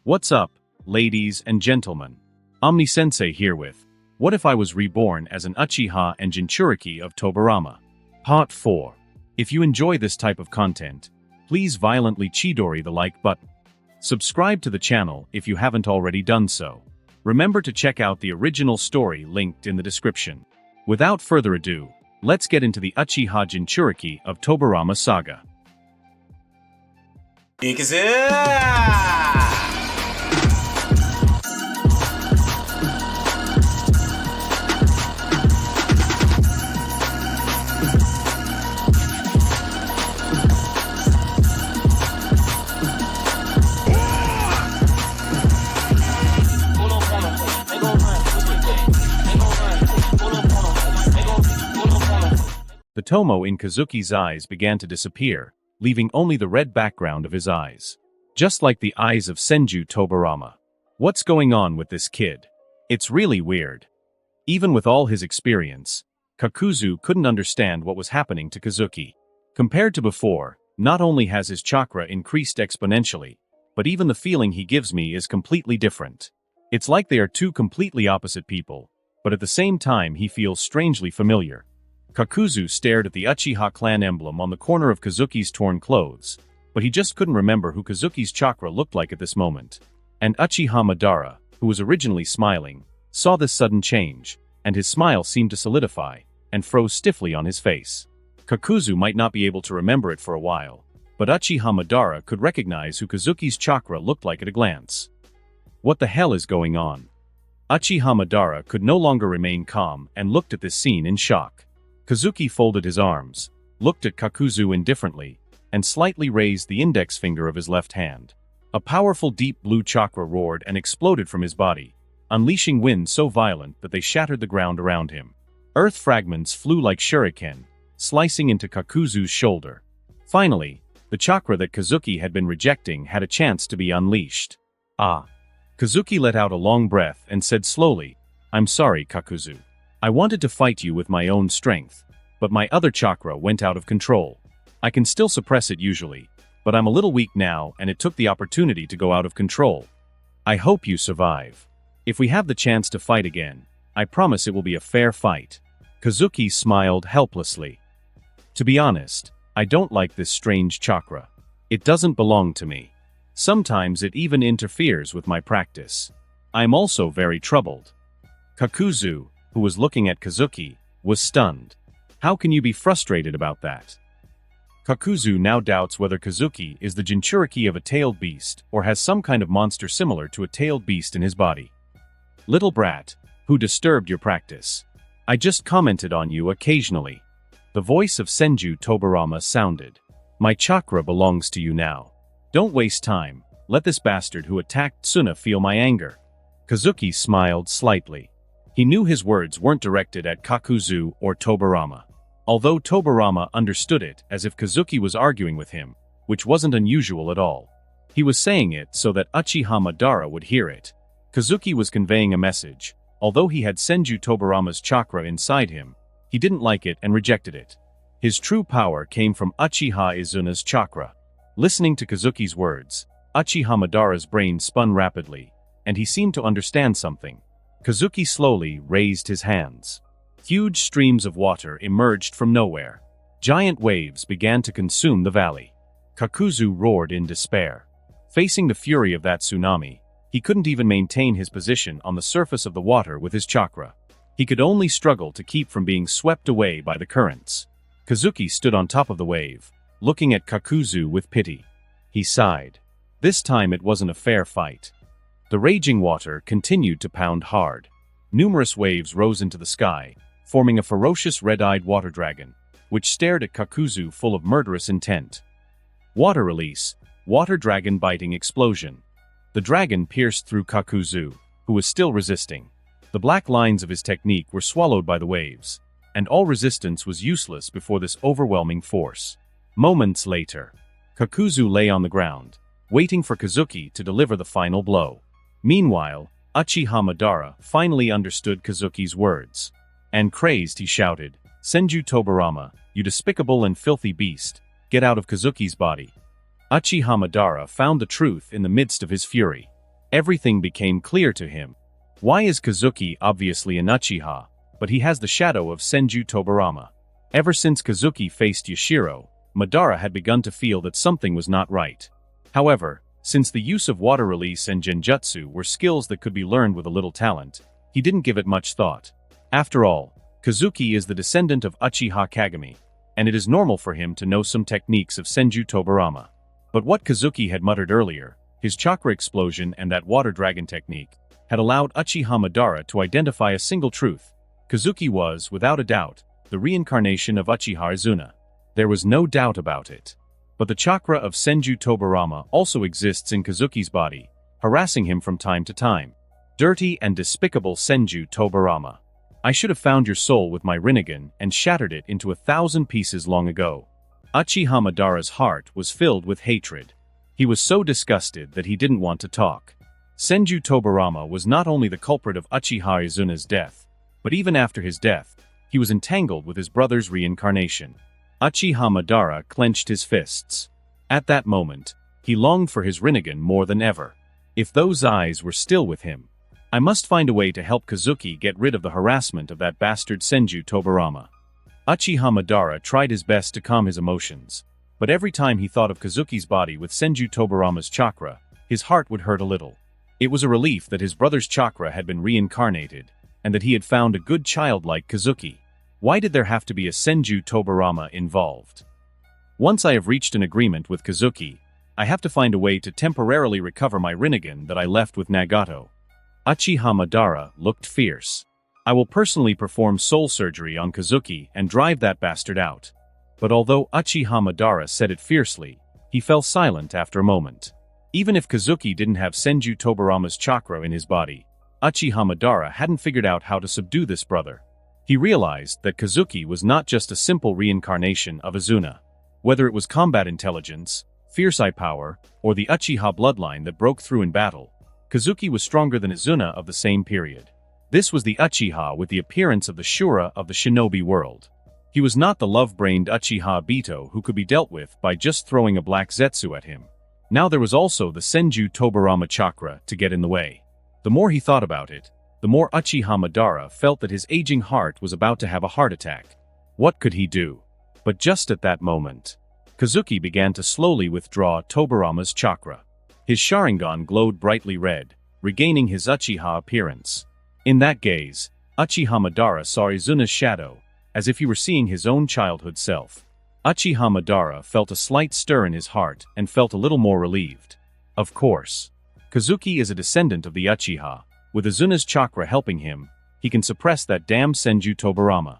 What's up, ladies and gentlemen? Omni-sensei here with What If I Was Reborn as an Uchiha and Jinchuriki of Tobirama? Part 4. If you enjoy this type of content, please violently chidori the like button. Subscribe to the channel if you haven't already done so. Remember to check out the original story linked in the description. Without further ado, let's get into the Uchiha Jinchuriki of Tobirama saga. The tomo in Kazuki's eyes began to disappear, leaving only the red background of his eyes. Just like the eyes of Senju Tobirama. What's going on with this kid? It's really weird. Even with all his experience, Kakuzu couldn't understand what was happening to Kazuki. Compared to before, not only has his chakra increased exponentially, but even the feeling he gives me is completely different. It's like they are two completely opposite people, but at the same time he feels strangely familiar. Kakuzu stared at the Uchiha clan emblem on the corner of Kazuki's torn clothes, but he just couldn't remember who Kazuki's chakra looked like at this moment. And Uchiha Madara, who was originally smiling, saw this sudden change, and his smile seemed to solidify, and froze stiffly on his face. Kakuzu might not be able to remember it for a while, but Uchiha Madara could recognize who Kazuki's chakra looked like at a glance. What the hell is going on? Uchiha Madara could no longer remain calm and looked at this scene in shock. Kazuki folded his arms, looked at Kakuzu indifferently, and slightly raised the index finger of his left hand. A powerful deep blue chakra roared and exploded from his body, unleashing winds so violent that they shattered the ground around him. Earth fragments flew like shuriken, slicing into Kakuzu's shoulder. Finally, the chakra that Kazuki had been rejecting had a chance to be unleashed. Ah! Kazuki let out a long breath and said slowly, "I'm sorry, Kakuzu. I wanted to fight you with my own strength, but my other chakra went out of control. I can still suppress it usually, but I'm a little weak now and it took the opportunity to go out of control. I hope you survive. If we have the chance to fight again, I promise it will be a fair fight." Kazuki smiled helplessly. "To be honest, I don't like this strange chakra. It doesn't belong to me. Sometimes it even interferes with my practice. I'm also very troubled." Kakuzu, who was looking at Kazuki, was stunned. How can you be frustrated about that? Kakuzu now doubts whether Kazuki is the Jinchuriki of a tailed beast or has some kind of monster similar to a tailed beast in his body. "Little brat, who disturbed your practice? I just commented on you occasionally." The voice of Senju Tobirama sounded. "My chakra belongs to you now. Don't waste time, let this bastard who attacked Tsuna feel my anger." Kazuki smiled slightly. He knew his words weren't directed at Kakuzu or Tobirama. Although Tobirama understood it as if Kazuki was arguing with him, which wasn't unusual at all. He was saying it so that Uchiha Madara would hear it. Kazuki was conveying a message. Although he had Senju Tobirama's chakra inside him, he didn't like it and rejected it. His true power came from Uchiha Izuna's chakra. Listening to Kazuki's words, Uchiha Madara's brain spun rapidly, and he seemed to understand something. Kazuki slowly raised his hands. Huge streams of water emerged from nowhere. Giant waves began to consume the valley. Kakuzu roared in despair. Facing the fury of that tsunami, he couldn't even maintain his position on the surface of the water with his chakra. He could only struggle to keep from being swept away by the currents. Kazuki stood on top of the wave, looking at Kakuzu with pity. He sighed. This time it wasn't a fair fight. The raging water continued to pound hard. Numerous waves rose into the sky, forming a ferocious red-eyed water dragon, which stared at Kakuzu full of murderous intent. Water release, water dragon biting explosion. The dragon pierced through Kakuzu, who was still resisting. The black lines of his technique were swallowed by the waves, and all resistance was useless before this overwhelming force. Moments later, Kakuzu lay on the ground, waiting for Kazuki to deliver the final blow. Meanwhile, Uchiha Madara finally understood Kazuki's words. And crazed he shouted, "Senju Tobirama, you despicable and filthy beast, get out of Kazuki's body." Uchiha Madara found the truth in the midst of his fury. Everything became clear to him. Why is Kazuki obviously an Uchiha, but he has the shadow of Senju Tobirama? Ever since Kazuki faced Yashiro, Madara had begun to feel that something was not right. However, since the use of water release and genjutsu were skills that could be learned with a little talent, he didn't give it much thought. After all, Kazuki is the descendant of Uchiha Kagami, and it is normal for him to know some techniques of Senju Tobirama. But what Kazuki had muttered earlier, his chakra explosion and that water dragon technique, had allowed Uchiha Madara to identify a single truth. Kazuki was, without a doubt, the reincarnation of Uchiha Izuna. There was no doubt about it. But the chakra of Senju Tobirama also exists in Kazuki's body, harassing him from time to time. Dirty and despicable Senju Tobirama. I should have found your soul with my Rinnegan and shattered it into 1,000 pieces long ago. Uchiha Madara's heart was filled with hatred. He was so disgusted that he didn't want to talk. Senju Tobirama was not only the culprit of Uchiha Izuna's death, but even after his death, he was entangled with his brother's reincarnation. Uchiha Madara clenched his fists. At that moment, he longed for his Rinnegan more than ever. If those eyes were still with him, I must find a way to help Kazuki get rid of the harassment of that bastard Senju Tobirama. Uchiha Madara tried his best to calm his emotions, but every time he thought of Kazuki's body with Senju Tobirama's chakra, his heart would hurt a little. It was a relief that his brother's chakra had been reincarnated, and that he had found a good child like Kazuki. Why did there have to be a Senju Tobirama involved? Once I have reached an agreement with Kazuki, I have to find a way to temporarily recover my Rinnegan that I left with Nagato. Uchiha Madara looked fierce. I will personally perform soul surgery on Kazuki and drive that bastard out. But although Uchiha Madara said it fiercely, he fell silent after a moment. Even if Kazuki didn't have Senju Tobirama's chakra in his body, Uchiha Madara hadn't figured out how to subdue this brother. He realized that Kazuki was not just a simple reincarnation of Izuna. Whether it was combat intelligence, fierce eye power, or the Uchiha bloodline that broke through in battle, Kazuki was stronger than Izuna of the same period. This was the Uchiha with the appearance of the Shura of the shinobi world. He was not the love-brained Uchiha Obito who could be dealt with by just throwing a black zetsu at him. Now there was also the Senju Tobirama chakra to get in the way. The more he thought about it, the more Uchiha Madara felt that his aging heart was about to have a heart attack. What could he do? But just at that moment, Kazuki began to slowly withdraw Tobirama's chakra. His Sharingan glowed brightly red, regaining his Uchiha appearance. In that gaze, Uchiha Madara saw Izuna's shadow, as if he were seeing his own childhood self. Uchiha Madara felt a slight stir in his heart and felt a little more relieved. Of course, Kazuki is a descendant of the Uchiha. With Izuna's chakra helping him, he can suppress that damn Senju Tobirama.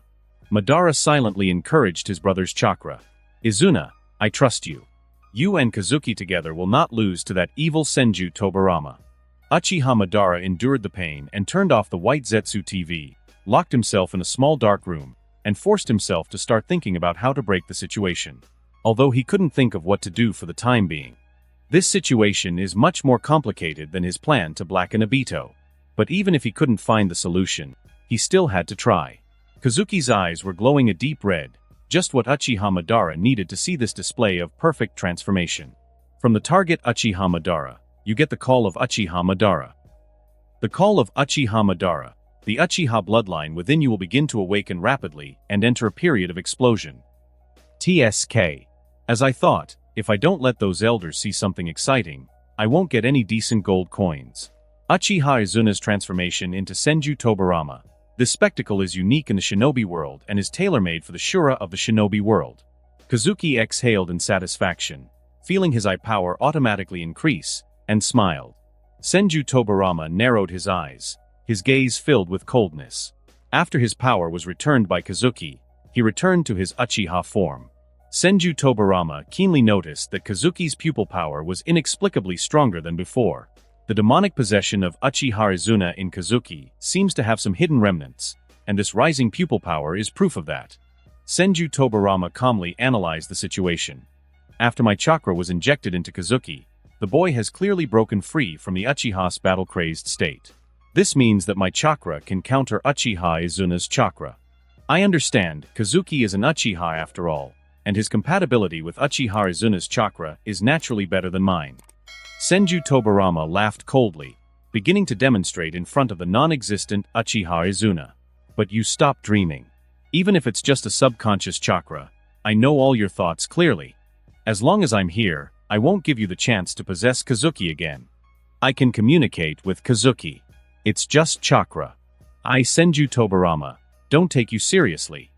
Madara silently encouraged his brother's chakra. Izuna, I trust you. You and Kazuki together will not lose to that evil Senju Tobirama. Uchiha Madara endured the pain and turned off the white Zetsu TV, locked himself in a small dark room, and forced himself to start thinking about how to break the situation. Although he couldn't think of what to do for the time being. This situation is much more complicated than his plan to blacken Obito. But even if he couldn't find the solution, he still had to try. Kazuki's eyes were glowing a deep red, just what Uchiha Madara needed to see this display of perfect transformation. From the target Uchiha Madara, you get the call of Uchiha Madara. The call of Uchiha Madara, the Uchiha bloodline within you will begin to awaken rapidly and enter a period of explosion. TSK. As I thought, if I don't let those elders see something exciting, I won't get any decent gold coins. Uchiha Izuna's transformation into Senju Tobirama. This spectacle is unique in the shinobi world and is tailor-made for the Shura of the shinobi world. Kazuki exhaled in satisfaction, feeling his eye power automatically increase, and smiled. Senju Tobirama narrowed his eyes, his gaze filled with coldness. After his power was returned by Kazuki, he returned to his Uchiha form. Senju Tobirama keenly noticed that Kazuki's pupil power was inexplicably stronger than before. The demonic possession of Uchiha Izuna in Kazuki seems to have some hidden remnants, and this rising pupil power is proof of that. Senju Tobirama calmly analyzed the situation. After my chakra was injected into Kazuki, the boy has clearly broken free from the Uchiha's battle-crazed state. This means that my chakra can counter Uchiha Izuna's chakra. I understand, Kazuki is an Uchiha after all, and his compatibility with Uchiha Izuna's chakra is naturally better than mine. Senju Tobirama laughed coldly, beginning to demonstrate in front of the non-existent UCHIHA Izuna. But you stop dreaming. Even if it's just a subconscious chakra, I know all your thoughts clearly. As long as I'm here, I won't give you the chance to possess Kazuki again. I can communicate with Kazuki. It's just chakra. I, Senju Tobirama, don't take you seriously.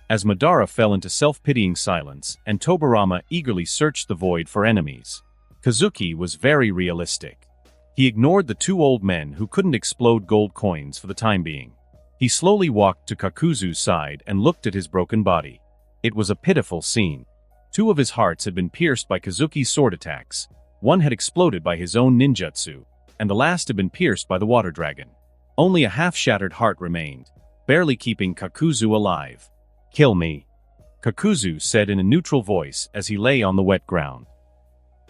As Madara fell into self-pitying silence and Tobirama eagerly searched the void for enemies, Kazuki was very realistic. He ignored the two old men who couldn't explode gold coins for the time being. He slowly walked to Kakuzu's side and looked at his broken body. It was a pitiful scene. Two of his hearts had been pierced by Kazuki's sword attacks, one had exploded by his own ninjutsu, and the last had been pierced by the water dragon. Only a half-shattered heart remained, barely keeping Kakuzu alive. "Kill me," Kakuzu said in a neutral voice as he lay on the wet ground.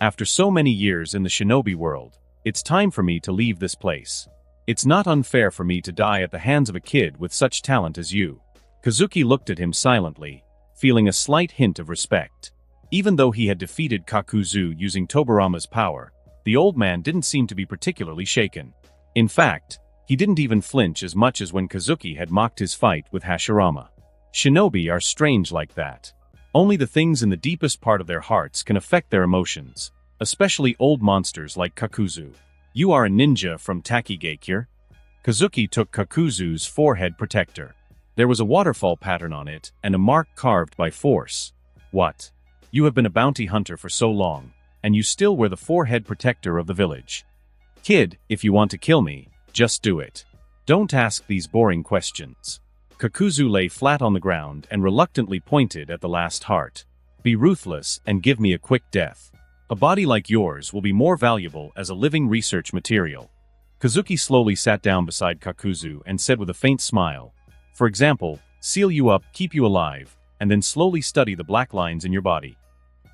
"After so many years in the shinobi world, it's time for me to leave this place. It's not unfair for me to die at the hands of a kid with such talent as you." Kazuki looked at him silently, feeling a slight hint of respect. Even though he had defeated Kakuzu using Tobirama's power, the old man didn't seem to be particularly shaken. In fact, he didn't even flinch as much as when Kazuki had mocked his fight with Hashirama. Shinobi are strange like that. Only the things in the deepest part of their hearts can affect their emotions, especially old monsters like Kakuzu. "You are a ninja from Takigakure?" Kazuki took Kakuzu's forehead protector. There was a waterfall pattern on it and a mark carved by force. "What? You have been a bounty hunter for so long, and you still wear the forehead protector of the village. Kid, if you want to kill me, just do it. Don't ask these boring questions." Kakuzu lay flat on the ground and reluctantly pointed at the last heart. "Be ruthless and give me a quick death. A body like yours will be more valuable as a living research material." Kazuki slowly sat down beside Kakuzu and said with a faint smile, "For example, seal you up, keep you alive, and then slowly study the black lines in your body."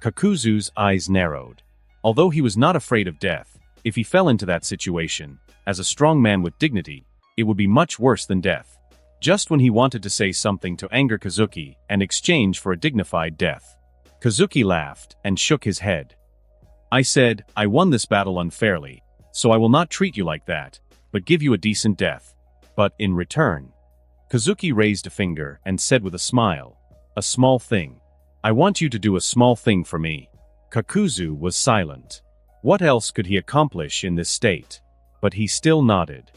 Kakuzu's eyes narrowed. Although he was not afraid of death, if he fell into that situation, as a strong man with dignity, it would be much worse than death. Just when he wanted to say something to anger Kazuki and exchange for a dignified death, Kazuki laughed and shook his head. "I said, I won this battle unfairly, so I will not treat you like that, but give you a decent death. But in return..." Kazuki raised a finger and said with a smile, "A small thing. I want you to do a small thing for me." Kakuzu was silent. What else could he accomplish in this state? But he still nodded.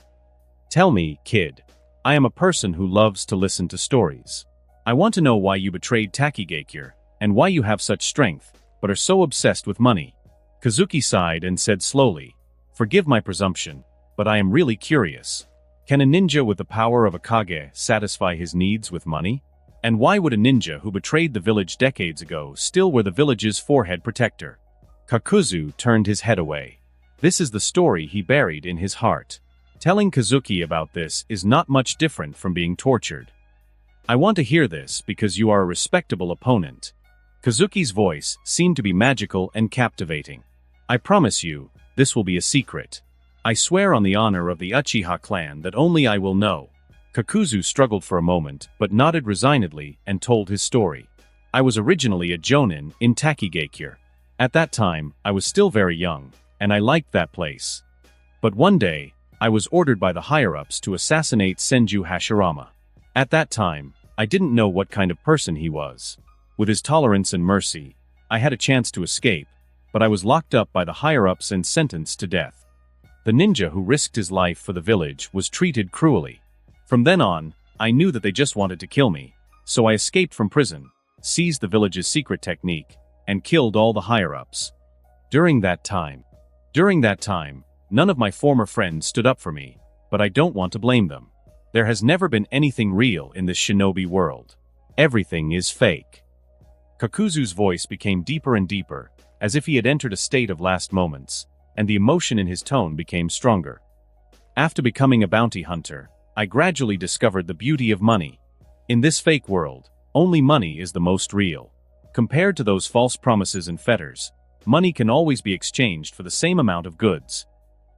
"Tell me, kid. I am a person who loves to listen to stories. I want to know why you betrayed Takigakure, and why you have such strength, but are so obsessed with money." Kazuki sighed and said slowly, "Forgive my presumption, but I am really curious. Can a ninja with the power of a Kage satisfy his needs with money? And why would a ninja who betrayed the village decades ago still wear the village's forehead protector?" Kakuzu turned his head away. This is the story he buried in his heart. Telling Kazuki about this is not much different from being tortured. "I want to hear this because you are a respectable opponent." Kazuki's voice seemed to be magical and captivating. "I promise you, this will be a secret. I swear on the honor of the Uchiha clan that only I will know." Kakuzu struggled for a moment but nodded resignedly and told his story. "I was originally a jonin in Takigakure. At that time, I was still very young, and I liked that place. But one day, I was ordered by the higher-ups to assassinate Senju Hashirama. At that time, I didn't know what kind of person he was. With his tolerance and mercy, I had a chance to escape, but I was locked up by the higher-ups and sentenced to death. The ninja who risked his life for the village was treated cruelly. From then on, I knew that they just wanted to kill me, so I escaped from prison, seized the village's secret technique, and killed all the higher-ups. During that time, none of my former friends stood up for me, but I don't want to blame them. There has never been anything real in this shinobi world. Everything is fake." Kakuzu's voice became deeper and deeper, as if he had entered a state of last moments, and the emotion in his tone became stronger. "After becoming a bounty hunter, I gradually discovered the beauty of money. In this fake world, only money is the most real. Compared to those false promises and fetters, money can always be exchanged for the same amount of goods."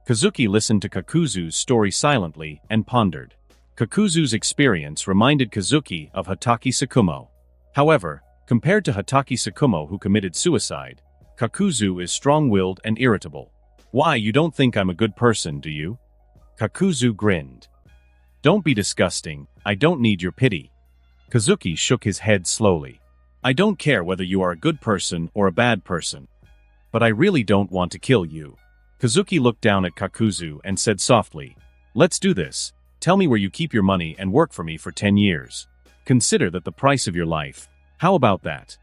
Kazuki listened to Kakuzu's story silently and pondered. Kakuzu's experience reminded Kazuki of Hatake Sakumo. However, compared to Hatake Sakumo who committed suicide, Kakuzu is strong-willed and irritable. "Why, you don't think I'm a good person, do you?" Kakuzu grinned. Don't be disgusting, I don't need your pity. Kazuki shook his head slowly. I don't care whether you are a good person or a bad person. But I really don't want to kill you. Kazuki looked down at Kakuzu and said softly, let's do this. Tell me where you keep your money and work for me for 10 years. Consider that the price of your life. How about that?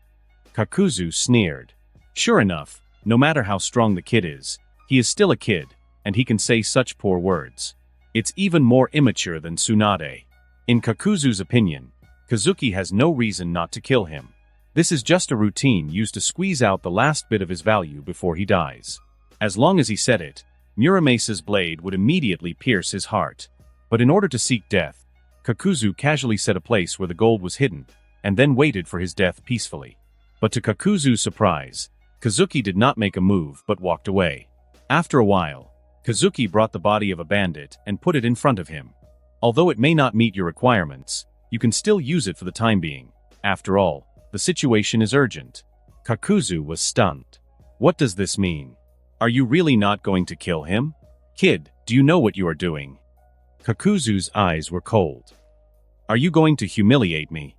Kakuzu sneered. Sure enough, no matter how strong the kid is, he is still a kid, and he can say such poor words. It's even more immature than Tsunade. In Kakuzu's opinion, Kazuki has no reason not to kill him. This is just a routine used to squeeze out the last bit of his value before he dies. As long as he said it, Muramesa's blade would immediately pierce his heart. But in order to seek death, Kakuzu casually set a place where the gold was hidden, and then waited for his death peacefully. But to Kakuzu's surprise, Kazuki did not make a move but walked away. After a while, Kazuki brought the body of a bandit and put it in front of him. Although it may not meet your requirements, you can still use it for the time being. After all, the situation is urgent. Kakuzu was stunned. What does this mean? Are you really not going to kill him? Kid, do you know what you are doing? Kakuzu's eyes were cold. Are you going to humiliate me?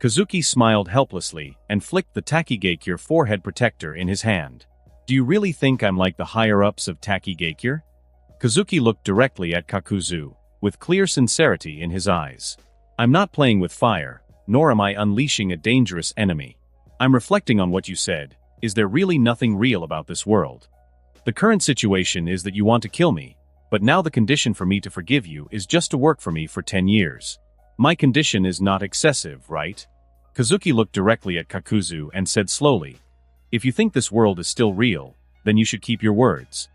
Kazuki smiled helplessly and flicked the Takigekyur forehead protector in his hand. Do you really think I'm like the higher-ups of Takigekyur? Kazuki looked directly at Kakuzu, with clear sincerity in his eyes. I'm not playing with fire, nor am I unleashing a dangerous enemy. I'm reflecting on what you said. Is there really nothing real about this world? The current situation is that you want to kill me, but now the condition for me to forgive you is just to work for me for 10 years. My condition is not excessive, right? Kazuki looked directly at Kakuzu and said slowly, if you think this world is still real, then you should keep your words.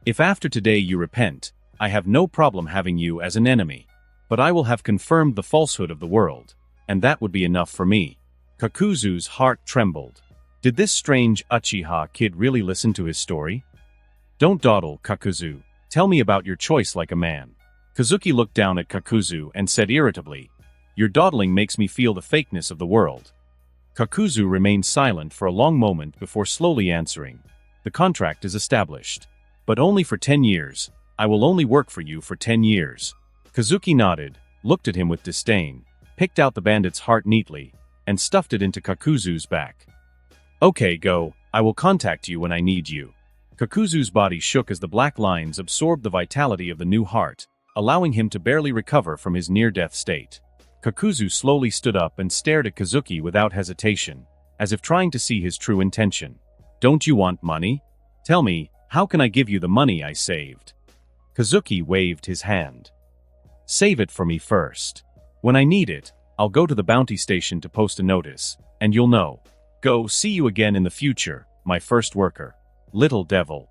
If after today you repent, I have no problem having you as an enemy. But I will have confirmed the falsehood of the world, and that would be enough for me. Kakuzu's heart trembled. Did this strange Uchiha kid really listen to his story? Don't dawdle, Kakuzu. Tell me about your choice like a man. Kazuki looked down at Kakuzu and said irritably, your dawdling makes me feel the fakeness of the world. Kakuzu remained silent for a long moment before slowly answering. The contract is established. But only for 10 years. I will only work for you for 10 years. Kazuki nodded, looked at him with disdain, picked out the bandit's heart neatly, and stuffed it into Kakuzu's back. Okay, go. I will contact you when I need you. Kakuzu's body shook as the black lines absorbed the vitality of the new heart, allowing him to barely recover from his near-death state. Kakuzu slowly stood up and stared at Kazuki without hesitation, as if trying to see his true intention. Don't you want money? Tell me, how can I give you the money I saved? Kazuki waved his hand. Save it for me first. When I need it, I'll go to the bounty station to post a notice, and you'll know. Go, see you again in the future, my first worker. Little devil.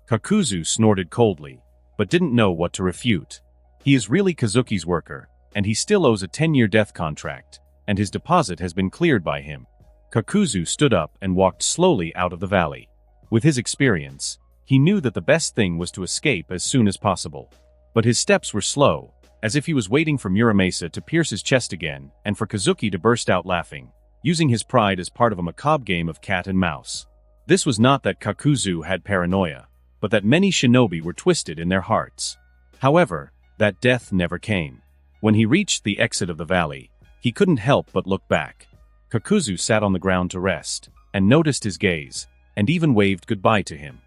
Kakuzu snorted coldly, but didn't know what to refute. He is really Kazuki's worker, and he still owes a 10-year death contract, and his deposit has been cleared by him. Kakuzu stood up and walked slowly out of the valley. With his experience, he knew that the best thing was to escape as soon as possible. But his steps were slow, as if he was waiting for Muramesa to pierce his chest again and for Kazuki to burst out laughing, using his pride as part of a macabre game of cat and mouse. This was not that Kakuzu had paranoia, but that many shinobi were twisted in their hearts. However, that death never came. When he reached the exit of the valley, he couldn't help but look back. Kakuzu sat on the ground to rest, and noticed his gaze, and even waved goodbye to him.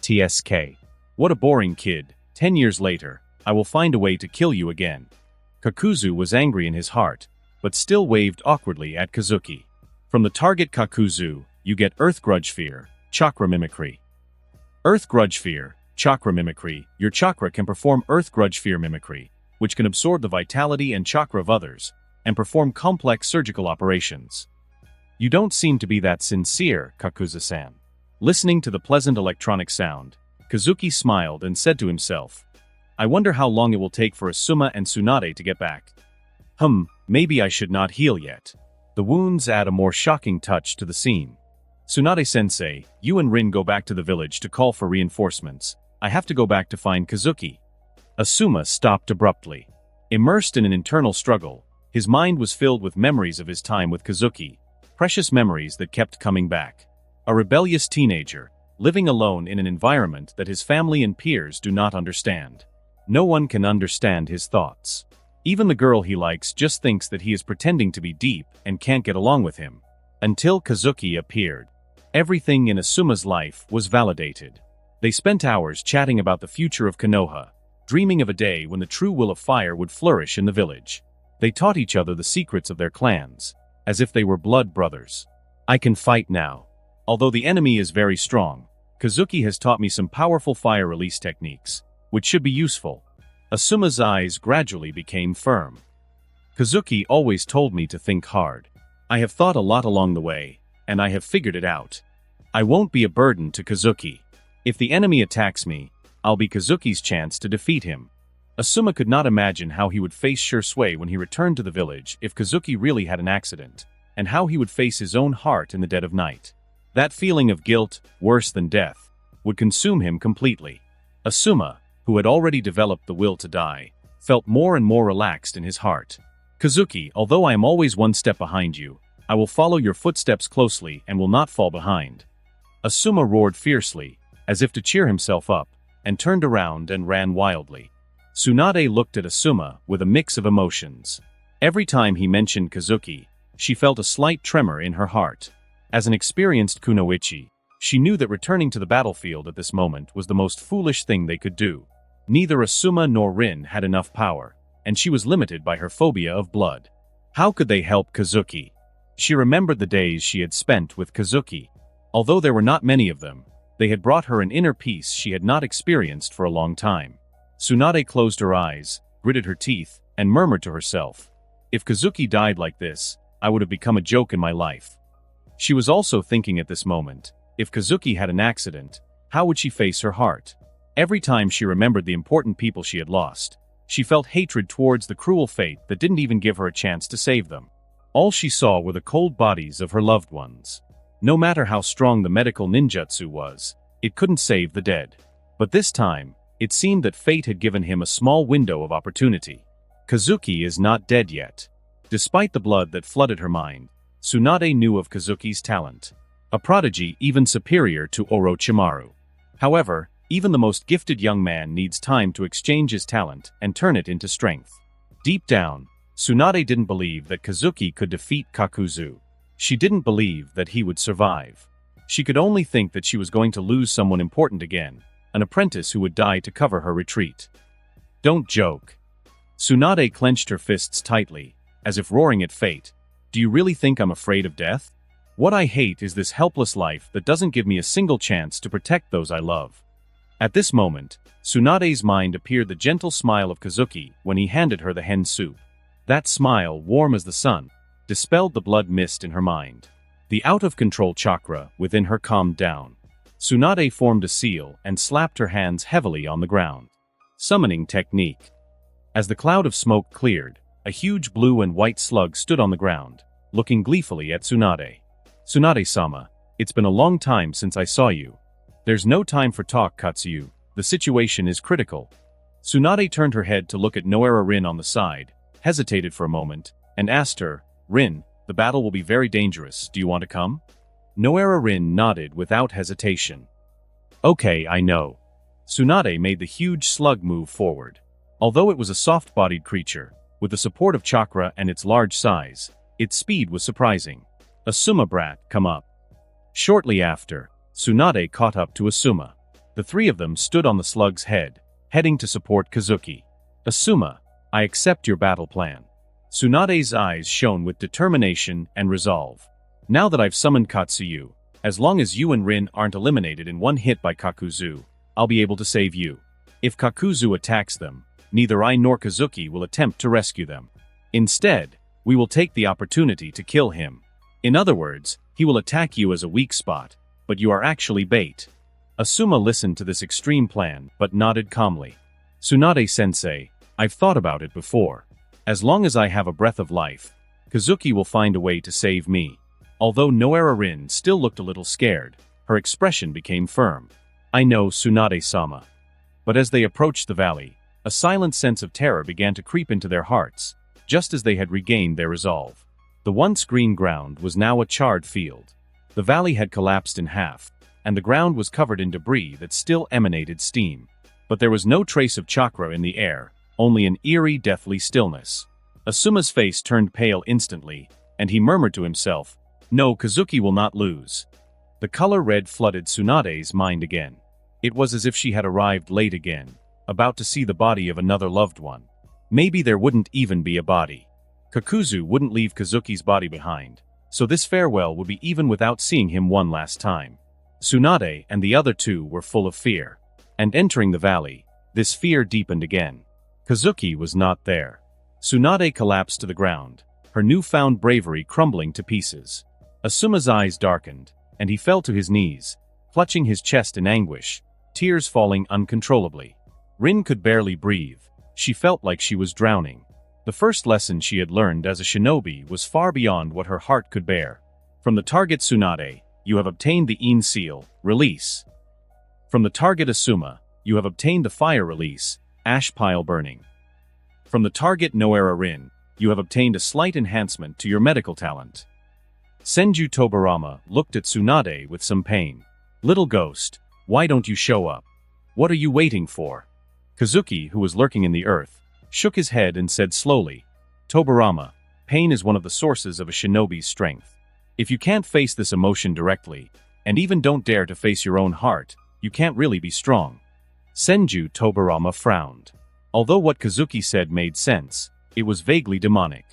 TSK. What a boring kid. 10 years later, I will find a way to kill you again. Kakuzu was angry in his heart, but still waved awkwardly at Kazuki. From the target Kakuzu, you get Earth Grudge Fear, Chakra Mimicry. Earth Grudge Fear, Chakra Mimicry. Your chakra can perform Earth Grudge Fear Mimicry, which can absorb the vitality and chakra of others, and perform complex surgical operations. You don't seem to be that sincere, Kakuzu-san. Listening to the pleasant electronic sound, Kazuki smiled and said to himself, I wonder how long it will take for Asuma and Tsunade to get back. Maybe I should not heal yet. The wounds add a more shocking touch to the scene. Tsunade-sensei, you and Rin go back to the village to call for reinforcements. I have to go back to find Kazuki. Asuma stopped abruptly. Immersed in an internal struggle, his mind was filled with memories of his time with Kazuki, precious memories that kept coming back. A rebellious teenager, living alone in an environment that his family and peers do not understand. No one can understand his thoughts. Even the girl he likes just thinks that he is pretending to be deep and can't get along with him. Until Kazuki appeared. Everything in Asuma's life was validated. They spent hours chatting about the future of Konoha, dreaming of a day when the true will of fire would flourish in the village. They taught each other the secrets of their clans, as if they were blood brothers. I can fight now. Although the enemy is very strong, Kazuki has taught me some powerful fire release techniques, which should be useful. Asuma's eyes gradually became firm. Kazuki always told me to think hard. I have thought a lot along the way, and I have figured it out. I won't be a burden to Kazuki. If the enemy attacks me, I'll be Kazuki's chance to defeat him. Asuma could not imagine how he would face Shursui when he returned to the village if Kazuki really had an accident, and how he would face his own heart in the dead of night. That feeling of guilt, worse than death, would consume him completely. Asuma, who had already developed the will to die, felt more and more relaxed in his heart. Kazuki, although I am always one step behind you, I will follow your footsteps closely and will not fall behind. Asuma roared fiercely, as if to cheer himself up, and turned around and ran wildly. Tsunade looked at Asuma with a mix of emotions. Every time he mentioned Kazuki, she felt a slight tremor in her heart. As an experienced kunoichi, she knew that returning to the battlefield at this moment was the most foolish thing they could do. Neither Asuma nor Rin had enough power, and she was limited by her phobia of blood. How could they help Kazuki? She remembered the days she had spent with Kazuki. Although there were not many of them, they had brought her an inner peace she had not experienced for a long time. Tsunade closed her eyes, gritted her teeth, and murmured to herself, "If Kazuki died like this, I would have become a joke in my life." She was also thinking at this moment, if Kazuki had an accident, how would she face her heart? Every time she remembered the important people she had lost, she felt hatred towards the cruel fate that didn't even give her a chance to save them. All she saw were the cold bodies of her loved ones. No matter how strong the medical ninjutsu was, it couldn't save the dead. But this time, it seemed that fate had given him a small window of opportunity. Kazuki is not dead yet. Despite the blood that flooded her mind, Tsunade knew of Kazuki's talent. A prodigy even superior to Orochimaru. However, even the most gifted young man needs time to exchange his talent and turn it into strength. Deep down, Tsunade didn't believe that Kazuki could defeat Kakuzu. She didn't believe that he would survive. She could only think that she was going to lose someone important again, an apprentice who would die to cover her retreat. Don't joke. Tsunade clenched her fists tightly, as if roaring at fate. Do you really think I'm afraid of death? What I hate is this helpless life that doesn't give me a single chance to protect those I love. At this moment, Tsunade's mind appeared the gentle smile of Kazuki when he handed her the hen soup. That smile, warm as the sun, dispelled the blood mist in her mind. The out-of-control chakra within her calmed down. Tsunade formed a seal and slapped her hands heavily on the ground. Summoning technique. As the cloud of smoke cleared, a huge blue and white slug stood on the ground, looking gleefully at Tsunade. Tsunade-sama, it's been a long time since I saw you. There's no time for talk, Katsuyu. The situation is critical. Tsunade turned her head to look at Noera Rin on the side, hesitated for a moment, and asked her, Rin, the battle will be very dangerous. Do you want to come? Noera Rin nodded without hesitation. Okay, I know. Tsunade made the huge slug move forward. Although it was a soft-bodied creature, with the support of chakra and its large size, its speed was surprising. Asuma brat, come up. Shortly after, Tsunade caught up to Asuma. The three of them stood on the slug's head, heading to support Kazuki. Asuma, I accept your battle plan. Tsunade's eyes shone with determination and resolve. Now that I've summoned Katsuyu, as long as you and Rin aren't eliminated in one hit by Kakuzu, I'll be able to save you. If Kakuzu attacks them, neither I nor Kazuki will attempt to rescue them. Instead, we will take the opportunity to kill him. In other words, he will attack you as a weak spot, but you are actually bait. Asuma listened to this extreme plan, but nodded calmly. Tsunade-sensei, I've thought about it before. As long as I have a breath of life, Kazuki will find a way to save me. Although Noera Rin still looked a little scared, her expression became firm. I know, Tsunade-sama. But as they approached the valley, a silent sense of terror began to creep into their hearts, just as they had regained their resolve. The once green ground was now a charred field. The valley had collapsed in half, and the ground was covered in debris that still emanated steam. But there was no trace of chakra in the air, only an eerie, deathly stillness. Asuma's face turned pale instantly, and he murmured to himself, "No, Kazuki will not lose." The color red flooded Tsunade's mind again. It was as if she had arrived late again, about to see the body of another loved one. Maybe there wouldn't even be a body. Kakuzu wouldn't leave Kazuki's body behind, so this farewell would be even without seeing him one last time. Tsunade and the other two were full of fear. And entering the valley, this fear deepened again. Kazuki was not there. Tsunade collapsed to the ground, her newfound bravery crumbling to pieces. Asuma's eyes darkened, and he fell to his knees, clutching his chest in anguish, tears falling uncontrollably. Rin could barely breathe. She felt like she was drowning. The first lesson she had learned as a shinobi was far beyond what her heart could bear. From the target Tsunade, you have obtained the In seal, release. From the target Asuma, you have obtained the fire release, ash pile burning. From the target Noera Rin, you have obtained a slight enhancement to your medical talent. Senju Tobirama looked at Tsunade with some pain. "Little ghost, why don't you show up? What are you waiting for?" Kazuki, who was lurking in the earth, shook his head and said slowly, "Tobirama, pain is one of the sources of a shinobi's strength. If you can't face this emotion directly, and even don't dare to face your own heart, you can't really be strong." Senju Tobirama frowned. Although what Kazuki said made sense, it was vaguely demonic,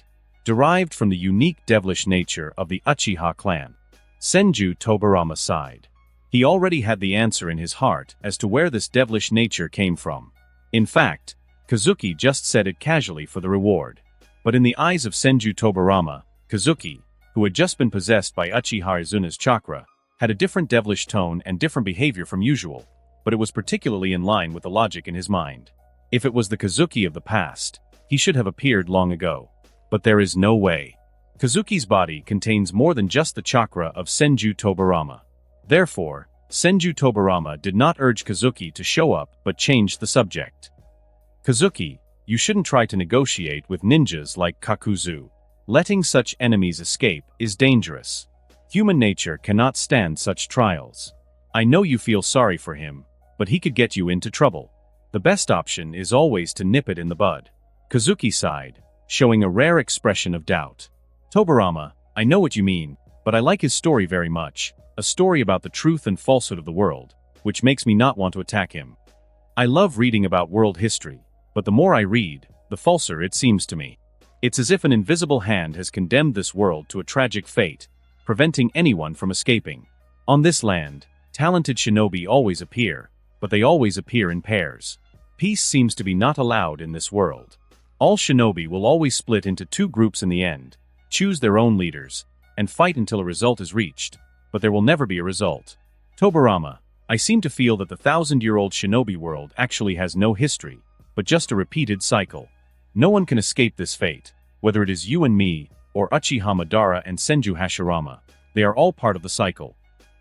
derived from the unique devilish nature of the Uchiha clan. Senju Tobirama sighed. He already had the answer in his heart as to where this devilish nature came from. In fact, Kazuki just said it casually for the reward. But in the eyes of Senju Tobirama, Kazuki, who had just been possessed by Uchiha Izuna's chakra, had a different devilish tone and different behavior from usual, but it was particularly in line with the logic in his mind. If it was the Kazuki of the past, he should have appeared long ago. But there is no way. Kazuki's body contains more than just the chakra of Senju Tobirama. Therefore, Senju Tobirama did not urge Kazuki to show up but changed the subject. "Kazuki, you shouldn't try to negotiate with ninjas like Kakuzu. Letting such enemies escape is dangerous. Human nature cannot stand such trials. I know you feel sorry for him, but he could get you into trouble. The best option is always to nip it in the bud." Kazuki sighed, showing a rare expression of doubt. "Tobirama, I know what you mean, but I like his story very much, a story about the truth and falsehood of the world, which makes me not want to attack him. I love reading about world history, but the more I read, the falser it seems to me. It's as if an invisible hand has condemned this world to a tragic fate, preventing anyone from escaping. On this land, talented shinobi always appear, but they always appear in pairs. Peace seems to be not allowed in this world. All shinobi will always split into two groups in the end, choose their own leaders, and fight until a result is reached, but there will never be a result. Tobirama, I seem to feel that the 1,000-year-old shinobi world actually has no history, but just a repeated cycle. No one can escape this fate, whether it is you and me, or Uchiha Madara and Senju Hashirama. They are all part of the cycle."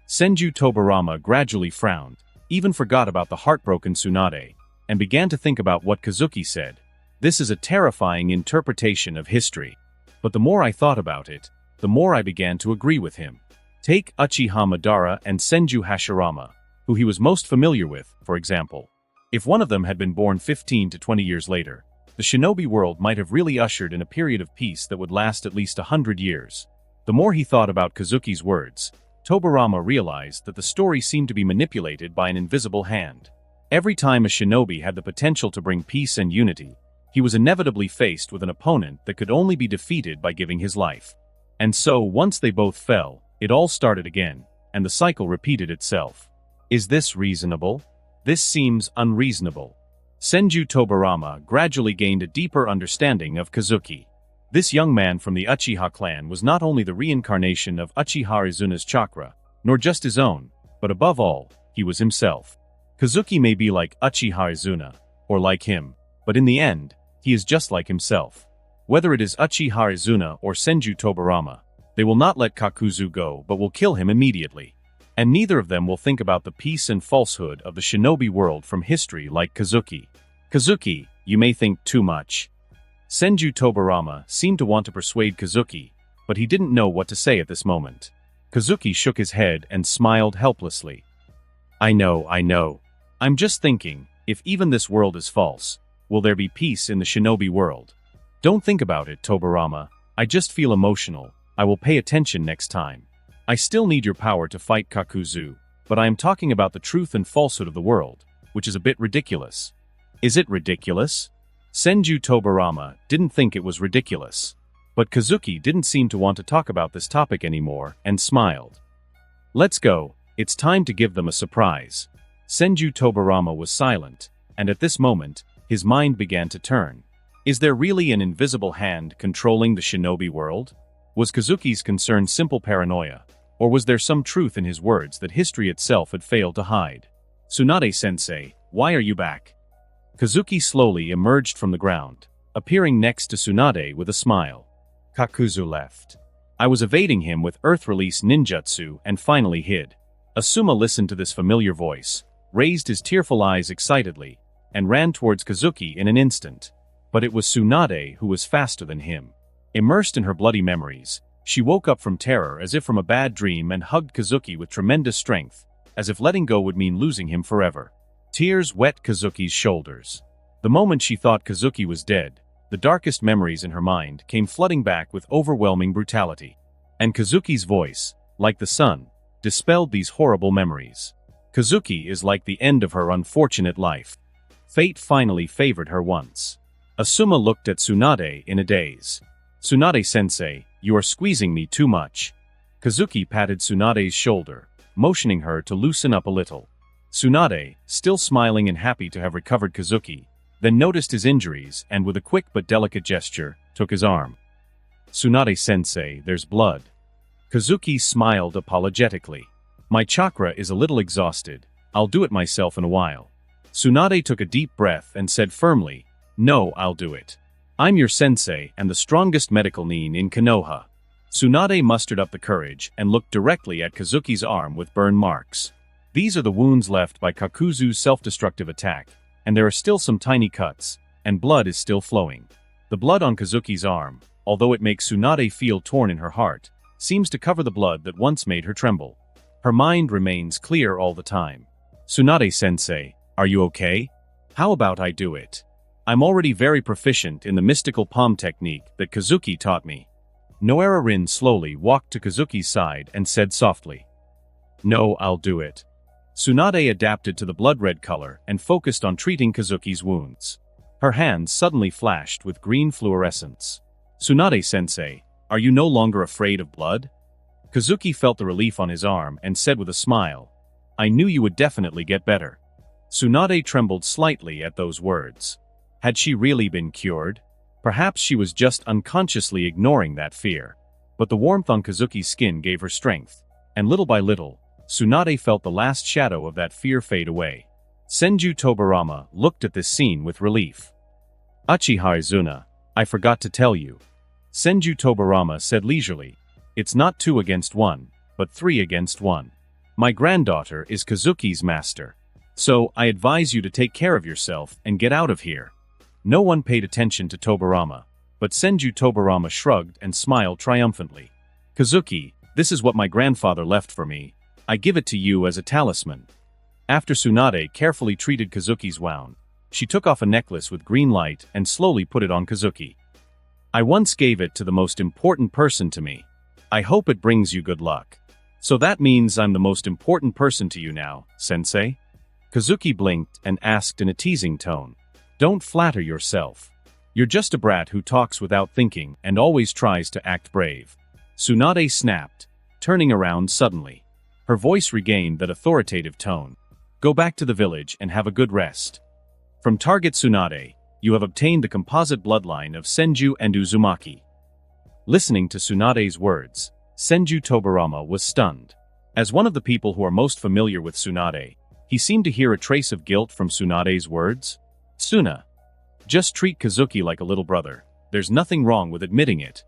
Senju Tobirama gradually frowned, even forgot about the heartbroken Tsunade, and began to think about what Kazuki said. This is a terrifying interpretation of history. But the more I thought about it, the more I began to agree with him. Take Uchiha Madara and Senju Hashirama, who he was most familiar with, for example. If one of them had been born 15 to 20 years later, the shinobi world might have really ushered in a period of peace that would last at least 100 years. The more he thought about Kazuki's words, Tobirama realized that the story seemed to be manipulated by an invisible hand. Every time a shinobi had the potential to bring peace and unity, he was inevitably faced with an opponent that could only be defeated by giving his life. And so, once they both fell, it all started again, and the cycle repeated itself. Is this reasonable? This seems unreasonable. Senju Tobirama gradually gained a deeper understanding of Kazuki. This young man from the Uchiha clan was not only the reincarnation of Uchiha Izuna's chakra, nor just his own, but above all, he was himself. Kazuki may be like Uchiha Izuna, or like him, but in the end, he is just like himself. Whether it is Uchiha Izuna or Senju Tobirama, they will not let Kakuzu go but will kill him immediately. And neither of them will think about the peace and falsehood of the shinobi world from history like Kazuki. Kazuki, you may think too much. Senju Tobirama seemed to want to persuade Kazuki, but he didn't know what to say at this moment. Kazuki shook his head and smiled helplessly. I know. I'm just thinking, If even this world is false, will there be peace in the shinobi world? Don't think about it, Tobirama. I just feel emotional. I will pay attention next time. I still need your power to fight Kakuzu, but I am talking about the truth and falsehood of the world, which is a bit ridiculous. Is it ridiculous? Senju Tobirama didn't think it was ridiculous. But Kazuki didn't seem to want to talk about this topic anymore and smiled. Let's go, it's time to give them a surprise. Senju Tobirama was silent, and at this moment, his mind began to turn. Is there really an invisible hand controlling the shinobi world? Was Kazuki's concern simple paranoia, or was there some truth in his words that history itself had failed to hide? Tsunade-sensei, why are you back? Kazuki slowly emerged from the ground, appearing next to Tsunade with a smile. Kakuzu left. I was evading him with earth-release ninjutsu and finally hid. Asuma listened to this familiar voice, raised his tearful eyes excitedly, and ran towards Kazuki in an instant. But it was Tsunade who was faster than him. Immersed in her bloody memories, she woke up from terror as if from a bad dream and hugged Kazuki with tremendous strength, as if letting go would mean losing him forever. Tears wet Kazuki's shoulders. The moment she thought Kazuki was dead, the darkest memories in her mind came flooding back with overwhelming brutality. And Kazuki's voice, like the sun, dispelled these horrible memories. Kazuki is like the end of her unfortunate life. Fate finally favored her once. Asuma looked at Tsunade in a daze. Tsunade-sensei, you are squeezing me too much. Kazuki patted Tsunade's shoulder, motioning her to loosen up a little. Tsunade, still smiling and happy to have recovered Kazuki, then noticed his injuries and with a quick but delicate gesture, took his arm. Tsunade-sensei, there's blood. Kazuki smiled apologetically. My chakra is a little exhausted. I'll do it myself in a while. Tsunade took a deep breath and said firmly, no, I'll do it. I'm your sensei and the strongest medical nin in Konoha. Tsunade mustered up the courage and looked directly at Kazuki's arm with burn marks. These are the wounds left by Kakuzu's self-destructive attack, and there are still some tiny cuts, and blood is still flowing. The blood on Kazuki's arm, although it makes Tsunade feel torn in her heart, seems to cover the blood that once made her tremble. Her mind remains clear all the time. Tsunade-sensei, are you okay? How about I do it? I'm already very proficient in the mystical palm technique that Kazuki taught me. Noera-rin slowly walked to Kazuki's side and said softly, no, I'll do it. Tsunade adapted to the blood-red color and focused on treating Kazuki's wounds. Her hands suddenly flashed with green fluorescence. Tsunade-sensei, are you no longer afraid of blood? Kazuki felt the relief on his arm and said with a smile, I knew you would definitely get better. Tsunade trembled slightly at those words. Had she really been cured? Perhaps she was just unconsciously ignoring that fear. But the warmth on Kazuki's skin gave her strength, and little by little, Tsunade felt the last shadow of that fear fade away. Senju Tobirama looked at this scene with relief. UCHIHA Izuna, I forgot to tell you. Senju Tobirama said leisurely, it's not 2 against 1, but 3 against 1. My granddaughter is Kazuki's master. So, I advise you to take care of yourself and get out of here. No one paid attention to Tobirama, but Senju Tobirama shrugged and smiled triumphantly. Kazuki, this is what my grandfather left for me. I give it to you as a talisman. After Tsunade carefully treated Kazuki's wound, she took off a necklace with green light and slowly put it on Kazuki. I once gave it to the most important person to me. I hope it brings you good luck. So that means I'm the most important person to you now, sensei? Kazuki blinked and asked in a teasing tone. Don't flatter yourself. You're just a brat who talks without thinking and always tries to act brave. Tsunade snapped, turning around suddenly. Her voice regained that authoritative tone. Go back to the village and have a good rest. From Target Tsunade, you have obtained the composite bloodline of Senju and Uzumaki. Listening to Tsunade's words, Senju Tobirama was stunned. As one of the people who are most familiar with Tsunade, he seemed to hear a trace of guilt from Tsunade's words. Tsuna. Just treat Kazuki like a little brother. There's nothing wrong with admitting it.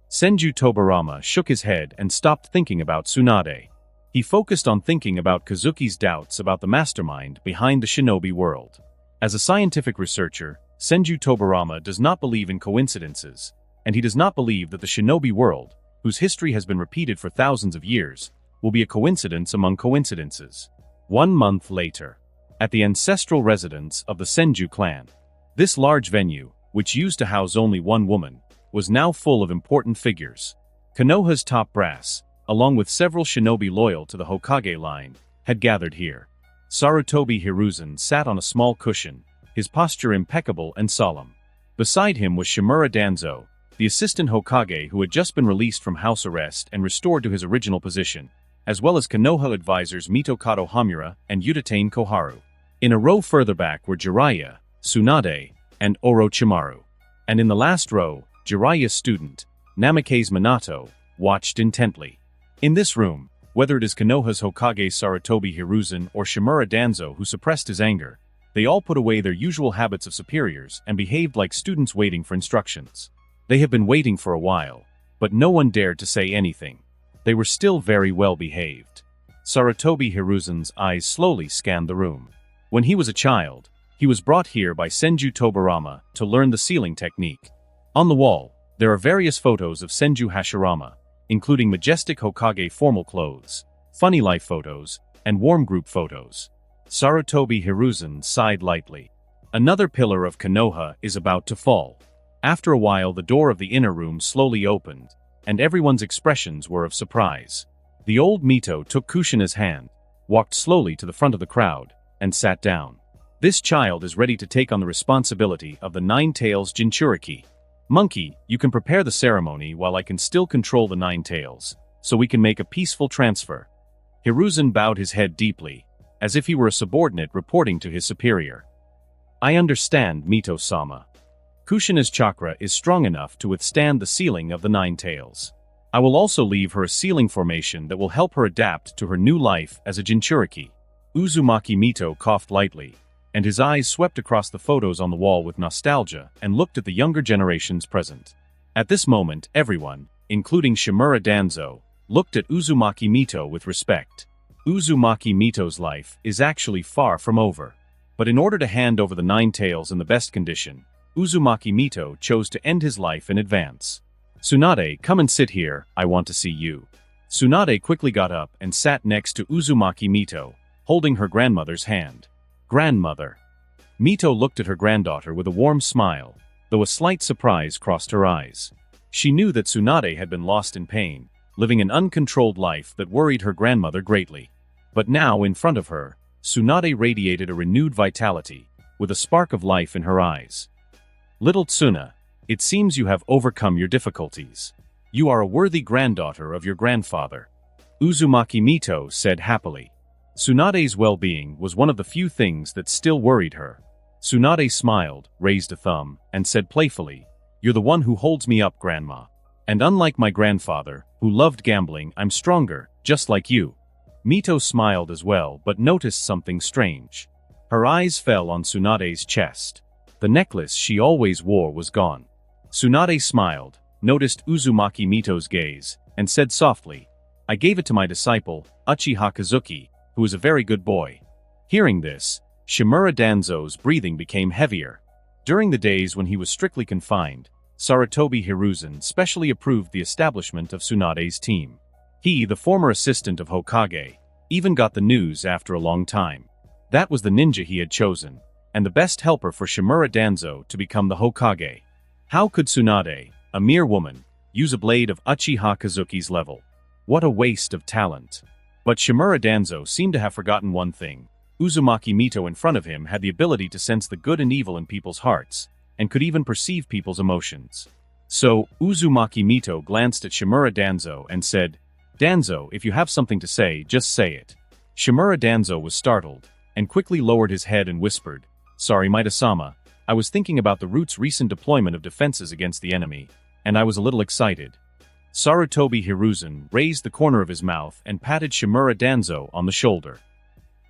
Senju Tobirama shook his head and stopped thinking about Tsunade. He focused on thinking about Kazuki's doubts about the mastermind behind the shinobi world. As a scientific researcher, Senju Tobirama does not believe in coincidences, and he does not believe that the shinobi world, whose history has been repeated for thousands of years, will be a coincidence among coincidences. 1 month later. at the ancestral residence of the Senju clan. This large venue, which used to house only one woman, was now full of important figures. Konoha's top brass, along with several shinobi loyal to the Hokage line, had gathered here. Sarutobi Hiruzen sat on a small cushion, his posture impeccable and solemn. Beside him was Shimura Danzo, the assistant Hokage who had just been released from house arrest and restored to his original position, as well as Konoha advisors Mitokado Hamura and Utatane Koharu. In a row further back were Jiraiya, Tsunade, and Orochimaru. And in the last row, Jiraiya's student, Namikaze Minato, watched intently. In this room, whether it is Konoha's Hokage Sarutobi Hiruzen or Shimura Danzo who suppressed his anger, they all put away their usual habits of superiors and behaved like students waiting for instructions. They have been waiting for a while, but no one dared to say anything. They were still very well behaved. Sarutobi Hiruzen's eyes slowly scanned the room. When he was a child, he was brought here by Senju Tobirama to learn the sealing technique. On the wall, there are various photos of Senju Hashirama, including majestic Hokage formal clothes, funny life photos, and warm group photos. Sarutobi Hiruzen sighed lightly. Another pillar of Konoha is about to fall. After a while, the door of the inner room slowly opened, and everyone's expressions were of surprise. The old Mito took Kushina's hand, walked slowly to the front of the crowd, and sat down. This child is ready to take on the responsibility of the Nine Tails Jinchuriki. Monkey, you can prepare the ceremony while I can still control the Nine Tails, so we can make a peaceful transfer. Hiruzen bowed his head deeply, as if he were a subordinate reporting to his superior. I understand, Mito-sama. Kushina's chakra is strong enough to withstand the sealing of the Nine Tails. I will also leave her a sealing formation that will help her adapt to her new life as a Jinchuriki. Uzumaki Mito coughed lightly, and his eyes swept across the photos on the wall with nostalgia and looked at the younger generations present. At this moment, everyone, including Shimura Danzo, looked at Uzumaki Mito with respect. Uzumaki Mito's life is actually far from over. But in order to hand over the Nine Tails in the best condition, Uzumaki Mito chose to end his life in advance. Tsunade, come and sit here, I want to see you. Tsunade quickly got up and sat next to Uzumaki Mito, holding her grandmother's hand. Grandmother. Mito looked at her granddaughter with a warm smile, though a slight surprise crossed her eyes. She knew that Tsunade had been lost in pain, living an uncontrolled life that worried her grandmother greatly. But now, in front of her, Tsunade radiated a renewed vitality, with a spark of life in her eyes. Little Tsuna, it seems you have overcome your difficulties. You are a worthy granddaughter of your grandfather. Uzumaki Mito said happily. Tsunade's well-being was one of the few things that still worried her. Tsunade smiled, raised a thumb, and said playfully, You're the one who holds me up, Grandma. And unlike my grandfather, who loved gambling, I'm stronger, just like you. Mito smiled as well but noticed something strange. Her eyes fell on Tsunade's chest. The necklace she always wore was gone. Tsunade smiled, noticed Uzumaki Mito's gaze, and said softly, I gave it to my disciple, UCHIHA Kazuki, who is a very good boy. Hearing this, Shimura Danzo's breathing became heavier. During the days when he was strictly confined, Sarutobi Hiruzen specially approved the establishment of Tsunade's team. He, the former assistant of Hokage, even got the news after a long time. That was the ninja he had chosen, and the best helper for Shimura Danzo to become the Hokage. How could Tsunade, a mere woman, use a blade of Uchiha Kazuki's level? What a waste of talent. But Shimura Danzo seemed to have forgotten one thing. Uzumaki Mito in front of him had the ability to sense the good and evil in people's hearts, and could even perceive people's emotions. So, Uzumaki Mito glanced at Shimura Danzo and said, Danzo, if you have something to say, just say it. Shimura Danzo was startled, and quickly lowered his head and whispered, Sorry, Mita-sama, I was thinking about the root's recent deployment of defenses against the enemy, and I was a little excited. Sarutobi Hiruzen raised the corner of his mouth and patted Shimura Danzo on the shoulder.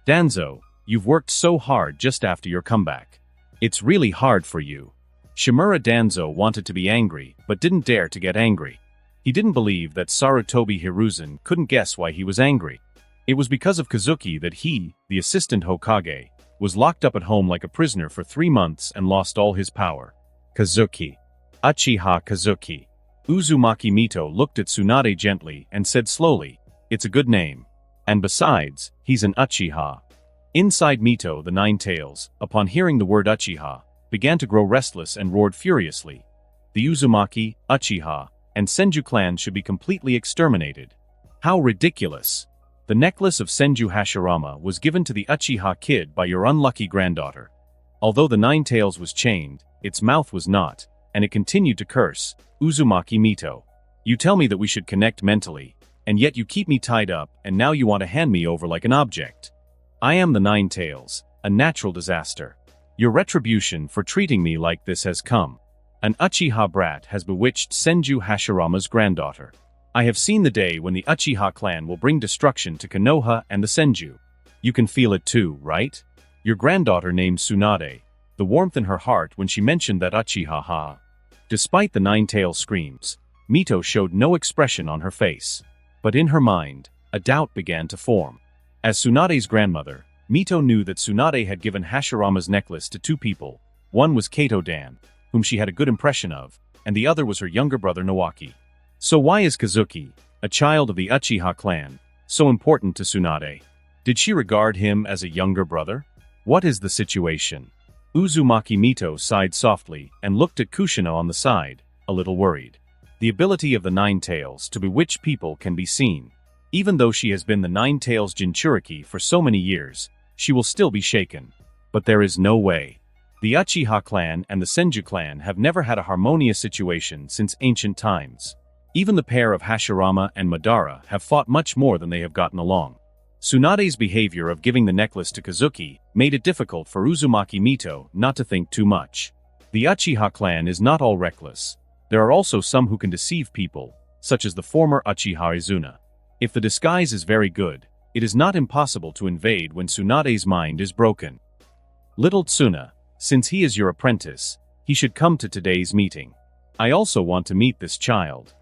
Danzo, you've worked so hard just after your comeback. It's really hard for you. Shimura Danzo wanted to be angry, but didn't dare to get angry. He didn't believe that Sarutobi Hiruzen couldn't guess why he was angry. It was because of Kazuki that he, the assistant Hokage, was locked up at home like a prisoner for 3 months and lost all his power. Kazuki. Uchiha Kazuki. Uzumaki Mito looked at Tsunade gently and said slowly, It's a good name. And besides, he's an Uchiha. Inside Mito, the Nine Tails, upon hearing the word Uchiha, began to grow restless and roared furiously. The Uzumaki, Uchiha, and Senju clans should be completely exterminated. How ridiculous! The necklace of Senju Hashirama was given to the Uchiha kid by your unlucky granddaughter. Although the Nine Tails was chained, its mouth was not, and it continued to curse, Uzumaki Mito. You tell me that we should connect mentally, and yet you keep me tied up and now you want to hand me over like an object. I am the Nine Tails, a natural disaster. Your retribution for treating me like this has come. An Uchiha brat has bewitched Senju Hashirama's granddaughter. I have seen the day when the Uchiha clan will bring destruction to Konoha and the Senju. You can feel it too, right? Your granddaughter named Tsunade, the warmth in her heart when she mentioned that Uchiha ha. Despite the Nine-Tails screams, Mito showed no expression on her face. But in her mind, a doubt began to form. As Tsunade's grandmother, Mito knew that Tsunade had given Hashirama's necklace to two people. One was Kato Dan, whom she had a good impression of, and the other was her younger brother Nawaki. So why is Kazuki, a child of the Uchiha clan, so important to Tsunade? Did she regard him as a younger brother? What is the situation? Uzumaki Mito sighed softly and looked at Kushina on the side, a little worried. The ability of the Nine Tails to bewitch people can be seen. Even though she has been the Nine Tails Jinchuriki for so many years, she will still be shaken. But there is no way. The Uchiha clan and the Senju clan have never had a harmonious situation since ancient times. Even the pair of Hashirama and Madara have fought much more than they have gotten along. Tsunade's behavior of giving the necklace to Kazuki made it difficult for Uzumaki Mito not to think too much. The Uchiha clan is not all reckless. There are also some who can deceive people, such as the former Uchiha Izuna. If the disguise is very good, it is not impossible to invade when Tsunade's mind is broken. Little Tsuna, since he is your apprentice, he should come to today's meeting. I also want to meet this child.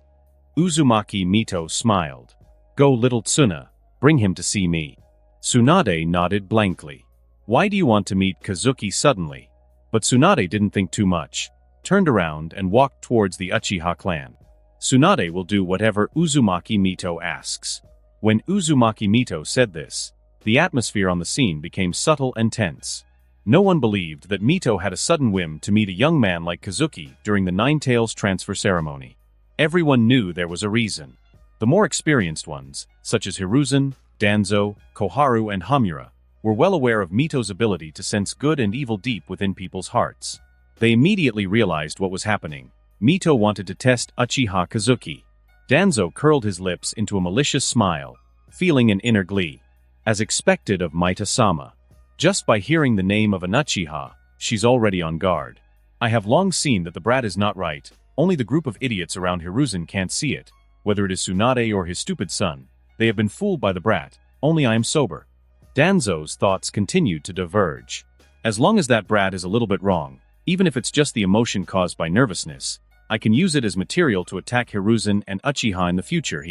Uzumaki Mito smiled. Go little Tsuna, bring him to see me. Tsunade nodded blankly. Why do you want to meet Kazuki suddenly? But Tsunade didn't think too much, turned around and walked towards the Uchiha clan. Tsunade will do whatever Uzumaki Mito asks. When Uzumaki Mito said this, the atmosphere on the scene became subtle and tense. No one believed that Mito had a sudden whim to meet a young man like Kazuki during the Nine Tails transfer ceremony. Everyone knew there was a reason. The more experienced ones, such as Hiruzen, Danzo, Koharu and Hamura, were well aware of Mito's ability to sense good and evil deep within people's hearts. They immediately realized what was happening. Mito wanted to test Uchiha Kazuki. Danzo curled his lips into a malicious smile, feeling an inner glee. As expected of Maita-sama. Just by hearing the name of an Uchiha, she's already on guard. I have long seen that the brat is not right, only the group of idiots around Hiruzen can't see it. Whether it is Tsunade or his stupid son, they have been fooled by the brat, only I am sober. Danzo's thoughts continued to diverge. As long as that brat is a little bit wrong, even if it's just the emotion caused by nervousness, I can use it as material to attack Hiruzen and Uchiha in the future.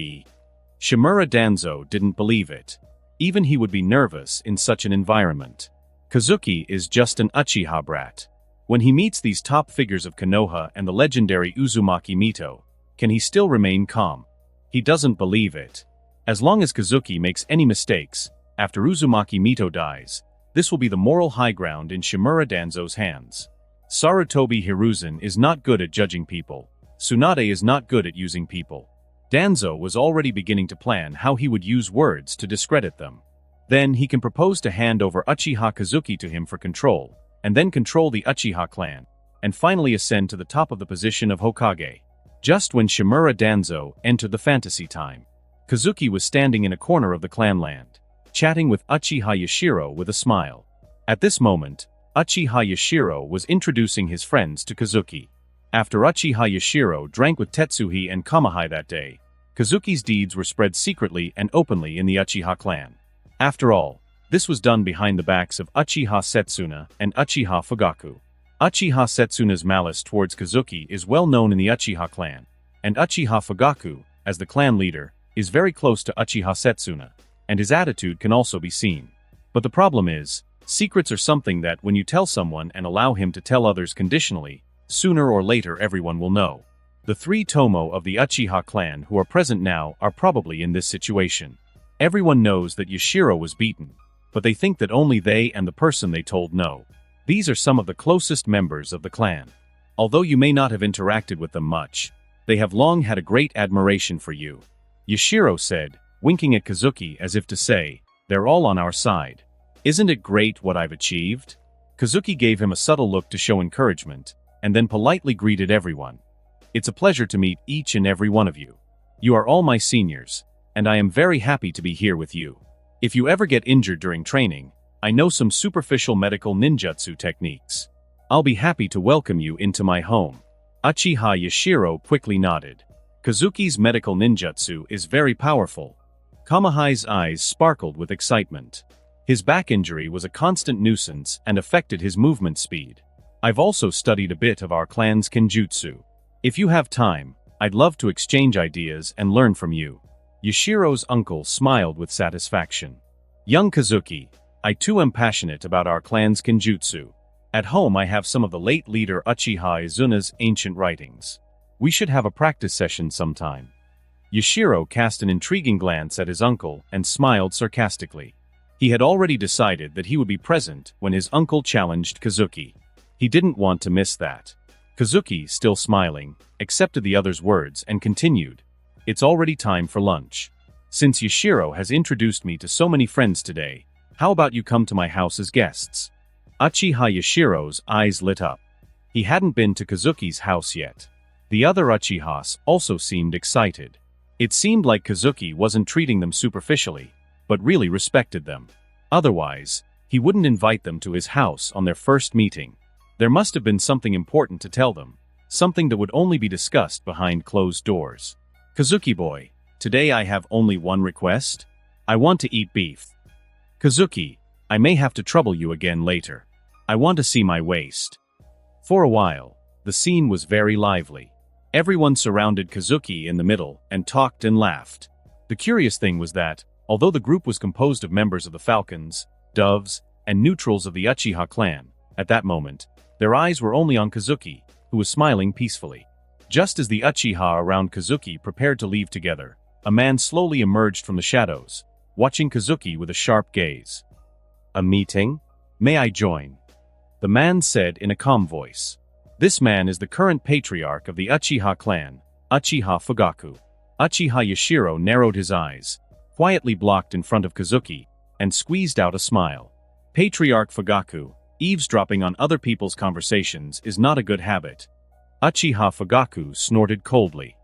Shimura Danzo didn't believe it. Even he would be nervous in such an environment. Kazuki is just an Uchiha brat. When he meets these top figures of Konoha and the legendary Uzumaki Mito, can he still remain calm? He doesn't believe it. As long as Kazuki makes any mistakes, after Uzumaki Mito dies, this will be the moral high ground in Shimura Danzo's hands. Sarutobi Hiruzen is not good at judging people. Tsunade is not good at using people. Danzo was already beginning to plan how he would use words to discredit them. Then he can propose to hand over Uchiha Kazuki to him for control, and then control the Uchiha clan, and finally ascend to the top of the position of Hokage. Just when Shimura Danzo entered the fantasy time, Kazuki was standing in a corner of the clan land, chatting with Uchiha Yashiro with a smile. At this moment, Uchiha Yashiro was introducing his friends to Kazuki. After Uchiha Yashiro drank with Tetsuhi and Kamahai that day, Kazuki's deeds were spread secretly and openly in the Uchiha clan. After all, this was done behind the backs of Uchiha Setsuna and Uchiha Fugaku. Uchiha Setsuna's malice towards Kazuki is well known in the Uchiha clan, and Uchiha Fugaku, as the clan leader, is very close to Uchiha Setsuna, and his attitude can also be seen. But the problem is, secrets are something that when you tell someone and allow him to tell others conditionally, sooner or later everyone will know. The three Tomo of the Uchiha clan who are present now are probably in this situation. Everyone knows that Yashiro was beaten. but they think that only they and the person they told know. These are some of the closest members of the clan. Although you may not have interacted with them much, they have long had a great admiration for you. Yashiro said, winking at Kazuki as if to say, they're all on our side. Isn't it great what I've achieved? Kazuki gave him a subtle look to show encouragement, and then politely greeted everyone. It's a pleasure to meet each and every one of you. You are all my seniors, and I am very happy to be here with you. If you ever get injured during training, I know some superficial medical ninjutsu techniques. I'll be happy to welcome you into my home. Uchiha Yashiro quickly nodded. Kazuki's medical ninjutsu is very powerful. Kamahai's eyes sparkled with excitement. His back injury was a constant nuisance and affected his movement speed. I've also studied a bit of our clan's kenjutsu. If you have time, I'd love to exchange ideas and learn from you. Yashiro's uncle smiled with satisfaction. Young Kazuki, I too am passionate about our clan's kenjutsu. At home I have some of the late leader Uchiha Izuna's ancient writings. We should have a practice session sometime. Yashiro cast an intriguing glance at his uncle and smiled sarcastically. He had already decided that he would be present when his uncle challenged Kazuki. He didn't want to miss that. Kazuki, still smiling, accepted the other's words and continued. It's already time for lunch. Since Yashiro has introduced me to so many friends today, how about you come to my house as guests? Uchiha Yashiro's eyes lit up. He hadn't been to Kazuki's house yet. The other Uchihas also seemed excited. It seemed like Kazuki wasn't treating them superficially, but really respected them. Otherwise, he wouldn't invite them to his house on their first meeting. There must have been something important to tell them, something that would only be discussed behind closed doors. Kazuki boy, today I have only one request. I want to eat beef. Kazuki, I may have to trouble you again later. I want to see my waist. For a while, the scene was very lively. Everyone surrounded Kazuki in the middle and talked and laughed. The curious thing was that, although the group was composed of members of the Falcons, Doves, and Neutrals of the Uchiha clan, at that moment, their eyes were only on Kazuki, who was smiling peacefully. Just as the Uchiha around Kazuki prepared to leave together, a man slowly emerged from the shadows, watching Kazuki with a sharp gaze. A meeting? May I join? The man said in a calm voice. This man is the current patriarch of the Uchiha clan, Uchiha Fugaku. Uchiha Yashiro narrowed his eyes, quietly blocked in front of Kazuki, and squeezed out a smile. Patriarch Fugaku, eavesdropping on other people's conversations is not a good habit. Uchiha Fugaku snorted coldly.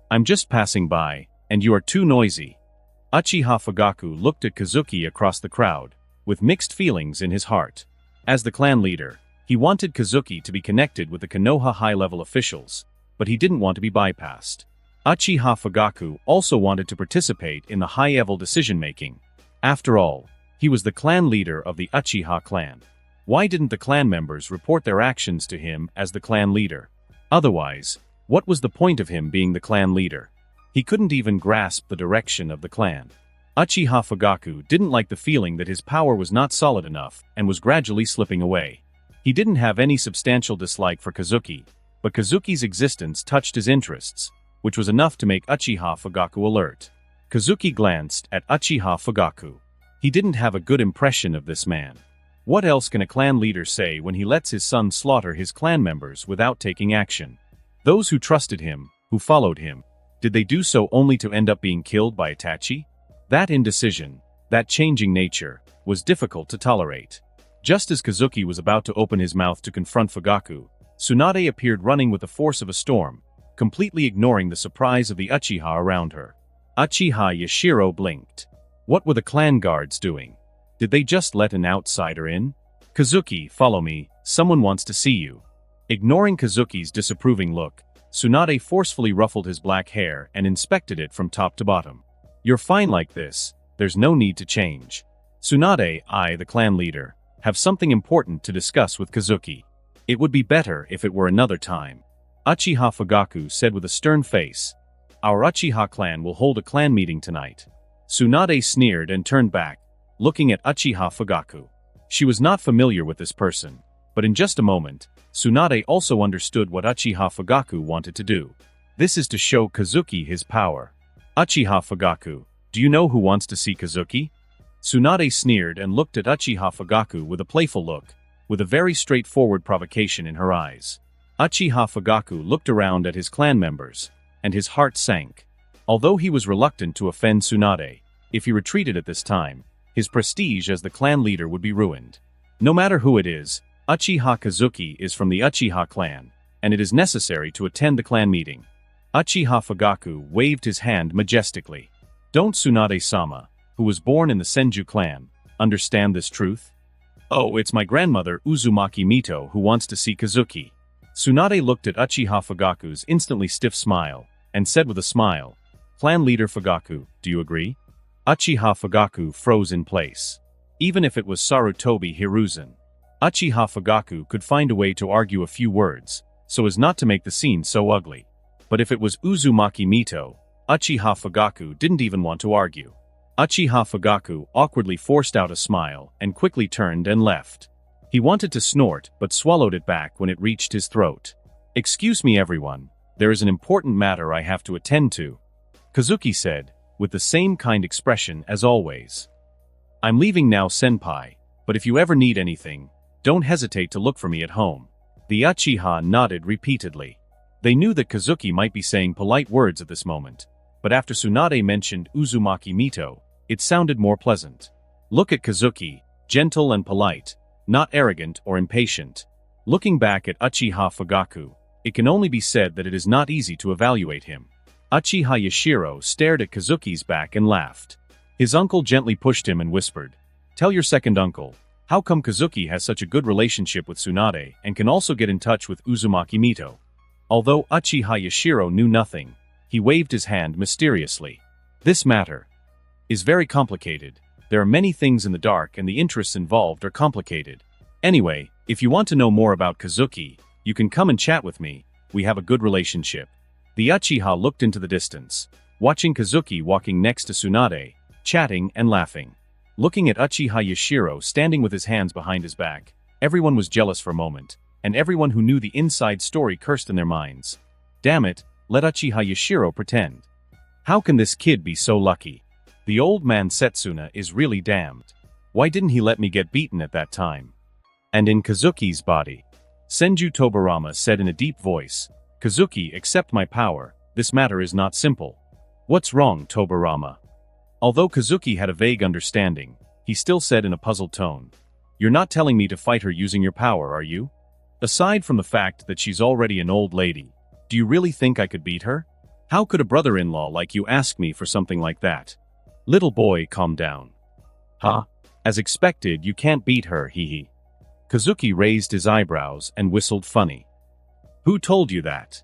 I'm just passing by, and you are too noisy. Uchiha Fugaku looked at Kazuki across the crowd, with mixed feelings in his heart. As the clan leader, he wanted Kazuki to be connected with the Konoha high-level officials, but he didn't want to be bypassed. Uchiha Fugaku also wanted to participate in the high-level decision-making. After all, he was the clan leader of the Uchiha clan. Why didn't the clan members report their actions to him as the clan leader? Otherwise, what was the point of him being the clan leader? He couldn't even grasp the direction of the clan. Uchiha Fugaku didn't like the feeling that his power was not solid enough and was gradually slipping away. He didn't have any substantial dislike for Kazuki, but Kazuki's existence touched his interests, which was enough to make Uchiha Fugaku alert. Kazuki glanced at Uchiha Fugaku. He didn't have a good impression of this man. What else can a clan leader say when he lets his son slaughter his clan members without taking action? Those who trusted him, who followed him, did they do so only to end up being killed by Itachi? That indecision, that changing nature, was difficult to tolerate. Just as Kazuki was about to open his mouth to confront Fugaku, Tsunade appeared running with the force of a storm, completely ignoring the surprise of the Uchiha around her. Uchiha Yashiro blinked. What were the clan guards doing? Did they just let an outsider in? Kazuki, follow me, someone wants to see you. Ignoring Kazuki's disapproving look, Tsunade forcefully ruffled his black hair and inspected it from top to bottom. You're fine like this, there's no need to change. Tsunade, I, the clan leader, have something important to discuss with Kazuki. It would be better if it were another time. Uchiha Fugaku said with a stern face. Our Uchiha clan will hold a clan meeting tonight. Tsunade sneered and turned back, looking at Uchiha Fugaku. She was not familiar with this person, but in just a moment, Tsunade also understood what Uchiha Fugaku wanted to do. This is to show Kazuki his power. Uchiha Fugaku, do you know who wants to see Kazuki? Tsunade sneered and looked at Uchiha Fugaku with a playful look, with a very straightforward provocation in her eyes. Uchiha Fugaku looked around at his clan members, and his heart sank. Although he was reluctant to offend Tsunade, if he retreated at this time, his prestige as the clan leader would be ruined. No matter who it is, Uchiha Kazuki is from the Uchiha clan, and it is necessary to attend the clan meeting. Uchiha Fugaku waved his hand majestically. Don't Tsunade-sama, who was born in the Senju clan, understand this truth? Oh, it's my grandmother Uzumaki Mito who wants to see Kazuki. Tsunade looked at Uchiha Fugaku's instantly stiff smile, and said with a smile, Clan leader Fugaku, do you agree? Uchiha Fugaku froze in place. Even if it was Sarutobi Hiruzen, Uchiha Fugaku could find a way to argue a few words, so as not to make the scene so ugly. But if it was Uzumaki Mito, Uchiha Fugaku didn't even want to argue. Uchiha Fugaku awkwardly forced out a smile and quickly turned and left. He wanted to snort but swallowed it back when it reached his throat. Excuse me everyone, there is an important matter I have to attend to, Kazuki said, with the same kind expression as always. I'm leaving now senpai, but if you ever need anything, don't hesitate to look for me at home. The Uchiha nodded repeatedly. They knew that Kazuki might be saying polite words at this moment, but after Tsunade mentioned Uzumaki Mito, it sounded more pleasant. Look at Kazuki, gentle and polite, not arrogant or impatient. Looking back at Uchiha Fugaku, it can only be said that it is not easy to evaluate him. Uchiha Yashiro stared at Kazuki's back and laughed. His uncle gently pushed him and whispered, Tell your second uncle, how come Kazuki has such a good relationship with Tsunade and can also get in touch with Uzumaki Mito? Although Uchiha Yashiro knew nothing, he waved his hand mysteriously. This matter is very complicated. There are many things in the dark and the interests involved are complicated. Anyway, if you want to know more about Kazuki, you can come and chat with me, we have a good relationship. The Uchiha looked into the distance, watching Kazuki walking next to Tsunade, chatting and laughing. Looking at Uchiha Yashiro standing with his hands behind his back, everyone was jealous for a moment, and everyone who knew the inside story cursed in their minds. Damn it, let Uchiha Yashiro pretend. How can this kid be so lucky? The old man Setsuna is really damned. Why didn't he let me get beaten at that time? And in Kazuki's body, Senju Tobirama said in a deep voice, Kazuki, accept my power, this matter is not simple. What's wrong, Tobirama? Although Kazuki had a vague understanding, he still said in a puzzled tone, You're not telling me to fight her using your power, are you? Aside from the fact that she's already an old lady, do you really think I could beat her? How could a brother-in-law like you ask me for something like that? Little boy, calm down. Huh? As expected, you can't beat her, hee. Kazuki raised his eyebrows and whistled funny. Who told you that?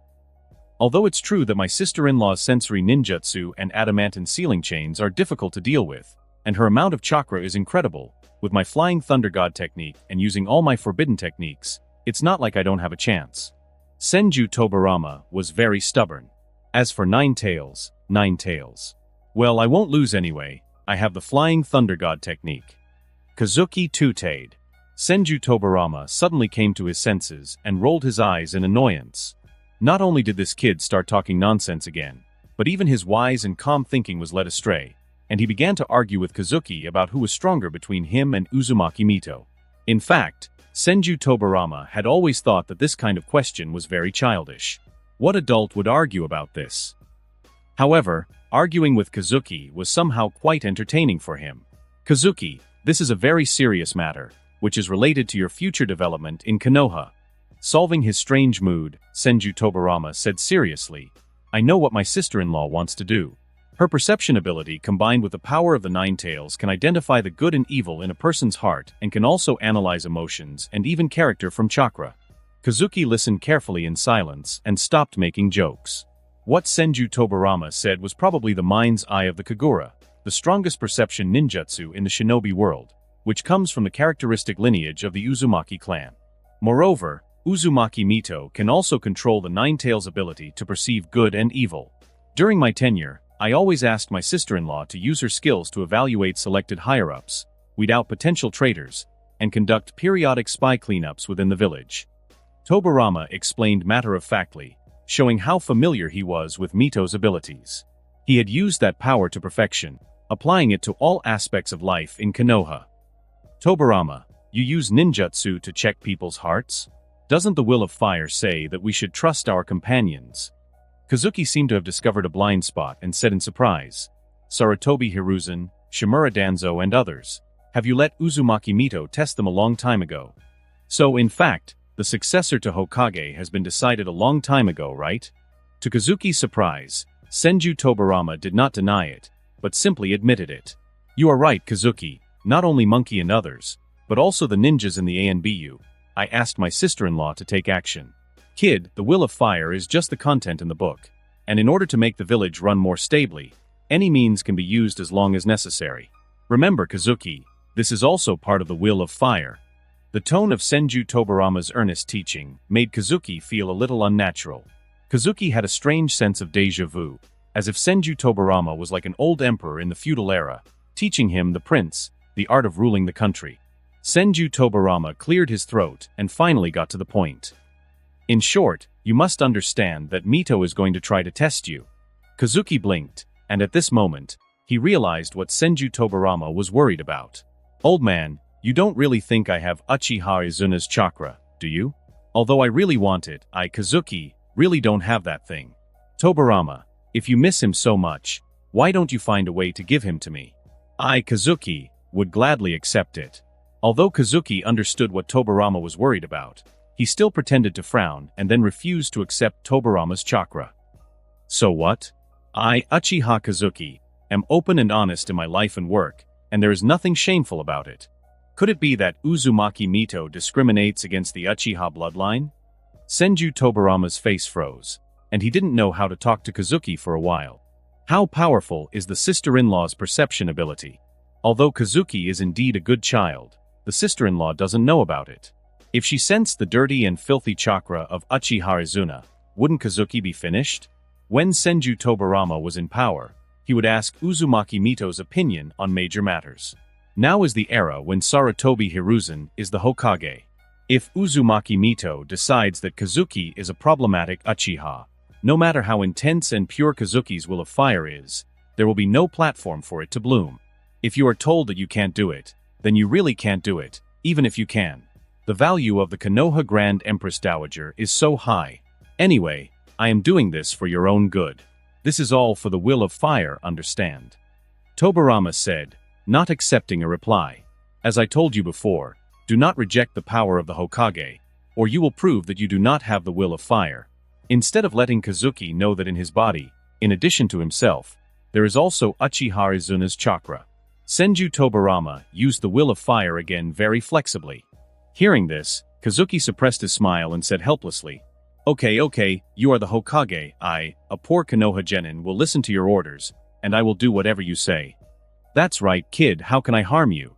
Although it's true that my sister-in-law's sensory ninjutsu and adamantine sealing chains are difficult to deal with, and her amount of chakra is incredible, with my flying thunder god technique and using all my forbidden techniques, it's not like I don't have a chance. Senju Tobirama was very stubborn. As for Nine Tails, well, I won't lose anyway, I have the flying thunder god technique. Kazuki tutade. Senju Tobirama suddenly came to his senses and rolled his eyes in annoyance. Not only did this kid start talking nonsense again, but even his wise and calm thinking was led astray, and he began to argue with Kazuki about who was stronger between him and Uzumaki Mito. In fact, Senju Tobirama had always thought that this kind of question was very childish. What adult would argue about this? However, arguing with Kazuki was somehow quite entertaining for him. Kazuki, this is a very serious matter, which is related to your future development in Konoha. Solving his strange mood, Senju Tobirama said seriously, I know what my sister-in-law wants to do. Her perception ability combined with the power of the Nine Tails can identify the good and evil in a person's heart and can also analyze emotions and even character from chakra. Kazuki listened carefully in silence and stopped making jokes. What Senju Tobirama said was probably the mind's eye of the Kagura, the strongest perception ninjutsu in the shinobi world, which comes from the characteristic lineage of the Uzumaki clan. Moreover, Uzumaki Mito can also control the Nine Tails ability to perceive good and evil. During my tenure, I always asked my sister-in-law to use her skills to evaluate selected higher-ups, weed out potential traitors, and conduct periodic spy cleanups within the village. Tobirama explained matter-of-factly, showing how familiar he was with Mito's abilities. He had used that power to perfection, applying it to all aspects of life in Konoha. Tobirama, you use ninjutsu to check people's hearts? Doesn't the will of fire say that we should trust our companions? Kazuki seemed to have discovered a blind spot and said in surprise, Sarutobi Hiruzen, Shimura Danzo and others, have you let Uzumaki Mito test them a long time ago? So in fact, the successor to Hokage has been decided a long time ago, right? To Kazuki's surprise, Senju Tobirama did not deny it, but simply admitted it. You are right, Kazuki, not only Monkey and others, but also the ninjas in the ANBU. I asked my sister-in-law to take action. Kid, the will of fire is just the content in the book, and in order to make the village run more stably, any means can be used as long as necessary. Remember, Kazuki, this is also part of the will of fire. The tone of Senju Tobirama's earnest teaching made Kazuki feel a little unnatural. Kazuki had a strange sense of déjà vu, as if Senju Tobirama was like an old emperor in the feudal era, teaching him, the prince, the art of ruling the country. Senju Tobirama cleared his throat and finally got to the point. In short, you must understand that Mito is going to try to test you. Kazuki blinked, and at this moment, he realized what Senju Tobirama was worried about. Old man, you don't really think I have Uchiha Izuna's chakra, do you? Although I really want it, I, Kazuki, really don't have that thing. Tobirama, if you miss him so much, why don't you find a way to give him to me? I, Kazuki, would gladly accept it. Although Kazuki understood what Tobirama was worried about, he still pretended to frown and then refused to accept Tobirama's chakra. So what? I, Uchiha Kazuki, am open and honest in my life and work, and there is nothing shameful about it. Could it be that Uzumaki Mito discriminates against the Uchiha bloodline? Senju Tobirama's face froze, and he didn't know how to talk to Kazuki for a while. How powerful is the sister-in-law's perception ability? Although Kazuki is indeed a good child, the sister-in-law doesn't know about it. If she sensed the dirty and filthy chakra of Uchiha Izuna, wouldn't Kazuki be finished? When Senju Tobirama was in power, he would ask Uzumaki Mito's opinion on major matters. Now is the era when Sarutobi Hiruzen is the Hokage. If Uzumaki Mito decides that Kazuki is a problematic Uchiha, no matter how intense and pure Kazuki's will of fire is, there will be no platform for it to bloom. If you are told that you can't do it, then you really can't do it, even if you can. The value of the Konoha Grand Empress Dowager is so high. Anyway, I am doing this for your own good. This is all for the will of fire, understand? Tobirama said, not accepting a reply. As I told you before, do not reject the power of the Hokage, or you will prove that you do not have the will of fire. Instead of letting Kazuki know that in his body, in addition to himself, there is also Uchiha Izuna's chakra. Senju Tobirama used the will of fire again very flexibly. Hearing this, Kazuki suppressed his smile and said helplessly, Okay, you are the Hokage. I, a poor Konoha genin, will listen to your orders, and I will do whatever you say. That's right, kid, how can I harm you?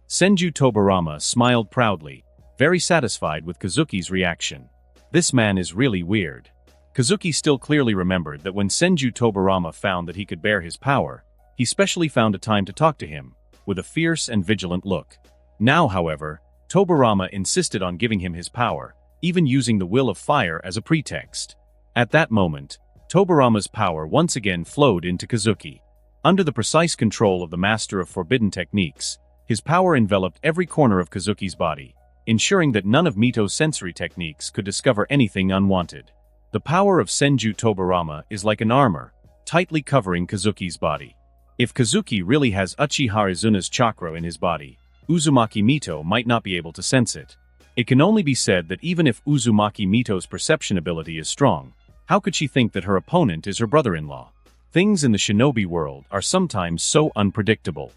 Senju Tobirama smiled proudly, very satisfied with Kazuki's reaction. This man is really weird. Kazuki still clearly remembered that when Senju Tobirama found that he could bear his power, he specially found a time to talk to him, with a fierce and vigilant look. Now, however, Tobirama insisted on giving him his power, even using the will of fire as a pretext. At that moment, Tobirama's power once again flowed into Kazuki. Under the precise control of the master of forbidden techniques, his power enveloped every corner of Kazuki's body, ensuring that none of Mito's sensory techniques could discover anything unwanted. The power of Senju Tobirama is like an armor, tightly covering Kazuki's body. If Kazuki really has Uchiha Izuna's chakra in his body, Uzumaki Mito might not be able to sense it. It can only be said that even if Uzumaki Mito's perception ability is strong, how could she think that her opponent is her brother-in-law? Things in the shinobi world are sometimes so unpredictable.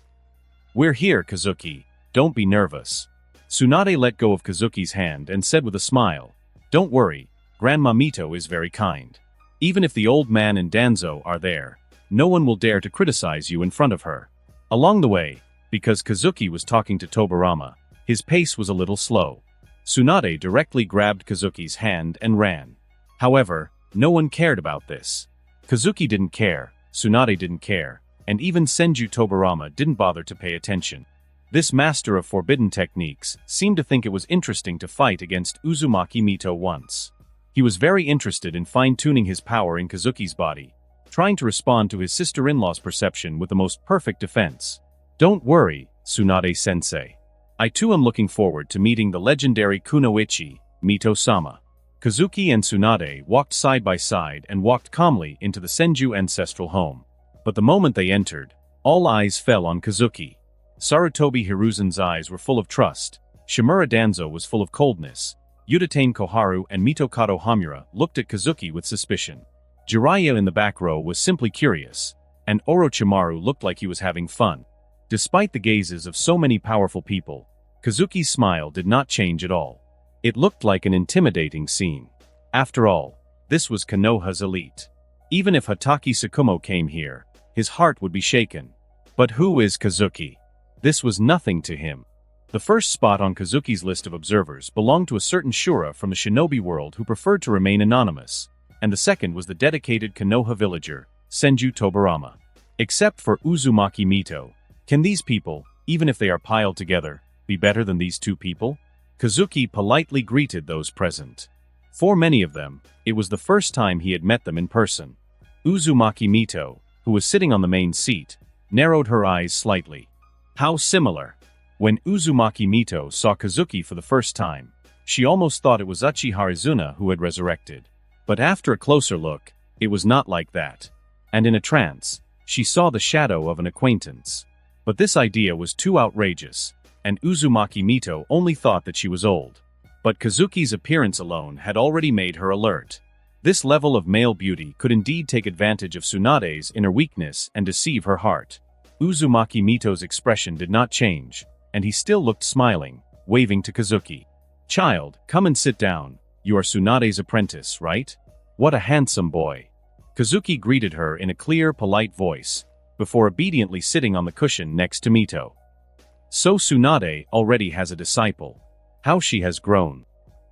We're here, Kazuki. Don't be nervous. Tsunade let go of Kazuki's hand and said with a smile, Don't worry, Grandma Mito is very kind. Even if the old man and Danzo are there, no one will dare to criticize you in front of her. Along the way, because Kazuki was talking to Tobirama, his pace was a little slow. Tsunade directly grabbed Kazuki's hand and ran. However, no one cared about this. Kazuki didn't care, Tsunade didn't care, and even Senju Tobirama didn't bother to pay attention. This master of forbidden techniques seemed to think it was interesting to fight against Uzumaki Mito once. He was very interested in fine-tuning his power in Kazuki's body, trying to respond to his sister-in-law's perception with the most perfect defense. Don't worry, Tsunade-sensei. I too am looking forward to meeting the legendary kunoichi, Mito-sama. Kazuki and Tsunade walked side by side and walked calmly into the Senju ancestral home. But the moment they entered, all eyes fell on Kazuki. Sarutobi Hiruzen's eyes were full of trust. Shimura Danzo was full of coldness. Udatane Koharu and Mitokado Hamura looked at Kazuki with suspicion. Jiraiya in the back row was simply curious, and Orochimaru looked like he was having fun. Despite the gazes of so many powerful people, Kazuki's smile did not change at all. It looked like an intimidating scene. After all, this was Konoha's elite. Even if Hatake Tsukumo came here, his heart would be shaken. But who is Kazuki? This was nothing to him. The first spot on Kazuki's list of observers belonged to a certain Shura from the shinobi world who preferred to remain anonymous, and the second was the dedicated Konoha villager, Senju Tobirama. Except for Uzumaki Mito, can these people, even if they are piled together, be better than these two people? Kazuki politely greeted those present. For many of them, it was the first time he had met them in person. Uzumaki Mito, who was sitting on the main seat, narrowed her eyes slightly. How similar! When Uzumaki Mito saw Kazuki for the first time, she almost thought it was Uchiha Izuna who had resurrected. But after a closer look, it was not like that. And in a trance, she saw the shadow of an acquaintance. But this idea was too outrageous, and Uzumaki Mito only thought that she was old. But Kazuki's appearance alone had already made her alert. This level of male beauty could indeed take advantage of Tsunade's inner weakness and deceive her heart. Uzumaki Mito's expression did not change, and he still looked smiling, waving to Kazuki. Child, come and sit down. You are Tsunade's apprentice, right? What a handsome boy. Kazuki greeted her in a clear, polite voice, before obediently sitting on the cushion next to Mito. So Tsunade already has a disciple. How she has grown.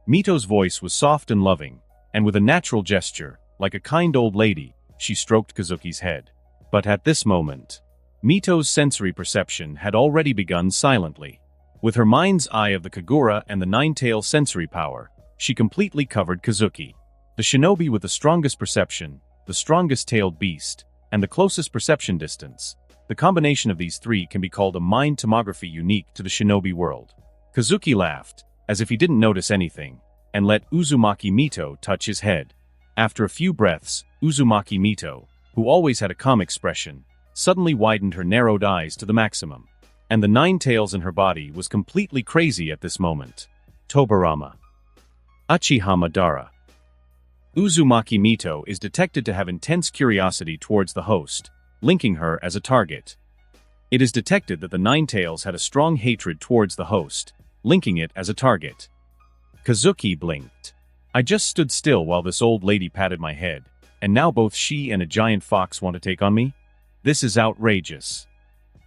Mito's voice was soft and loving, and with a natural gesture, like a kind old lady, she stroked Kazuki's head. But at this moment, Mito's sensory perception had already begun silently. With her mind's eye of the Kagura and the nine-tail sensory power, she completely covered Kazuki. The shinobi with the strongest perception, the strongest tailed beast, and the closest perception distance. The combination of these three can be called a mind tomography unique to the shinobi world. Kazuki laughed, as if he didn't notice anything, and let Uzumaki Mito touch his head. After a few breaths, Uzumaki Mito, who always had a calm expression, suddenly widened her narrowed eyes to the maximum. And the nine tails in her body was completely crazy at this moment. Tobirama. Uchiha Madara. Uzumaki Mito is detected to have intense curiosity towards the host, linking her as a target. It is detected that the nine tails had a strong hatred towards the host, linking it as a target. Kazuki blinked. I just stood still while this old lady patted my head, and now both she and a giant fox want to take on me? This is outrageous.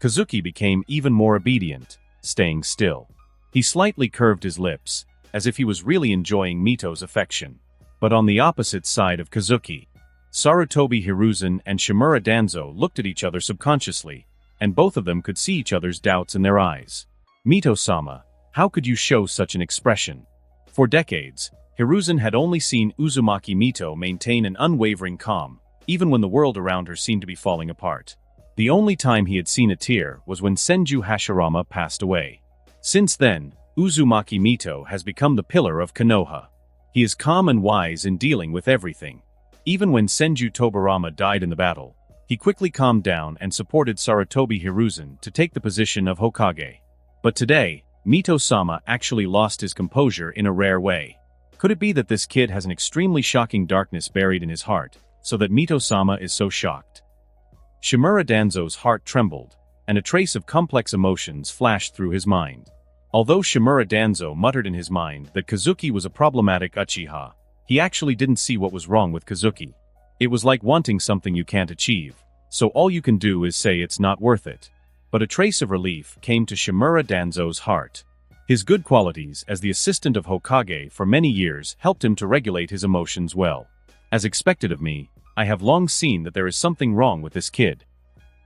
Kazuki became even more obedient, staying still. He slightly curved his lips, as if he was really enjoying Mito's affection. But on the opposite side of Kazuki, Sarutobi Hiruzen and Shimura Danzo looked at each other subconsciously, and both of them could see each other's doubts in their eyes. Mito-sama, how could you show such an expression? For decades, Hiruzen had only seen Uzumaki Mito maintain an unwavering calm, even when the world around her seemed to be falling apart. The only time he had seen a tear was when Senju Hashirama passed away. Since then, Uzumaki Mito has become the pillar of Konoha. He is calm and wise in dealing with everything. Even when Senju Tobirama died in the battle, he quickly calmed down and supported Sarutobi Hiruzen to take the position of Hokage. But today, Mito-sama actually lost his composure in a rare way. Could it be that this kid has an extremely shocking darkness buried in his heart, so that Mito-sama is so shocked? Shimura Danzo's heart trembled, and a trace of complex emotions flashed through his mind. Although Shimura Danzo muttered in his mind that Kazuki was a problematic Uchiha, he actually didn't see what was wrong with Kazuki. It was like wanting something you can't achieve, so all you can do is say it's not worth it. But a trace of relief came to Shimura Danzo's heart. His good qualities as the assistant of Hokage for many years helped him to regulate his emotions well. As expected of me, I have long seen that there is something wrong with this kid.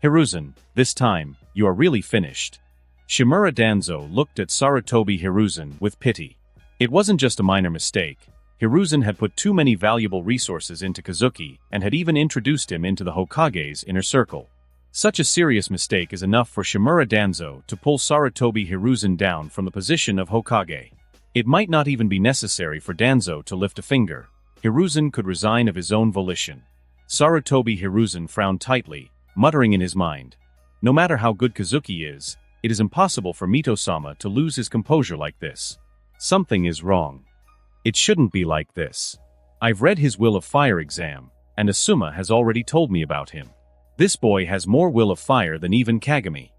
Hiruzen, this time, you are really finished. Shimura Danzo looked at Sarutobi Hiruzen with pity. It wasn't just a minor mistake. Hiruzen had put too many valuable resources into Kazuki and had even introduced him into the Hokage's inner circle. Such a serious mistake is enough for Shimura Danzo to pull Sarutobi Hiruzen down from the position of Hokage. It might not even be necessary for Danzo to lift a finger. Hiruzen could resign of his own volition. Sarutobi Hiruzen frowned tightly, muttering in his mind, "No matter how good Kazuki is, it is impossible for Mito-sama to lose his composure like this. Something is wrong. It shouldn't be like this. I've read his Will of Fire exam, and Asuma has already told me about him. This boy has more will of fire than even Kagami."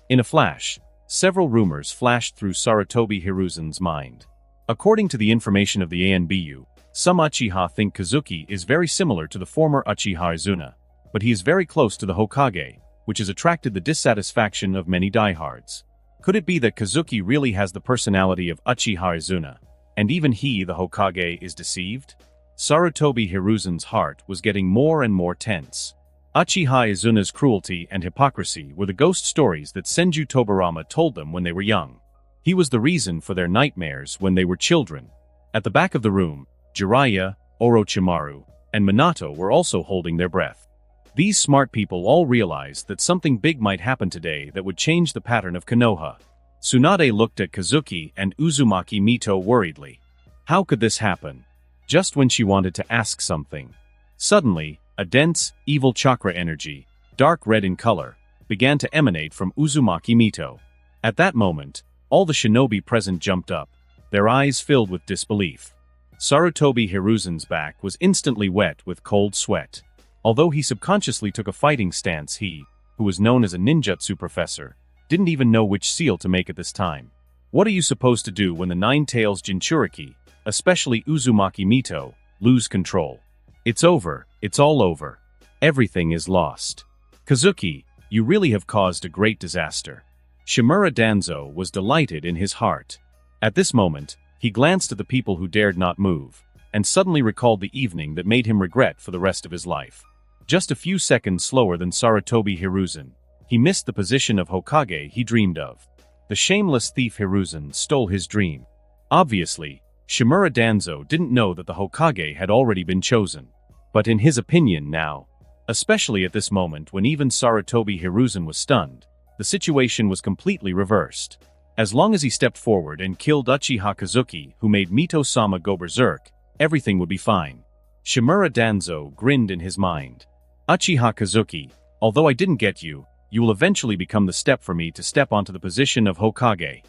In a flash, several rumors flashed through Sarutobi Hiruzen's mind. According to the information of the ANBU, some Uchiha think Kazuki is very similar to the former Uchiha Izuna, but he is very close to the Hokage, which has attracted the dissatisfaction of many diehards. Could it be that Kazuki really has the personality of Uchiha Izuna, and even he, the Hokage, is deceived? Sarutobi Hiruzen's heart was getting more and more tense. Uchiha Izuna's cruelty and hypocrisy were the ghost stories that Senju Tobirama told them when they were young. He was the reason for their nightmares when they were children. At the back of the room, Jiraiya, Orochimaru, and Minato were also holding their breath. These smart people all realized that something big might happen today that would change the pattern of Konoha. Tsunade looked at Kazuki and Uzumaki Mito worriedly. How could this happen? Just when she wanted to ask something. Suddenly, a dense, evil chakra energy, dark red in color, began to emanate from Uzumaki Mito. At that moment, all the shinobi present jumped up, their eyes filled with disbelief. Sarutobi Hiruzen's back was instantly wet with cold sweat. Although he subconsciously took a fighting stance, he, who was known as a ninjutsu professor, didn't even know which seal to make at this time. What are you supposed to do when the Nine Tails Jinchuriki, especially Uzumaki Mito, lose control? It's over, it's all over. Everything is lost. Kazuki, you really have caused a great disaster. Shimura Danzo was delighted in his heart. At this moment, he glanced at the people who dared not move, and suddenly recalled the evening that made him regret for the rest of his life. Just a few seconds slower than Sarutobi Hiruzen, he missed the position of Hokage he dreamed of. The shameless thief Hiruzen stole his dream. Obviously, Shimura Danzo didn't know that the Hokage had already been chosen. But in his opinion now, especially at this moment when even Sarutobi Hiruzen was stunned, the situation was completely reversed. As long as he stepped forward and killed Uchiha Kazuki, who made Mito-sama go berserk, everything would be fine. Shimura Danzo grinned in his mind. Uchiha Kazuki, although I didn't get you, you will eventually become the step for me to step onto the position of Hokage.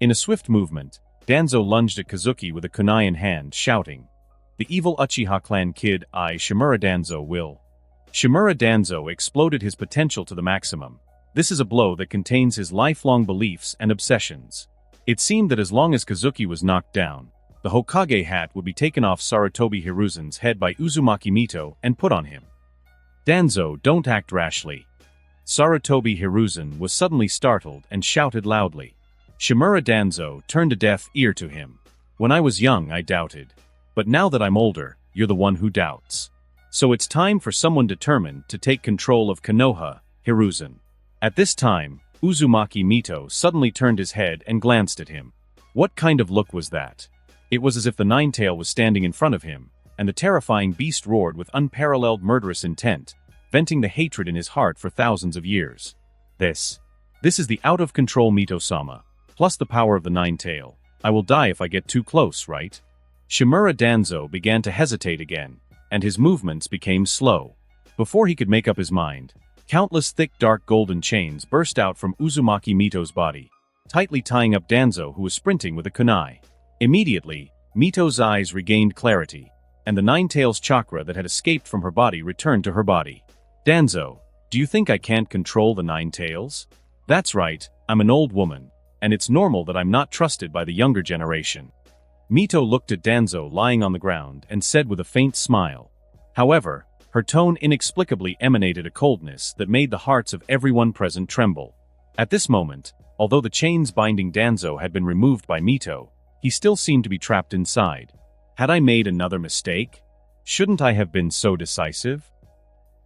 In a swift movement, Danzo lunged at Kazuki with a kunai in hand, shouting, "The evil Uchiha clan kid, I, Shimura Danzo, will." Shimura Danzo exploded his potential to the maximum. This is a blow that contains his lifelong beliefs and obsessions. It seemed that as long as Kazuki was knocked down, the Hokage hat would be taken off Sarutobi Hiruzen's head by Uzumaki Mito and put on him. "Danzo, don't act rashly." Sarutobi Hiruzen was suddenly startled and shouted loudly. Shimura Danzo turned a deaf ear to him. "When I was young, I doubted. But now that I'm older, you're the one who doubts. So it's time for someone determined to take control of Konoha, Hiruzen." At this time, Uzumaki Mito suddenly turned his head and glanced at him. What kind of look was that? It was as if the Nine-Tail was standing in front of him, and the terrifying beast roared with unparalleled murderous intent, venting the hatred in his heart for thousands of years. This is the out-of-control Mito-sama, plus the power of the Nine-Tail. I will die if I get too close, right? Shimura Danzo began to hesitate again, and his movements became slow. Before he could make up his mind, countless thick dark golden chains burst out from Uzumaki Mito's body, tightly tying up Danzo, who was sprinting with a kunai. Immediately, Mito's eyes regained clarity, and the Nine-Tails chakra that had escaped from her body returned to her body. "Danzo, do you think I can't control the Nine-Tails? That's right, I'm an old woman, and it's normal that I'm not trusted by the younger generation." Mito looked at Danzo lying on the ground and said with a faint smile. However, her tone inexplicably emanated a coldness that made the hearts of everyone present tremble. At this moment, although the chains binding Danzo had been removed by Mito, he still seemed to be trapped inside. Had I made another mistake? Shouldn't I have been so decisive?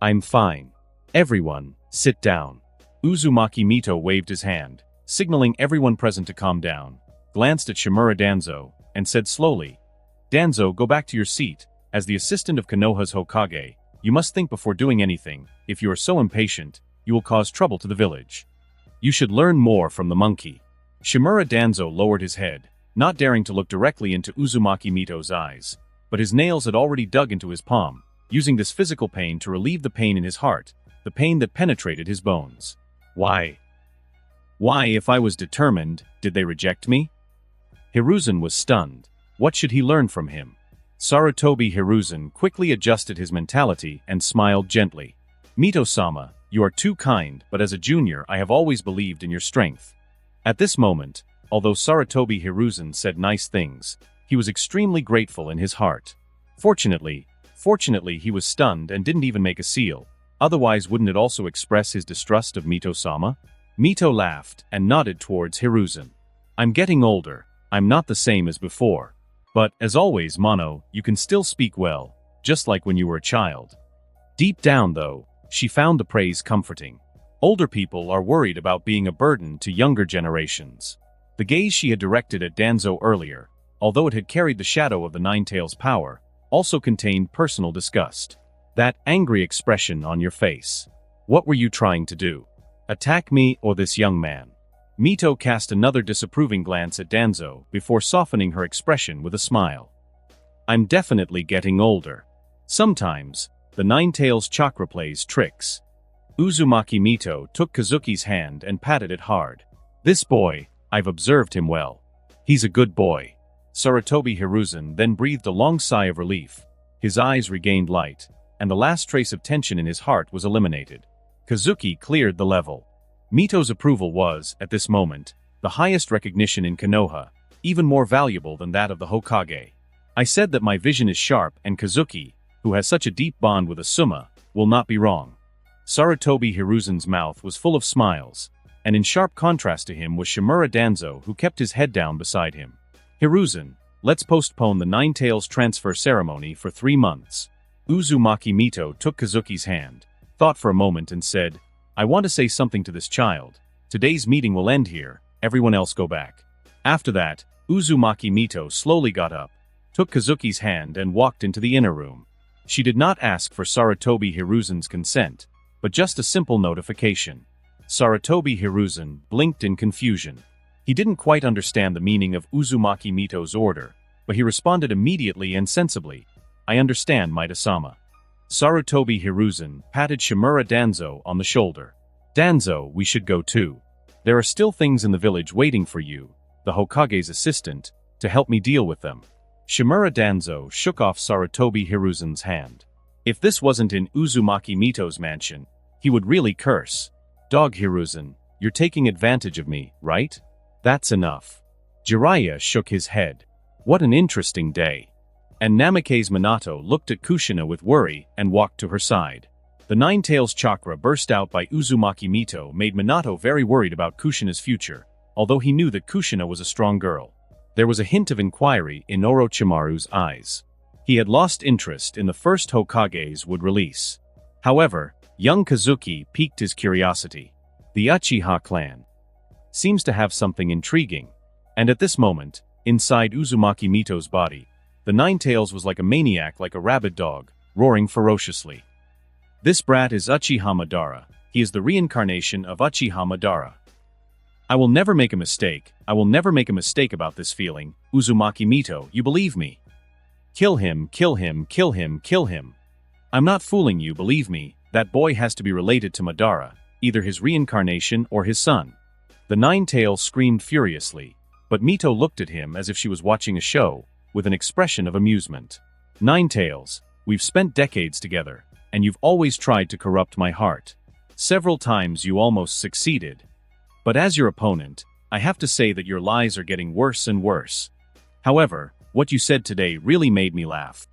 "I'm fine. Everyone, sit down." Uzumaki Mito waved his hand, signaling everyone present to calm down, glanced at Shimura Danzo, and said slowly, Danzo, go back to your seat. As the assistant of Konoha's Hokage, you must think before doing anything. If you are so impatient, you will cause trouble to the village. You should learn more from the monkey. Shimura Danzo lowered his head, not daring to look directly into Uzumaki Mito's eyes, but his nails had already dug into his palm, using this physical pain to relieve the pain in his heart, the pain that penetrated his bones. Why? Why, if I was determined, did they reject me? Hiruzen was stunned. What should he learn from him? Sarutobi Hiruzen quickly adjusted his mentality and smiled gently. Mito-sama, you are too kind, but as a junior I have always believed in your strength. At this moment, although Sarutobi Hiruzen said nice things, he was extremely grateful in his heart. Fortunately, he was stunned and didn't even make a seal. Otherwise, wouldn't it also express his distrust of Mito-sama? Mito laughed and nodded towards Hiruzen. I'm getting older. I'm not the same as before. But, as always, Mono, you can still speak well, just like when you were a child. Deep down, though, she found the praise comforting. Older people are worried about being a burden to younger generations. The gaze she had directed at Danzo earlier, although it had carried the shadow of the Nine-Tails' power, also contained personal disgust. That angry expression on your face. What were you trying to do? Attack me or this young man? Mito cast another disapproving glance at Danzo before softening her expression with a smile. I'm definitely getting older. Sometimes, the Nine-Tails chakra plays tricks. Uzumaki Mito took Kazuki's hand and patted it hard. This boy, I've observed him well. He's a good boy. Sarutobi Hiruzen then breathed a long sigh of relief. His eyes regained light, and the last trace of tension in his heart was eliminated. Kazuki cleared the level. Mito's approval was, at this moment, the highest recognition in Konoha, even more valuable than that of the Hokage. I said that my vision is sharp, and Kazuki, who has such a deep bond with Asuma, will not be wrong. Sarutobi Hiruzen's mouth was full of smiles, and in sharp contrast to him was Shimura Danzo, who kept his head down beside him. Hiruzen, let's postpone the Nine-Tails transfer ceremony for 3 months. Uzumaki Mito took Kazuki's hand, thought for a moment and said, I want to say something to this child. Today's meeting will end here, everyone else go back. After that, Uzumaki Mito slowly got up, took Kazuki's hand and walked into the inner room. She did not ask for Sarutobi Hiruzen's consent, but just a simple notification. Sarutobi Hiruzen blinked in confusion. He didn't quite understand the meaning of Uzumaki Mito's order, but he responded immediately and sensibly. I understand, Mito-sama. Sarutobi Hiruzen patted Shimura Danzo on the shoulder. Danzo, we should go too. There are still things in the village waiting for you, the Hokage's assistant, to help me deal with them. Shimura Danzo shook off Sarutobi Hiruzen's hand. If this wasn't in Uzumaki Mito's mansion, he would really curse. Dog Hiruzen, you're taking advantage of me, right? That's enough. Jiraiya shook his head. What an interesting day. And Namake's Minato looked at Kushina with worry and walked to her side. The Nine-Tails chakra burst out by Uzumaki Mito made Minato very worried about Kushina's future, although he knew that Kushina was a strong girl. There was a hint of inquiry in Orochimaru's eyes. He had lost interest in the first Hokage's would release. However, young Kazuki piqued his curiosity. The Uchiha clan seems to have something intriguing. And at this moment, inside Uzumaki Mito's body, the Nine-Tails was like a maniac, like a rabid dog, roaring ferociously. This brat is Uchiha Madara. He is the reincarnation of Uchiha Madara. I will never make a mistake. I will never make a mistake about this feeling. Uzumaki Mito, you believe me? Kill him, kill him, kill him, kill him. I'm not fooling you, believe me. That boy has to be related to Madara, either his reincarnation or his son. The Nine-Tails screamed furiously, but Mito looked at him as if she was watching a show, with an expression of amusement. Nine-Tails, we've spent decades together, and you've always tried to corrupt my heart. Several times you almost succeeded. But as your opponent, I have to say that your lies are getting worse and worse. However, what you said today really made me laugh.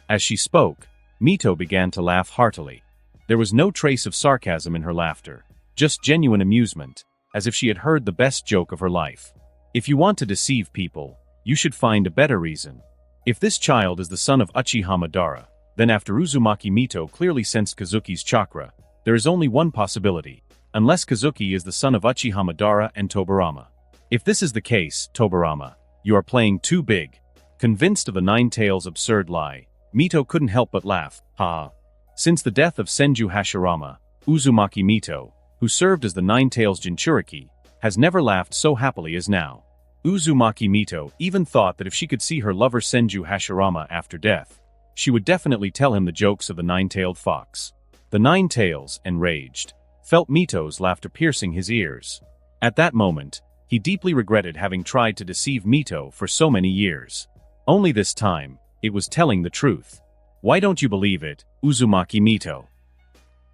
As she spoke, Mito began to laugh heartily. There was no trace of sarcasm in her laughter, just genuine amusement, as if she had heard the best joke of her life. If you want to deceive people, you should find a better reason. If this child is the son of Uchiha Madara, then after Uzumaki Mito clearly sensed Kazuki's chakra, there is only one possibility, unless Kazuki is the son of Uchiha Madara and Tobirama. If this is the case, Tobirama, you are playing too big. Convinced of the Nine-Tails' absurd lie, Mito couldn't help but laugh. Ha! Since the death of Senju Hashirama, Uzumaki Mito, who served as the Nine-Tails Jinchuriki, has never laughed so happily as now. Uzumaki Mito even thought that if she could see her lover Senju Hashirama after death, she would definitely tell him the jokes of the nine-tailed fox. The Nine-Tails, enraged, felt Mito's laughter piercing his ears. At that moment, he deeply regretted having tried to deceive Mito for so many years. Only this time, it was telling the truth. Why don't you believe it, Uzumaki Mito?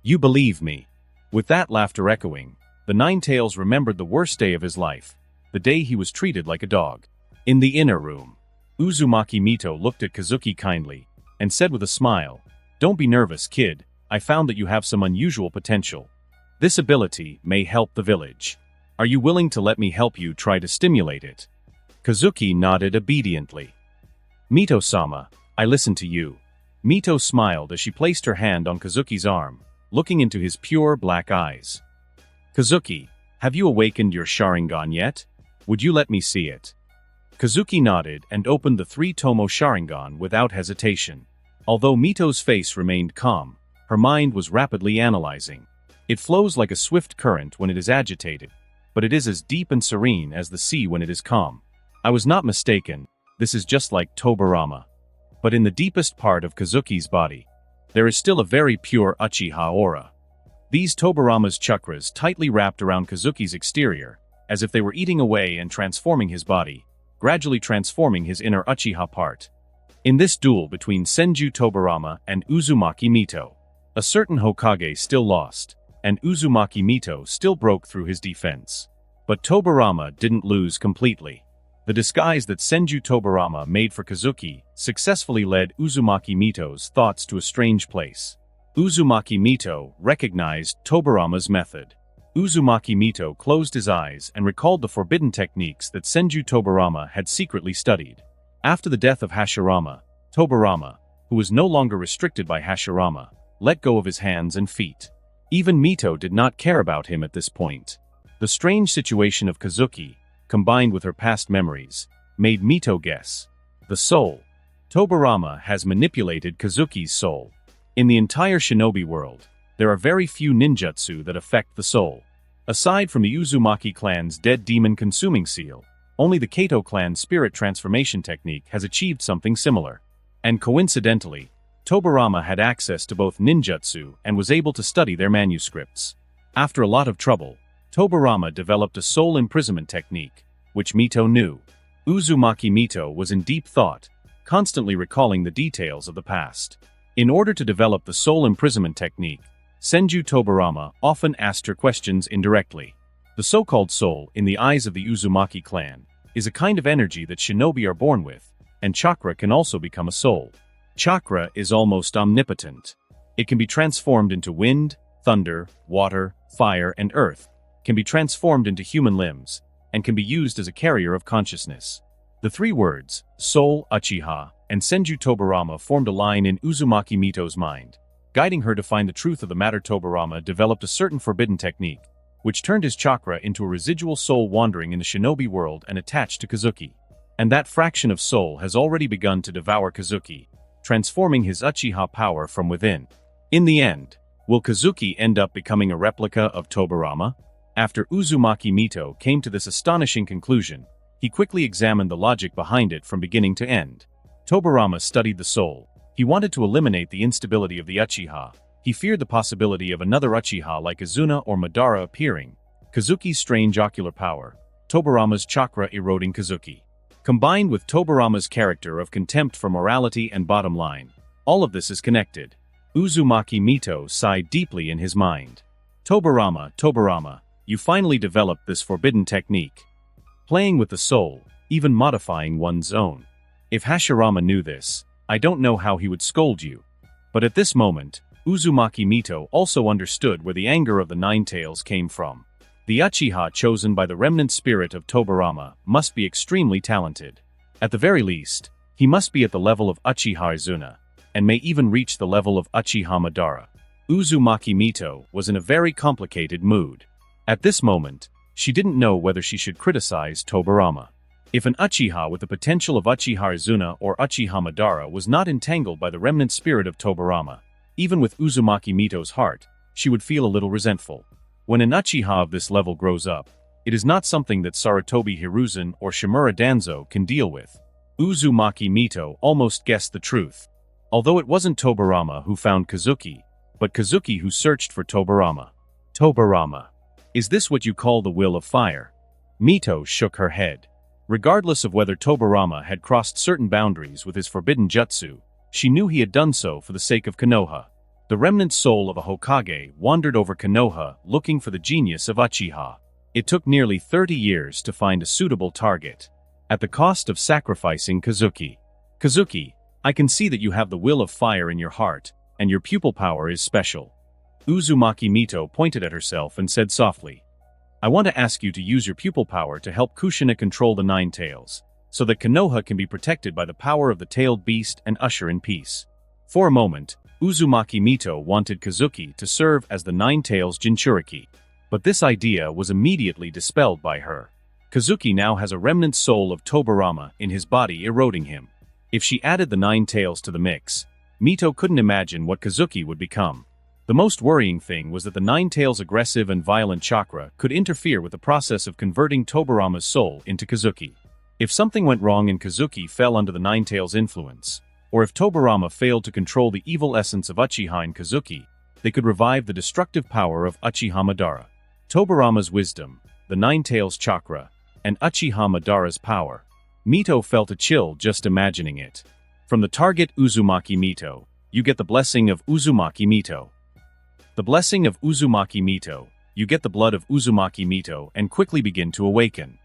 You believe me. With that laughter echoing, the Nine-Tails remembered the worst day of his life, the day he was treated like a dog. In the inner room, Uzumaki Mito looked at Kazuki kindly, and said with a smile, "Don't be nervous, kid, I found that you have some unusual potential. This ability may help the village. Are you willing to let me help you try to stimulate it?" Kazuki nodded obediently. "Mito-sama, I listen to you." Mito smiled as she placed her hand on Kazuki's arm, looking into his pure black eyes. "Kazuki, have you awakened your Sharingan yet? Would you let me see it?" Kazuki nodded and opened the three-tomo Sharingan without hesitation. Although Mito's face remained calm, her mind was rapidly analyzing. It flows like a swift current when it is agitated, but it is as deep and serene as the sea when it is calm. I was not mistaken, this is just like Tobirama. But in the deepest part of Kazuki's body, there is still a very pure Uchiha aura. These Tobirama's chakras tightly wrapped around Kazuki's exterior, as if they were eating away and transforming his body, gradually transforming his inner Uchiha part. In this duel between Senju Tobirama and Uzumaki Mito, a certain Hokage still lost, and Uzumaki Mito still broke through his defense. But Tobirama didn't lose completely. The disguise that Senju Tobirama made for Kazuki successfully led Uzumaki Mito's thoughts to a strange place. Uzumaki Mito recognized Tobirama's method. Uzumaki Mito closed his eyes and recalled the forbidden techniques that Senju Tobirama had secretly studied. After the death of Hashirama, Tobirama, who was no longer restricted by Hashirama, let go of his hands and feet. Even Mito did not care about him at this point. The strange situation of Kazuki, combined with her past memories, made Mito guess. The soul. Tobirama has manipulated Kazuki's soul. In the entire shinobi world, there are very few ninjutsu that affect the soul. Aside from the Uzumaki clan's dead demon consuming seal, only the Kato clan's spirit transformation technique has achieved something similar. And coincidentally, Tobirama had access to both ninjutsu and was able to study their manuscripts. After a lot of trouble, Tobirama developed a soul imprisonment technique, which Mito knew. Uzumaki Mito was in deep thought, constantly recalling the details of the past. In order to develop the soul imprisonment technique, Senju Tobirama often asked her questions indirectly. The so-called soul, in the eyes of the Uzumaki clan, is a kind of energy that shinobi are born with, and chakra can also become a soul. Chakra is almost omnipotent. It can be transformed into wind, thunder, water, fire, and earth, can be transformed into human limbs, and can be used as a carrier of consciousness. The three words, soul, Uchiha, and Senju Tobirama formed a line in Uzumaki Mito's mind. Guiding her to find the truth of the matter, Tobirama developed a certain forbidden technique, which turned his chakra into a residual soul wandering in the shinobi world and attached to Kazuki. And that fraction of soul has already begun to devour Kazuki, transforming his Uchiha power from within. In the end, will Kazuki end up becoming a replica of Tobirama? After Uzumaki Mito came to this astonishing conclusion, he quickly examined the logic behind it from beginning to end. Tobirama studied the soul. He wanted to eliminate the instability of the Uchiha. He feared the possibility of another Uchiha like Izuna or Madara appearing. Kazuki's strange ocular power, Tobirama's chakra eroding Kazuki. Combined with Tobirama's character of contempt for morality and bottom line, all of this is connected. Uzumaki Mito sighed deeply in his mind. Tobirama, you finally developed this forbidden technique. Playing with the soul, even modifying one's own. If Hashirama knew this, I don't know how he would scold you. But at this moment, Uzumaki Mito also understood where the anger of the Nine-Tails came from. The Uchiha chosen by the remnant spirit of Tobirama must be extremely talented. At the very least, he must be at the level of Uchiha Izuna, and may even reach the level of Uchiha Madara. Uzumaki Mito was in a very complicated mood. At this moment, she didn't know whether she should criticize Tobirama. If an Uchiha with the potential of Uchiha Izuna or Uchiha Madara was not entangled by the remnant spirit of Tobirama, even with Uzumaki Mito's heart, she would feel a little resentful. When an Uchiha of this level grows up, it is not something that Sarutobi Hiruzen or Shimura Danzo can deal with. Uzumaki Mito almost guessed the truth. Although it wasn't Tobirama who found Kazuki, but Kazuki who searched for Tobirama. Tobirama. Is this what you call the will of fire? Mito shook her head. Regardless of whether Tobirama had crossed certain boundaries with his forbidden jutsu, she knew he had done so for the sake of Konoha. The remnant soul of a Hokage wandered over Konoha looking for the genius of Uchiha. It took nearly 30 years to find a suitable target, at the cost of sacrificing Kazuki. Kazuki, I can see that you have the will of fire in your heart, and your pupil power is special. Uzumaki Mito pointed at herself and said softly, I want to ask you to use your pupil power to help Kushina control the Nine Tails, so that Konoha can be protected by the power of the tailed beast and usher in peace. For a moment, Uzumaki Mito wanted Kazuki to serve as the Nine Tails Jinchuriki, but this idea was immediately dispelled by her. Kazuki now has a remnant soul of Tobirama in his body eroding him. If she added the Nine Tails to the mix, Mito couldn't imagine what Kazuki would become. The most worrying thing was that the Nine Tails' aggressive and violent chakra could interfere with the process of converting Tobirama's soul into Kazuki. If something went wrong and Kazuki fell under the Nine Tails' influence, or if Tobirama failed to control the evil essence of Uchiha in Kazuki, they could revive the destructive power of Uchiha Madara. Tobirama's wisdom, the Nine Tails chakra, and Uchiha Madara's power. Mito felt a chill just imagining it. From the target Uzumaki Mito, you get the blessing of Uzumaki Mito. The blessing of Uzumaki Mito, you get the blood of Uzumaki Mito and quickly begin to awaken.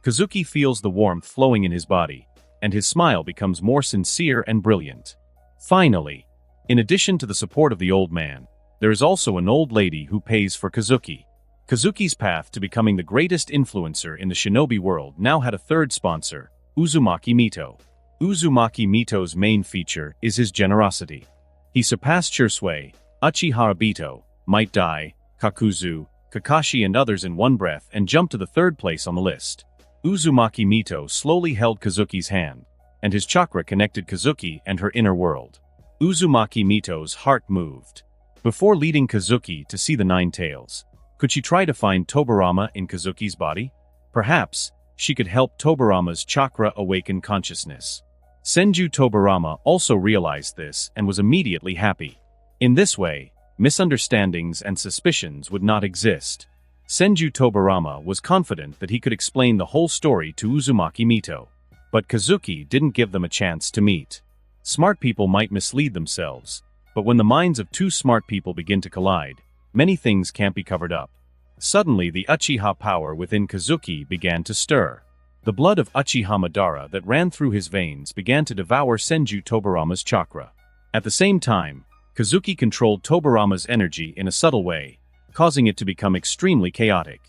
Kazuki feels the warmth flowing in his body, and his smile becomes more sincere and brilliant. Finally, in addition to the support of the old man, there is also an old lady who pays for Kazuki. Kazuki's path to becoming the greatest influencer in the shinobi world now had a third sponsor, Uzumaki Mito. Uzumaki Mito's main feature is his generosity. He surpassed Shursui, Uchiha Obito, Might Dai, Kakuzu, Kakashi and others in one breath and jumped to the third place on the list. Uzumaki Mito slowly held Kazuki's hand, and his chakra connected Kazuki and her inner world. Uzumaki Mito's heart moved. Before leading Kazuki to see the Nine Tails, could she try to find Tobirama in Kazuki's body? Perhaps, she could help Tobirama's chakra awaken consciousness. Senju Tobirama also realized this and was immediately happy. In this way, misunderstandings and suspicions would not exist. Senju Tobirama was confident that he could explain the whole story to Uzumaki Mito. But Kazuki didn't give them a chance to meet. Smart people might mislead themselves, but when the minds of two smart people begin to collide, many things can't be covered up. Suddenly the Uchiha power within Kazuki began to stir. The blood of Uchiha Madara that ran through his veins began to devour Senju Tobirama's chakra. At the same time, Kazuki controlled Tobirama's energy in a subtle way, causing it to become extremely chaotic.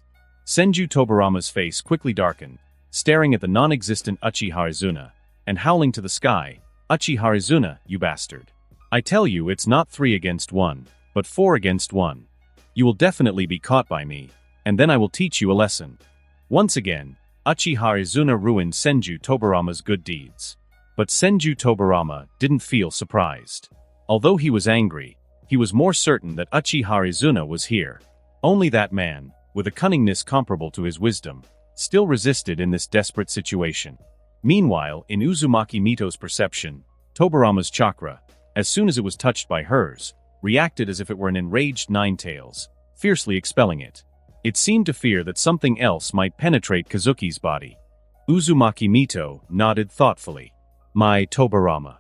Senju Tobirama's face quickly darkened, staring at the non-existent Uchiha Izuna, and howling to the sky, Uchiha Izuna, you bastard. I tell you it's not 3 against 1, but 4 against 1. You will definitely be caught by me, and then I will teach you a lesson. Once again, Uchiha Izuna ruined Senju Tobirama's good deeds. But Senju Tobirama didn't feel surprised. Although he was angry, he was more certain that Uchiha Izuna was here. Only that man, with a cunningness comparable to his wisdom, still resisted in this desperate situation. Meanwhile, in Uzumaki Mito's perception, Tobirama's chakra, as soon as it was touched by hers, reacted as if it were an enraged Nine Tails, fiercely expelling it. It seemed to fear that something else might penetrate Kazuki's body. Uzumaki Mito nodded thoughtfully. My Tobirama.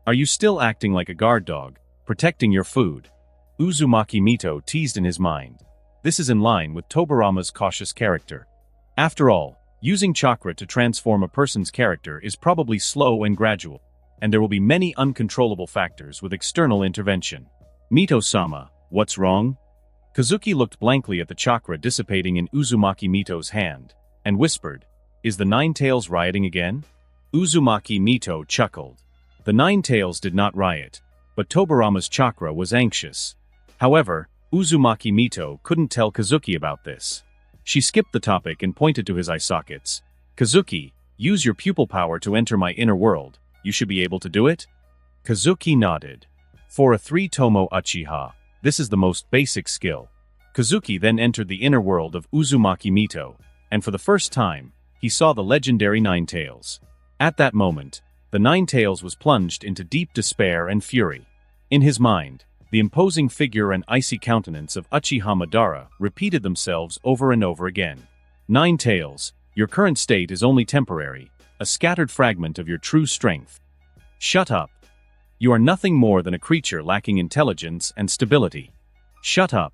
Are you still acting like a guard dog, protecting your food? Uzumaki Mito teased in his mind. This is in line with Tobirama's cautious character. After all, using chakra to transform a person's character is probably slow and gradual, and there will be many uncontrollable factors with external intervention. Mito-sama, what's wrong? Kazuki looked blankly at the chakra dissipating in Uzumaki Mito's hand, and whispered, Is the Nine Tails rioting again? Uzumaki Mito chuckled. The Nine Tails did not riot, but Tobirama's chakra was anxious. However, Uzumaki Mito couldn't tell Kazuki about this. She skipped the topic and pointed to his eye sockets. Kazuki, Use your pupil power to enter my inner world. You should be able to do it? Kazuki nodded. For a 3-tomo Uchiha, this is the most basic skill. Kazuki then entered the inner world of Uzumaki Mito, and for the first time, he saw the legendary Nine Tails. At that moment, the Nine Tails was plunged into deep despair and fury. In his mind, the imposing figure and icy countenance of Uchiha Madara repeated themselves over and over again. Nine Tails, your current state is only temporary, a scattered fragment of your true strength. Shut up. You are nothing more than a creature lacking intelligence and stability. Shut up.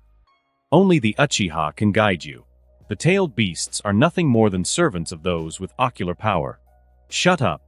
Only the Uchiha can guide you. The tailed beasts are nothing more than servants of those with ocular power. Shut up.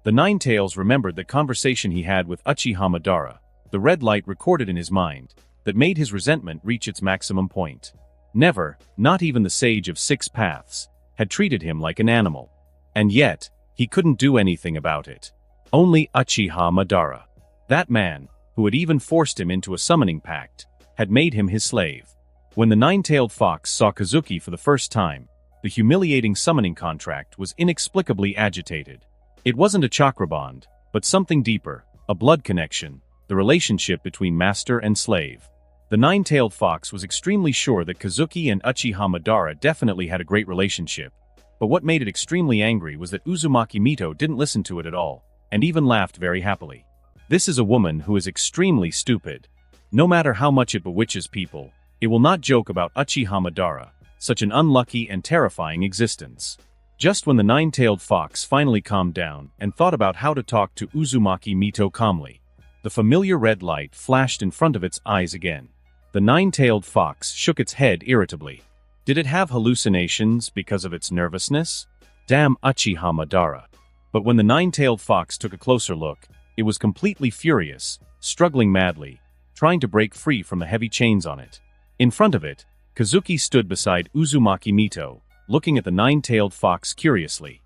The Nine Tails remembered the conversation he had with Uchiha Madara, the red light recorded in his mind, that made his resentment reach its maximum point. Never, not even the sage of 6 paths, had treated him like an animal. And yet, he couldn't do anything about it. Only Uchiha Madara. That man, who had even forced him into a summoning pact, had made him his slave. When the nine-tailed fox saw Kazuki for the first time, the humiliating summoning contract was inexplicably agitated. It wasn't a chakra bond, but something deeper, a blood connection, the relationship between master and slave. The nine-tailed fox was extremely sure that Kazuki and Uchiha Madara definitely had a great relationship, but what made it extremely angry was that Uzumaki Mito didn't listen to it at all, and even laughed very happily. This is a woman who is extremely stupid. No matter how much it bewitches people, it will not joke about Uchiha Madara, such an unlucky and terrifying existence. Just when the nine-tailed fox finally calmed down and thought about how to talk to Uzumaki Mito calmly, the familiar red light flashed in front of its eyes again. The nine-tailed fox shook its head irritably. Did it have hallucinations because of its nervousness? Damn Uchiha Madara. But when the nine-tailed fox took a closer look, it was completely furious, struggling madly, trying to break free from the heavy chains on it. In front of it, Kazuki stood beside Uzumaki Mito, looking at the nine-tailed fox curiously.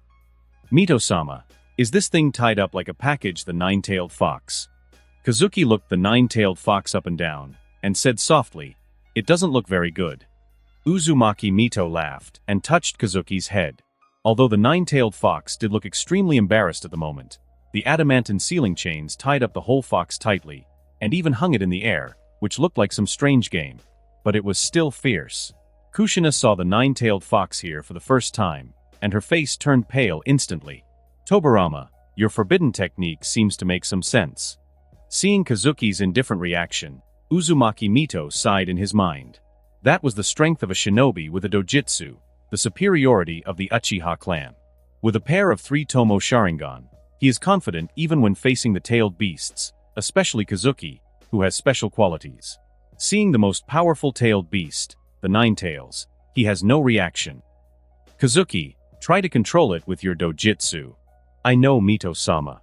Mito-sama, is this thing tied up like a package? The nine-tailed fox. Kazuki looked the nine-tailed fox up and down, and said softly, it doesn't look very good. Uzumaki Mito laughed and touched Kazuki's head. Although the nine-tailed fox did look extremely embarrassed at the moment, the adamantine ceiling chains tied up the whole fox tightly, and even hung it in the air, which looked like some strange game. But it was still fierce. Kushina saw the nine-tailed fox here for the first time, and her face turned pale instantly. Tobirama, your forbidden technique seems to make some sense. Seeing Kazuki's indifferent reaction, Uzumaki Mito sighed in his mind. That was the strength of a shinobi with a dojutsu, the superiority of the Uchiha clan. With a pair of 3-tomo Sharingan, he is confident even when facing the tailed beasts, especially Kazuki, who has special qualities. Seeing the most powerful tailed beast, the Nine Tails, he has no reaction. Kazuki, try to control it with your dojutsu. I know, Mito-sama.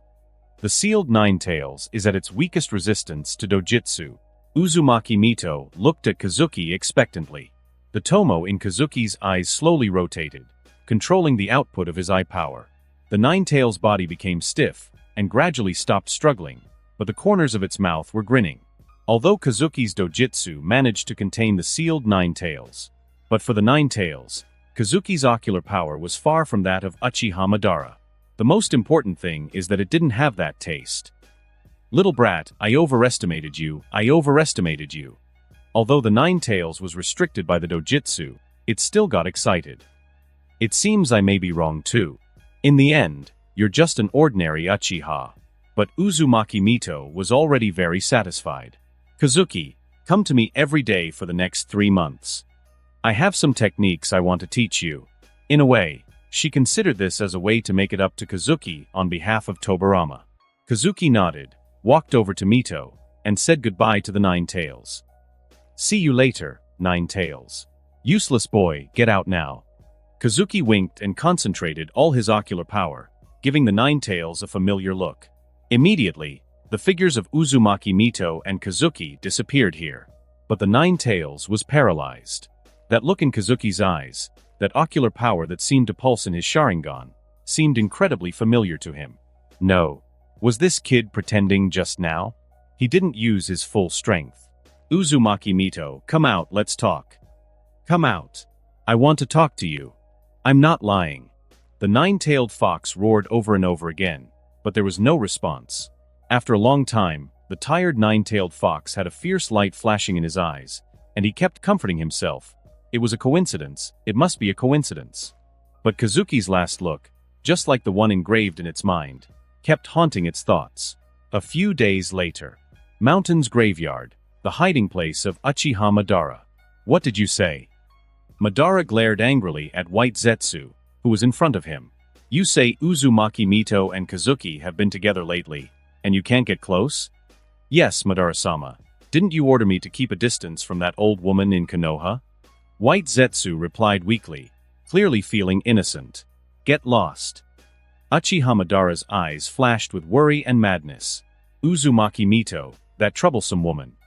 The sealed Nine Tails is at its weakest resistance to dojutsu. Uzumaki Mito looked at Kazuki expectantly. The tomo in Kazuki's eyes slowly rotated, controlling the output of his eye power. The Nine Tails' body became stiff, and gradually stopped struggling, but the corners of its mouth were grinning. Although Kazuki's dojutsu managed to contain the sealed Nine Tails. But for the Nine Tails, Kazuki's ocular power was far from that of Uchiha Madara. The most important thing is that it didn't have that taste. Little brat, I overestimated you. Although the Nine Tails was restricted by the dojutsu, it still got excited. It seems I may be wrong too. In the end, you're just an ordinary Uchiha. But Uzumaki Mito was already very satisfied. Kazuki, come to me every day for the next 3 months. I have some techniques I want to teach you. In a way, she considered this as a way to make it up to Kazuki on behalf of Tobirama. Kazuki nodded, walked over to Mito, and said goodbye to the Nine Tails. See you later, Nine Tails. Useless boy, get out now. Kazuki winked and concentrated all his ocular power, giving the Nine Tails a familiar look. Immediately, the figures of Uzumaki Mito and Kazuki disappeared here. But the Nine Tails was paralyzed. That look in Kazuki's eyes, that ocular power that seemed to pulse in his Sharingan, seemed incredibly familiar to him. No. Was this kid pretending just now? He didn't use his full strength. Uzumaki Mito, come out, let's talk. Come out. I want to talk to you. I'm not lying. The nine-tailed fox roared over and over again, but there was no response. After a long time, the tired nine-tailed fox had a fierce light flashing in his eyes, and he kept comforting himself. It was a coincidence, it must be a coincidence. But Kazuki's last look, just like the one engraved in its mind, kept haunting its thoughts. A few days later. Mountain's graveyard, the hiding place of UCHIHA Madara. What did you say? Madara glared angrily at White Zetsu, who was in front of him. You say Uzumaki Mito and Kazuki have been together lately, and you can't get close? Yes, Madara-sama. Didn't you order me to keep a distance from that old woman in Konoha? White Zetsu replied weakly, clearly feeling innocent. Get lost. UCHIHA Madara's eyes flashed with worry and madness. Uzumaki Mito, that troublesome woman.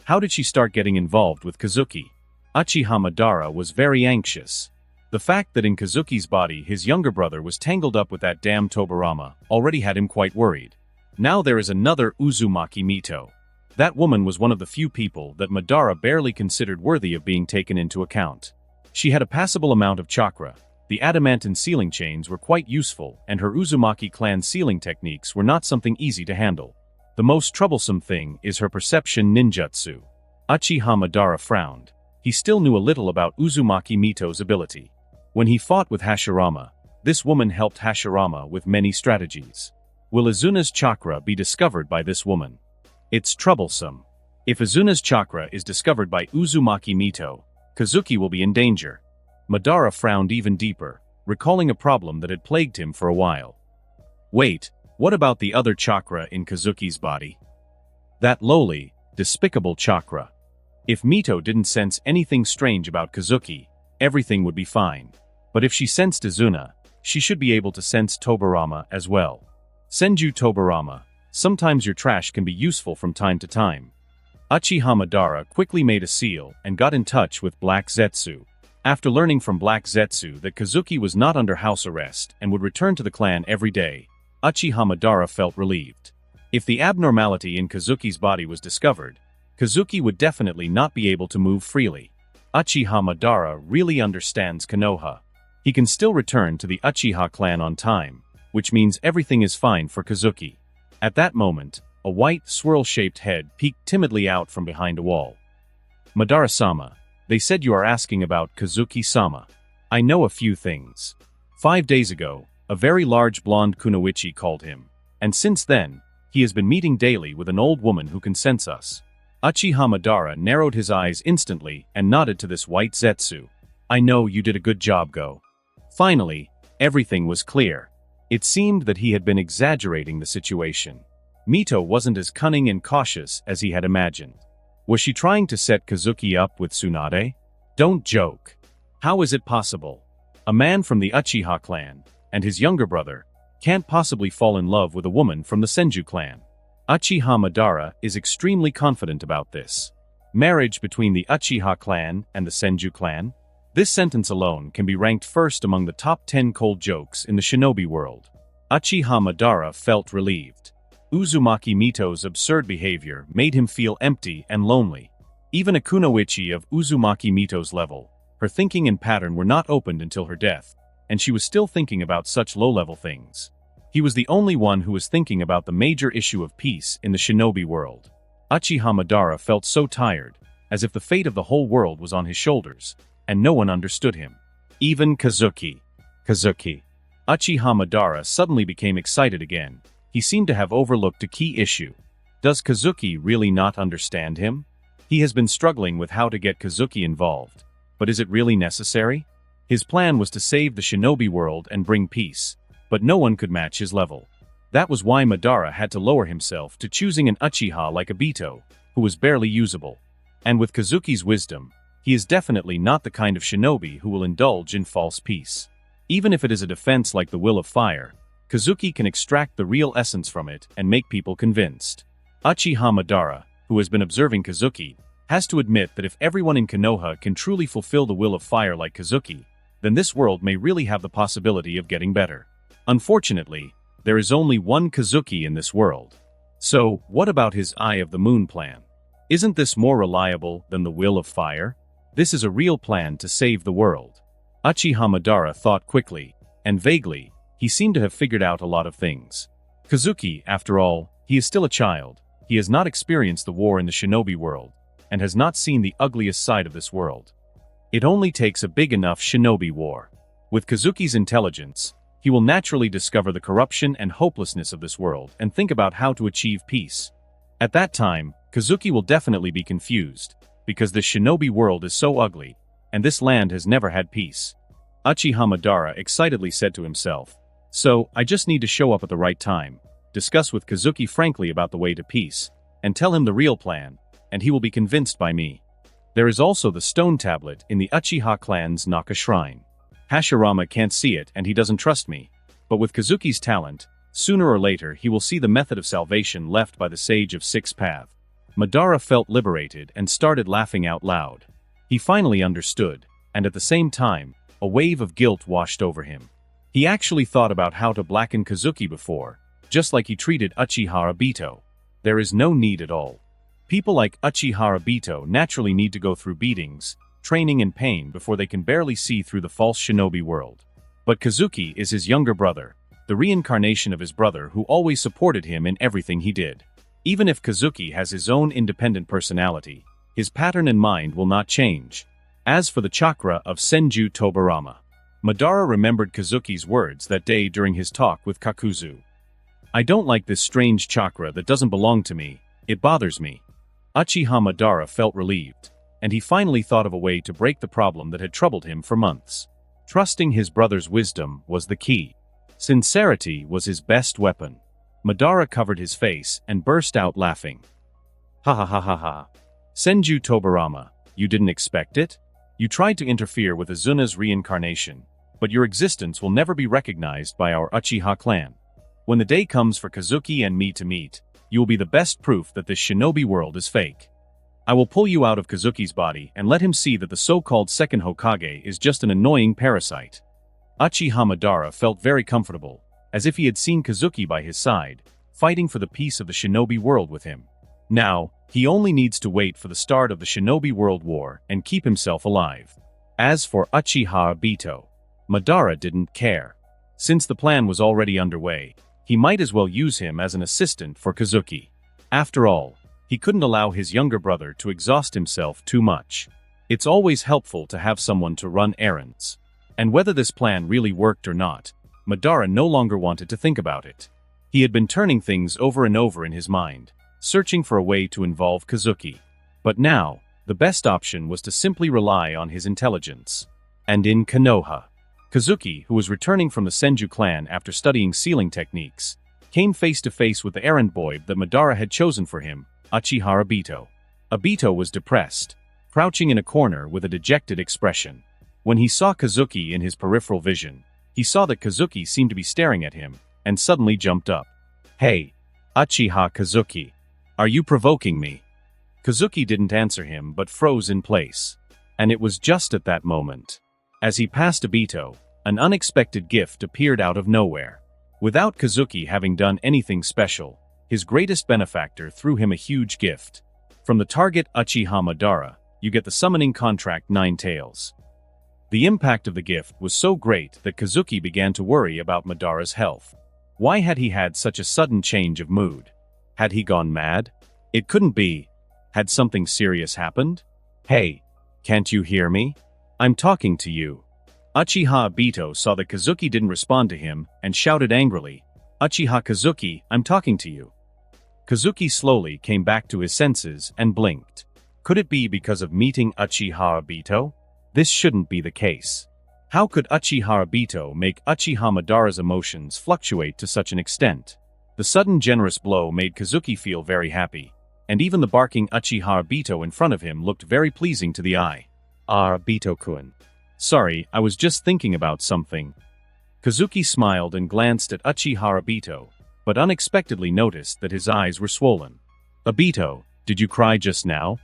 How did she start getting involved with Kazuki? UCHIHA Madara was very anxious. The fact that in Kazuki's body his younger brother was tangled up with that damn Tobirama already had him quite worried. Now there is another Uzumaki Mito. That woman was one of the few people that Madara barely considered worthy of being taken into account. She had a passable amount of chakra. The adamantine sealing chains were quite useful, and her Uzumaki clan sealing techniques were not something easy to handle. The most troublesome thing is her perception ninjutsu. UCHIHA Madara frowned. He still knew a little about Uzumaki Mito's ability. When he fought with Hashirama, this woman helped Hashirama with many strategies. Will Izuna's chakra be discovered by this woman? It's troublesome. If Izuna's chakra is discovered by Uzumaki Mito, Kazuki will be in danger. Madara frowned even deeper, recalling a problem that had plagued him for a while. Wait, what about the other chakra in Kazuki's body? That lowly, despicable chakra. If Mito didn't sense anything strange about Kazuki, everything would be fine. But if she sensed Izuna, she should be able to sense Tobirama as well. Senju Tobirama, sometimes your trash can be useful from time to time. UCHIHA Madara quickly made a seal and got in touch with Black Zetsu. After learning from Black Zetsu that Kazuki was not under house arrest and would return to the clan every day, UCHIHA Madara felt relieved. If the abnormality in Kazuki's body was discovered, Kazuki would definitely not be able to move freely. UCHIHA Madara really understands Konoha. He can still return to the UCHIHA clan on time, which means everything is fine for Kazuki. At that moment, a white, swirl-shaped head peeked timidly out from behind a wall. Madara-sama, they said you are asking about Kazuki-sama. I know a few things. 5 days ago, a very large blonde kunoichi called him, and since then, he has been meeting daily with an old woman who can sense us. UCHIHA Madara narrowed his eyes instantly and nodded to this White Zetsu. I know you did a good job, Go. Finally, everything was clear. It seemed that he had been exaggerating the situation. Mito wasn't as cunning and cautious as he had imagined. Was she trying to set Kazuki up with Tsunade? Don't joke. How is it possible? A man from the UCHIHA clan, and his younger brother, can't possibly fall in love with a woman from the Senju clan. UCHIHA Madara is extremely confident about this. Marriage between the UCHIHA clan and the Senju clan? This sentence alone can be ranked first among the top 10 cold jokes in the shinobi world. UCHIHA Madara felt relieved. Uzumaki Mito's absurd behavior made him feel empty and lonely. Even a kunoichi of Uzumaki Mito's level, her thinking and pattern were not opened until her death, and she was still thinking about such low-level things. He was the only one who was thinking about the major issue of peace in the shinobi world. UCHIHA Madara felt so tired, as if the fate of the whole world was on his shoulders, and no one understood him. Even Kazuki. UCHIHA Madara suddenly became excited again. He seemed to have overlooked a key issue. Does Kazuki really not understand him? He has been struggling with how to get Kazuki involved. But is it really necessary? His plan was to save the shinobi world and bring peace, but no one could match his level. That was why Madara had to lower himself to choosing an UCHIHA like Obito, who was barely usable. And with Kazuki's wisdom, he is definitely not the kind of shinobi who will indulge in false peace. Even if it is a defense like the Will of Fire, Kazuki can extract the real essence from it and make people convinced. UCHIHA Madara, who has been observing Kazuki, has to admit that if everyone in Konoha can truly fulfill the Will of Fire like Kazuki, then this world may really have the possibility of getting better. Unfortunately, there is only one Kazuki in this world. So, what about his Eye of the Moon plan? Isn't this more reliable than the Will of Fire? This is a real plan to save the world. UCHIHA Madara thought quickly. And vaguely, he seemed to have figured out a lot of things. Kazuki, after all, he is still a child. He has not experienced the war in the shinobi world, and has not seen the ugliest side of this world. It only takes a big enough shinobi war. With Kazuki's intelligence, he will naturally discover the corruption and hopelessness of this world and think about how to achieve peace. At that time, Kazuki will definitely be confused, because this shinobi world is so ugly, and this land has never had peace. Uchiha Madara excitedly said to himself, "So, I just need to show up at the right time, discuss with Kazuki frankly about the way to peace, and tell him the real plan, and he will be convinced by me." There is also the stone tablet in the Uchiha clan's Naka shrine. Hashirama can't see it and he doesn't trust me, but with Kazuki's talent, sooner or later he will see the method of salvation left by the Sage of Six Path. Madara felt liberated and started laughing out loud. He finally understood, and at the same time, a wave of guilt washed over him. He actually thought about how to blacken Kazuki before, just like he treated Uchiha Obito. There is no need at all. People like Uchiha Obito naturally need to go through beatings, training and pain before they can barely see through the false shinobi world. But Kazuki is his younger brother, the reincarnation of his brother who always supported him in everything he did. Even if Kazuki has his own independent personality, his pattern and mind will not change. As for the chakra of Senju Tobirama, Madara remembered Kazuki's words that day during his talk with Kakuzu. "I don't like this strange chakra that doesn't belong to me, it bothers me." Uchiha Madara felt relieved, and he finally thought of a way to break the problem that had troubled him for months. Trusting his brother's wisdom was the key. Sincerity was his best weapon. Madara covered his face and burst out laughing. "Ha ha ha ha ha. Senju Tobirama, you didn't expect it? You tried to interfere with Azuna's reincarnation, but your existence will never be recognized by our Uchiha clan. When the day comes for Kazuki and me to meet, you will be the best proof that this shinobi world is fake. I will pull you out of Kazuki's body and let him see that the so-called second Hokage is just an annoying parasite." Uchiha Madara felt very comfortable, as if he had seen Kazuki by his side, fighting for the peace of the shinobi world with him. Now, he only needs to wait for the start of the shinobi world war and keep himself alive. As for Uchiha Obito, Madara didn't care. Since the plan was already underway, he might as well use him as an assistant for Kazuki. After all, he couldn't allow his younger brother to exhaust himself too much. It's always helpful to have someone to run errands. And whether this plan really worked or not, Madara no longer wanted to think about it. He had been turning things over and over in his mind, searching for a way to involve Kazuki. But now, the best option was to simply rely on his intelligence. And in Konoha, Kazuki, who was returning from the Senju clan after studying sealing techniques, came face to face with the errand boy that Madara had chosen for him, Uchiha Obito. Obito was depressed, crouching in a corner with a dejected expression. When he saw Kazuki in his peripheral vision, he saw that Kazuki seemed to be staring at him, and suddenly jumped up. "Hey, Uchiha Kazuki, are you provoking me?" Kazuki didn't answer him but froze in place. And it was just at that moment. As he passed Obito, an unexpected gift appeared out of nowhere. Without Kazuki having done anything special, his greatest benefactor threw him a huge gift. From the target Uchiha Madara, you get the summoning contract Nine Tails. The impact of the gift was so great that Kazuki began to worry about Madara's health. Why had he had such a sudden change of mood? Had he gone mad? It couldn't be. Had something serious happened? "Hey, can't you hear me? I'm talking to you." Uchiha Obito saw that Kazuki didn't respond to him and shouted angrily, "Uchiha Kazuki, I'm talking to you." Kazuki slowly came back to his senses and blinked. Could it be because of meeting Uchiha Obito? This shouldn't be the case. How could Uchiha Obito make Uchiha Madara's emotions fluctuate to such an extent? The sudden generous blow made Kazuki feel very happy, and even the barking Uchiha Obito in front of him looked very pleasing to the eye. "Ah, Obito-kun. Sorry, I was just thinking about something." Kazuki smiled and glanced at Uchiha Obito, but unexpectedly noticed that his eyes were swollen. "Obito, did you cry just now?"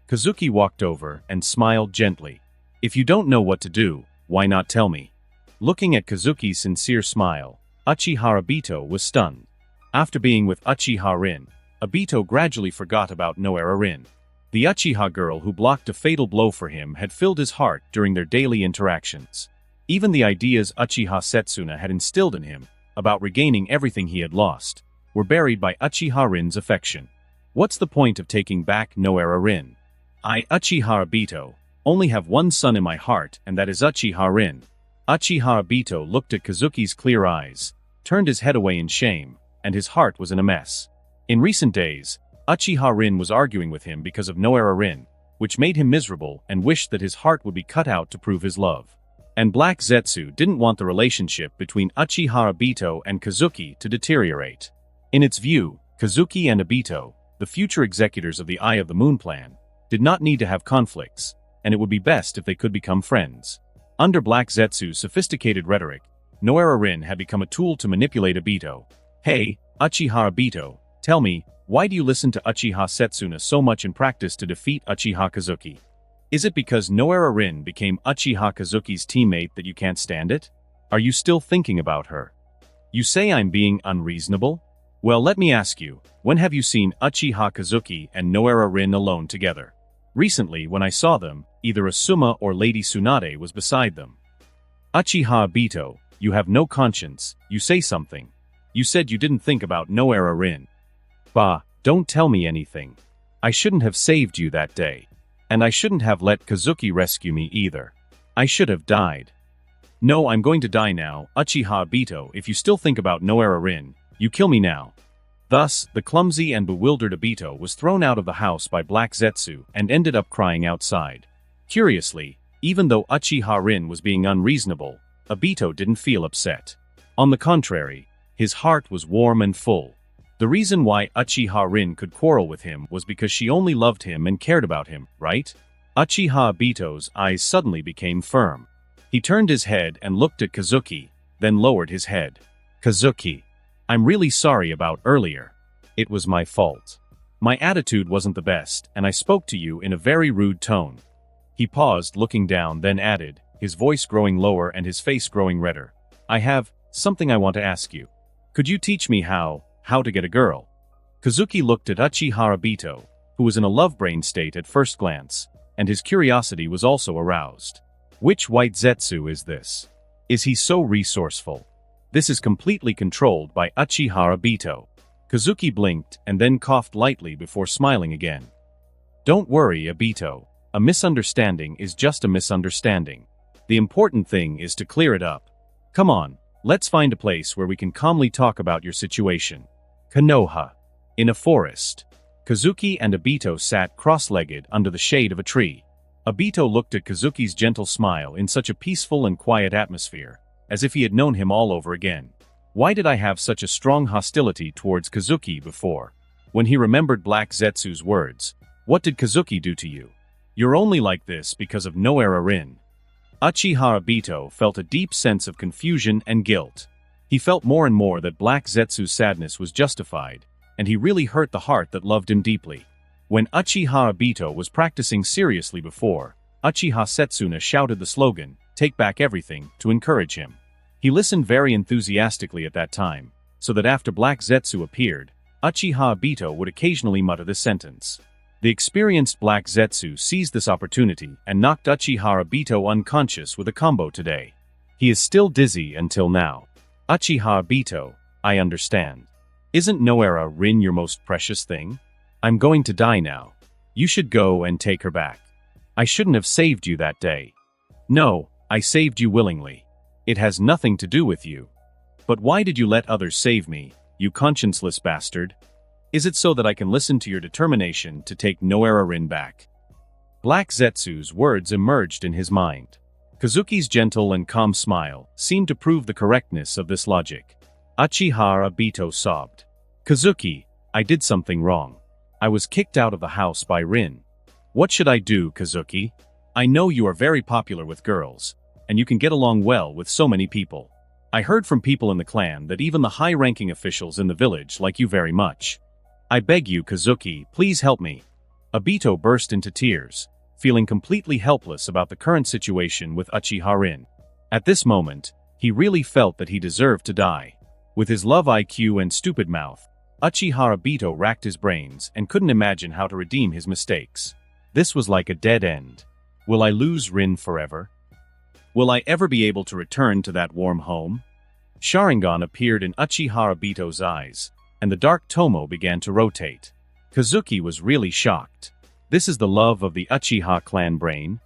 Kazuki walked over and smiled gently. "If you don't know what to do, why not tell me?" Looking at Kazuki's sincere smile, Uchiha Obito was stunned. After being with Uchiha Rin, Obito gradually forgot about Noera Rin. The Uchiha girl who blocked a fatal blow for him had filled his heart during their daily interactions. Even the ideas Uchiha Setsuna had instilled in him, about regaining everything he had lost, were buried by Uchiha Rin's affection. What's the point of taking back Noera Rin? I, Uchiha Obito, only have one son in my heart, and that is Uchiha Rin. Uchiha Obito looked at Kazuki's clear eyes, turned his head away in shame, and his heart was in a mess. In recent days, Uchiha Rin was arguing with him because of Noera Rin, which made him miserable and wished that his heart would be cut out to prove his love. And Black Zetsu didn't want the relationship between Uchiha Obito and Kazuki to deteriorate. In its view, Kazuki and Obito, the future executors of the Eye of the Moon plan, did not need to have conflicts, and it would be best if they could become friends. Under Black Zetsu's sophisticated rhetoric, Noera Rin had become a tool to manipulate Obito. Hey, Uchiha Obito, tell me, why do you listen to Uchiha Setsuna so much in practice to defeat Uchiha Kazuki? Is it because Noera Rin became Uchiha Kazuki's teammate that you can't stand it? Are you still thinking about her? You say I'm being unreasonable? Well, let me ask you, when have you seen Uchiha Kazuki and Noera Rin alone together? Recently, when I saw them, either Asuma or Lady Tsunade was beside them. Uchiha Obito, you have no conscience, you say something. You said you didn't think about Noera Rin. Bah, don't tell me anything. I shouldn't have saved you that day. And I shouldn't have let Kazuki rescue me either. I should have died. No, I'm going to die now, Uchiha Obito. If you still think about Noera Rin, you kill me now. Thus, the clumsy and bewildered Obito was thrown out of the house by Black Zetsu and ended up crying outside. Curiously, even though Uchiha Rin was being unreasonable, Obito didn't feel upset. On the contrary, his heart was warm and full. The reason why Uchiha Rin could quarrel with him was because she only loved him and cared about him, right? Uchiha Obito's eyes suddenly became firm. He turned his head and looked at Kazuki, then lowered his head. Kazuki, I'm really sorry about earlier. It was my fault. My attitude wasn't the best, and I spoke to you in a very rude tone. He paused, looking down, then added, his voice growing lower and his face growing redder. I have something I want to ask you. Could you teach me how to get a girl? Kazuki looked at Uchiha Obito, who was in a love-brain state at first glance, and his curiosity was also aroused. Which white Zetsu is this? Is he so resourceful? This is completely controlled by Uchiha Obito. Kazuki blinked and then coughed lightly before smiling again. Don't worry, Obito. A misunderstanding is just a misunderstanding. The important thing is to clear it up. Come on, let's find a place where we can calmly talk about your situation. Konoha. In a forest. Kazuki and Obito sat cross-legged under the shade of a tree. Obito looked at Kazuki's gentle smile in such a peaceful and quiet atmosphere, as if he had known him all over again. Why did I have such a strong hostility towards Kazuki before? When he remembered Black Zetsu's words, what did Kazuki do to you? You're only like this because of Noera Rin. Uchiha Obito felt a deep sense of confusion and guilt. He felt more and more that Black Zetsu's sadness was justified, and he really hurt the heart that loved him deeply. When Uchiha Obito was practicing seriously before, Uchiha Setsuna shouted the slogan, "Take back everything," to encourage him. He listened very enthusiastically at that time, so that after Black Zetsu appeared, Uchiha Obito would occasionally mutter this sentence. The experienced Black Zetsu seized this opportunity and knocked Uchiha Obito unconscious with a combo today. He is still dizzy until now. Uchiha Obito, I understand. Isn't Noera Rin your most precious thing? I'm going to die now. You should go and take her back. I shouldn't have saved you that day. No, I saved you willingly. It has nothing to do with you. But why did you let others save me, you conscienceless bastard? Is it so that I can listen to your determination to take Noera Rin back? Black Zetsu's words emerged in his mind. Kazuki's gentle and calm smile seemed to prove the correctness of this logic. Uchiha Obito sobbed. Kazuki, I did something wrong. I was kicked out of the house by Rin. What should I do, Kazuki? I know you are very popular with girls, and you can get along well with so many people. I heard from people in the clan that even the high-ranking officials in the village like you very much. I beg you, Kazuki, please help me. Obito burst into tears, feeling completely helpless about the current situation with Uchiha Rin. At this moment, he really felt that he deserved to die. With his love IQ and stupid mouth, Uchiha Obito racked his brains and couldn't imagine how to redeem his mistakes. This was like a dead end. Will I lose Rin forever? Will I ever be able to return to that warm home? Sharingan appeared in Uchiha Obito's eyes, and the dark tomo began to rotate. Kazuki was really shocked. This is the love of the Uchiha clan brain?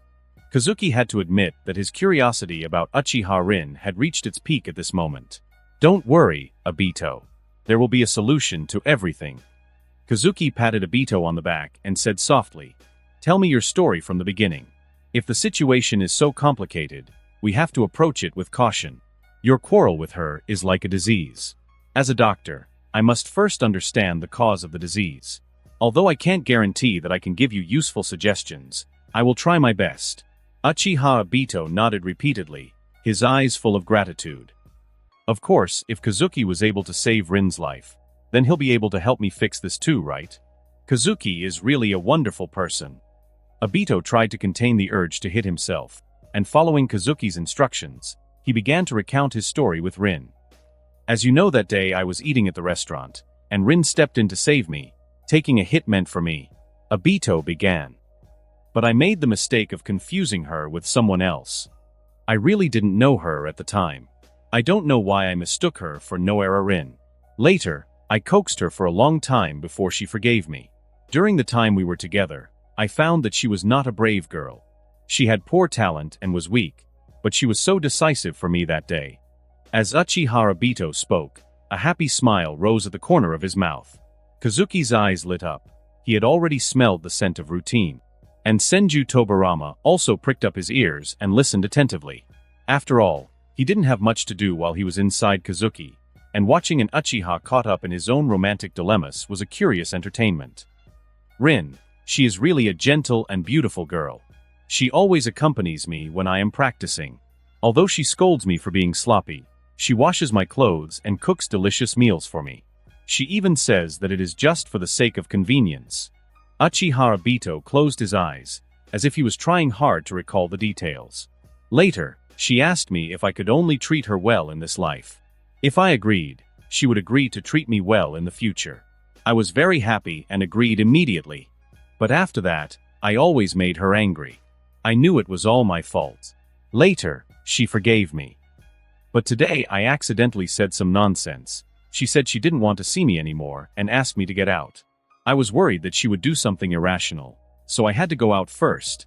Kazuki had to admit that his curiosity about Uchiha Rin had reached its peak at this moment. Don't worry, Obito. There will be a solution to everything. Kazuki patted Obito on the back and said softly, "Tell me your story from the beginning. If the situation is so complicated, we have to approach it with caution. Your quarrel with her is like a disease. As a doctor, I must first understand the cause of the disease. Although I can't guarantee that I can give you useful suggestions, I will try my best." Uchiha Obito nodded repeatedly, his eyes full of gratitude. Of course, if Kazuki was able to save Rin's life, then he'll be able to help me fix this too, right? Kazuki is really a wonderful person. Obito tried to contain the urge to hit himself, and following Kazuki's instructions, he began to recount his story with Rin. As you know, that day I was eating at the restaurant, and Rin stepped in to save me, taking a hit meant for me. Obito began. But I made the mistake of confusing her with someone else. I really didn't know her at the time. I don't know why I mistook her for Noera Rin. Later, I coaxed her for a long time before she forgave me. During the time we were together, I found that she was not a brave girl. She had poor talent and was weak, but she was so decisive for me that day. As Uchiha Obito spoke, a happy smile rose at the corner of his mouth. Kazuki's eyes lit up. He had already smelled the scent of routine. And Senju Tobirama also pricked up his ears and listened attentively. After all, he didn't have much to do while he was inside Kazuki, and watching an Uchiha caught up in his own romantic dilemmas was a curious entertainment. Rin, she is really a gentle and beautiful girl. She always accompanies me when I am practicing. Although she scolds me for being sloppy, she washes my clothes and cooks delicious meals for me. She even says that it is just for the sake of convenience. Uchiha Obito closed his eyes, as if he was trying hard to recall the details. Later, she asked me if I could only treat her well in this life. If I agreed, she would agree to treat me well in the future. I was very happy and agreed immediately. But after that, I always made her angry. I knew it was all my fault. Later, she forgave me. But today I accidentally said some nonsense. She said she didn't want to see me anymore and asked me to get out. I was worried that she would do something irrational, so I had to go out first.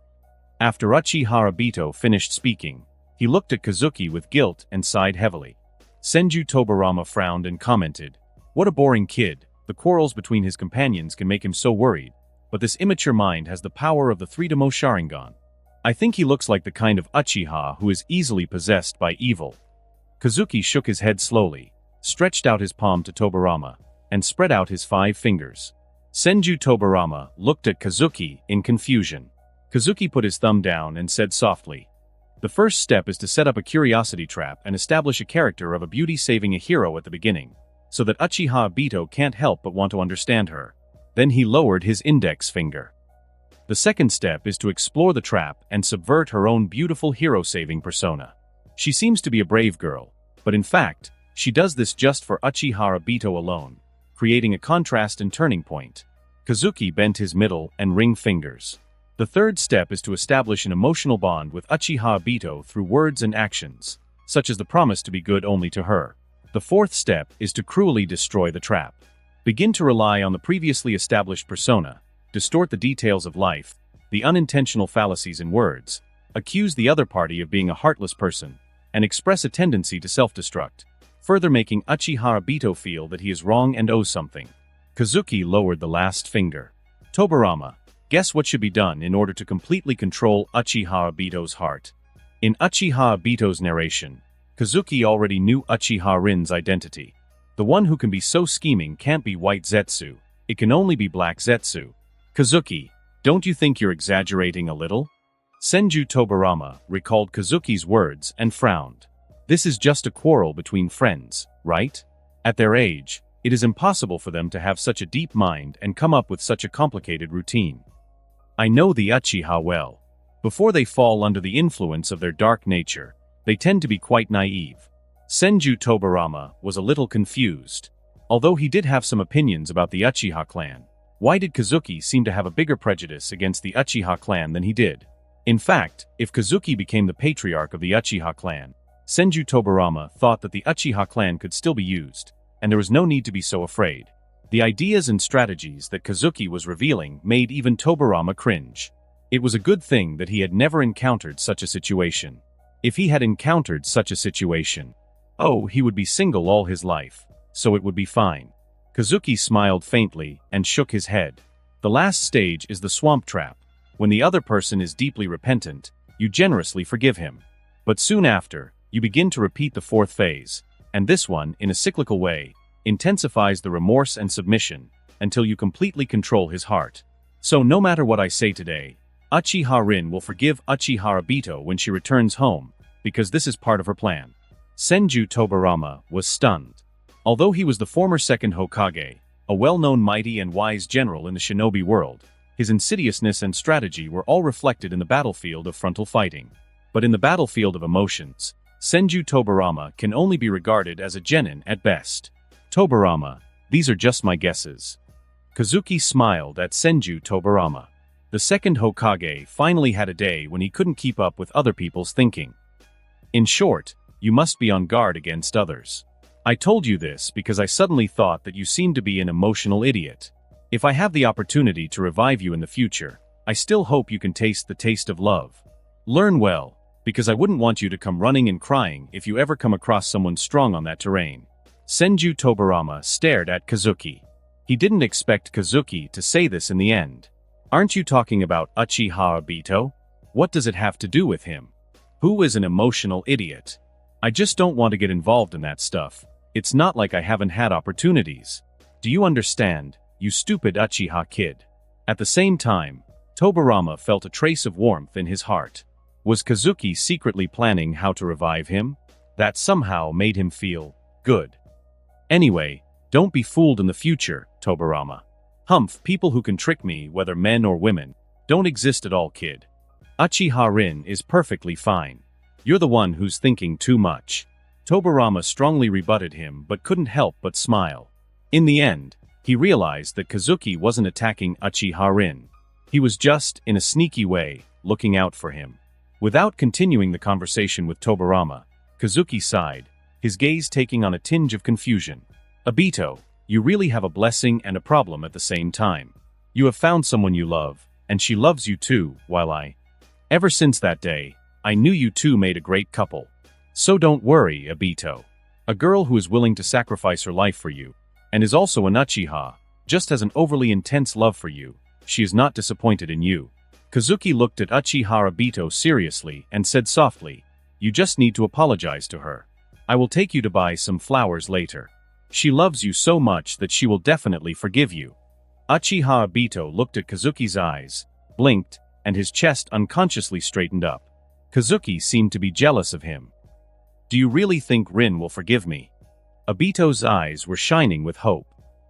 After Uchiha Obito finished speaking, he looked at Kazuki with guilt and sighed heavily. Senju Tobirama frowned and commented, "What a boring kid. The quarrels between his companions can make him so worried, but this immature mind has the power of the three-tomo Sharingan. I think he looks like the kind of Uchiha who is easily possessed by evil." Kazuki shook his head slowly, stretched out his palm to Tobirama, and spread out his 5 fingers. Senju Tobirama looked at Kazuki in confusion. Kazuki put his thumb down and said softly, "The first step is to set up a curiosity trap and establish a character of a beauty saving a hero at the beginning, so that Uchiha Obito can't help but want to understand her." Then he lowered his index finger. "The second step is to explore the trap and subvert her own beautiful hero-saving persona. She seems to be a brave girl, but in fact, she does this just for Uchiha Obito alone, creating a contrast and turning point." Kazuki bent his middle and ring fingers. "The third step is to establish an emotional bond with Uchiha Obito through words and actions, such as the promise to be good only to her. The fourth step is to cruelly destroy the trap. Begin to rely on the previously established persona, distort the details of life, the unintentional fallacies in words, accuse the other party of being a heartless person, and express a tendency to self-destruct, further making Uchiha Obito feel that he is wrong and owes something." Kazuki lowered the last finger. "Tobirama, guess what should be done in order to completely control Uchiha Obito's heart?" In Uchiha Obito's narration, Kazuki already knew Uchiha Rin's identity. The one who can be so scheming can't be White Zetsu, it can only be Black Zetsu. "Kazuki, don't you think you're exaggerating a little?" Senju Tobirama recalled Kazuki's words and frowned. "This is just a quarrel between friends, right? At their age, it is impossible for them to have such a deep mind and come up with such a complicated routine. I know the Uchiha well. Before they fall under the influence of their dark nature, they tend to be quite naive." Senju Tobirama was a little confused. Although he did have some opinions about the Uchiha clan, why did Kazuki seem to have a bigger prejudice against the Uchiha clan than he did? In fact, if Kazuki became the patriarch of the Uchiha clan, Senju Tobirama thought that the Uchiha clan could still be used, and there was no need to be so afraid. The ideas and strategies that Kazuki was revealing made even Tobirama cringe. It was a good thing that he had never encountered such a situation. If he had encountered such a situation, oh, he would be single all his life, so it would be fine. Kazuki smiled faintly and shook his head. The last stage is the swamp trap. When the other person is deeply repentant, you generously forgive him. But soon after, you begin to repeat the fourth phase, and this one, in a cyclical way, intensifies the remorse and submission until you completely control his heart. So no matter what I say today, Uchiha Rin will forgive Uchiha Obito when she returns home, because this is part of her plan. Senju Tobirama was stunned. Although he was the former second Hokage, a well-known mighty and wise general in the shinobi world, his insidiousness and strategy were all reflected in the battlefield of frontal fighting. But in the battlefield of emotions, Senju Tobirama can only be regarded as a genin at best. Tobirama, these are just my guesses. Kazuki smiled at Senju Tobirama. The second Hokage finally had a day when he couldn't keep up with other people's thinking. In short, you must be on guard against others. I told you this because I suddenly thought that you seemed to be an emotional idiot. If I have the opportunity to revive you in the future, I still hope you can taste the taste of love. Learn well, because I wouldn't want you to come running and crying if you ever come across someone strong on that terrain. Senju Tobirama stared at Kazuki. He didn't expect Kazuki to say this in the end. Aren't you talking about Uchiha Obito? What does it have to do with him? Who is an emotional idiot? I just don't want to get involved in that stuff. It's not like I haven't had opportunities. Do you understand, you stupid Uchiha kid? At the same time, Tobirama felt a trace of warmth in his heart. Was Kazuki secretly planning how to revive him? That somehow made him feel good. Anyway, don't be fooled in the future, Tobirama. Humph, people who can trick me, whether men or women, don't exist at all, kid. Uchiha Rin is perfectly fine. You're the one who's thinking too much. Tobirama strongly rebutted him but couldn't help but smile. In the end, he realized that Kazuki wasn't attacking Uchiha Rin. He was just, in a sneaky way, looking out for him. Without continuing the conversation with Tobirama, Kazuki sighed, his gaze taking on a tinge of confusion. Obito, you really have a blessing and a problem at the same time. You have found someone you love, and she loves you too, while Ever since that day, I knew you two made a great couple. So don't worry, Obito. A girl who is willing to sacrifice her life for you, and is also an Uchiha, just has an overly intense love for you. She is not disappointed in you. Kazuki looked at Uchiha Obito seriously and said softly, you just need to apologize to her. I will take you to buy some flowers later. She loves you so much that she will definitely forgive you. Uchiha Obito looked at Kazuki's eyes, blinked, and his chest unconsciously straightened up. Kazuki seemed to be jealous of him. Do you really think Rin will forgive me? Obito's eyes were shining with hope.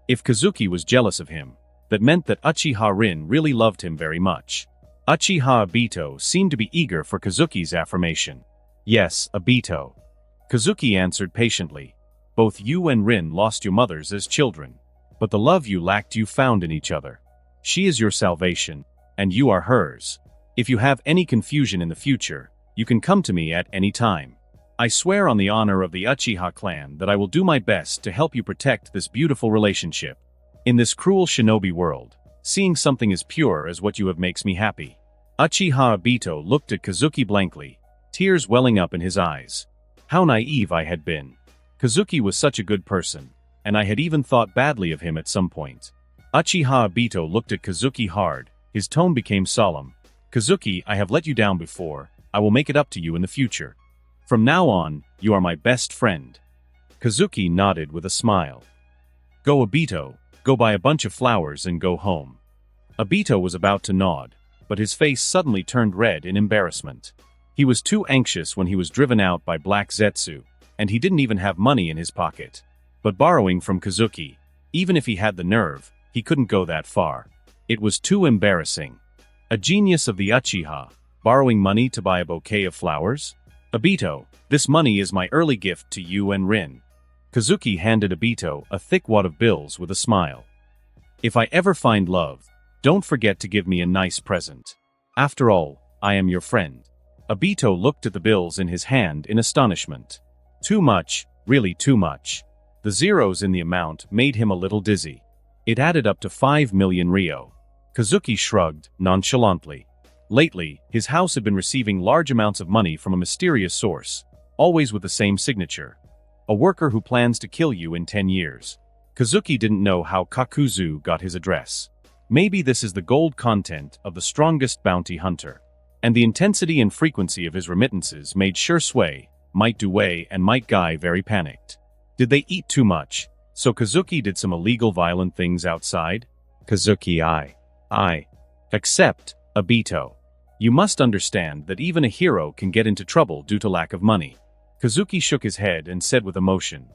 If Kazuki was jealous of him, that meant that Uchiha Rin really loved him very much. Uchiha Obito seemed to be eager for Kazuki's affirmation. Yes, Obito. Kazuki answered patiently. Both you and Rin lost your mothers as children, but the love you lacked you found in each other. She is your salvation, and you are hers. If you have any confusion in the future, you can come to me at any time. I swear on the honor of the Uchiha clan that I will do my best to help you protect this beautiful relationship. In this cruel shinobi world, seeing something as pure as what you have makes me happy. Uchiha Obito looked at Kazuki blankly, tears welling up in his eyes. How naive I had been. Kazuki was such a good person, and I had even thought badly of him at some point. Uchiha Obito looked at Kazuki hard, his tone became solemn. Kazuki, I have let you down before, I will make it up to you in the future. From now on, you are my best friend. Kazuki nodded with a smile. Go Obito, go buy a bunch of flowers and go home. Obito was about to nod, but his face suddenly turned red in embarrassment. He was too anxious when he was driven out by Black Zetsu, and he didn't even have money in his pocket. But borrowing from Kazuki, even if he had the nerve, he couldn't go that far. It was too embarrassing. A genius of the Uchiha, borrowing money to buy a bouquet of flowers? Obito, this money is my early gift to you and Rin. Kazuki handed Obito a thick wad of bills with a smile. If I ever find love, don't forget to give me a nice present. After all, I am your friend. Obito looked at the bills in his hand in astonishment. Too much, really too much. The zeros in the amount made him a little dizzy. It added up to 5 million ryo. Kazuki shrugged, nonchalantly. Lately, his house had been receiving large amounts of money from a mysterious source, always with the same signature. A worker who plans to kill you in 10 years. Kazuki didn't know how Kakuzu got his address. Maybe this is the gold content of the strongest bounty hunter. And the intensity and frequency of his remittances made Shursui, Might Due, and Might Guy very panicked. Did they eat too much? So Kazuki did some illegal violent things outside? Kazuki I accept, Obito. You must understand that even a hero can get into trouble due to lack of money. Kazuki shook his head and said with emotion.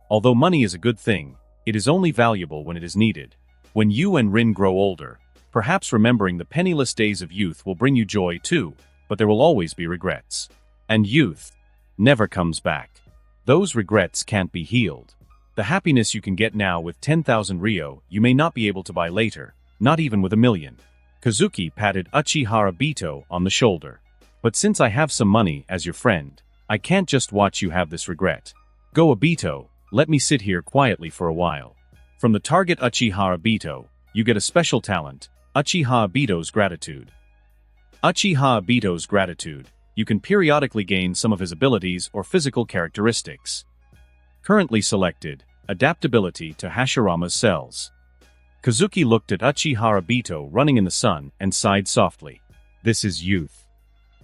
Although money is a good thing, it is only valuable when it is needed. When you and Rin grow older, perhaps remembering the penniless days of youth will bring you joy too, but there will always be regrets. And youth never comes back. Those regrets can't be healed. The happiness you can get now with 10,000 ryo, you may not be able to buy later, not even with 1,000,000. Kazuki patted Uchiha Obito on the shoulder. But since I have some money as your friend, I can't just watch you have this regret. Go Obito, let me sit here quietly for a while. From the target Uchiha Obito, you get a special talent, Uchiha Obito's Gratitude. Uchiha Obito's Gratitude. You can periodically gain some of his abilities or physical characteristics. Currently selected, Adaptability to Hashirama's cells. Kazuki looked at Uchiha Obito running in the sun and sighed softly. This is youth.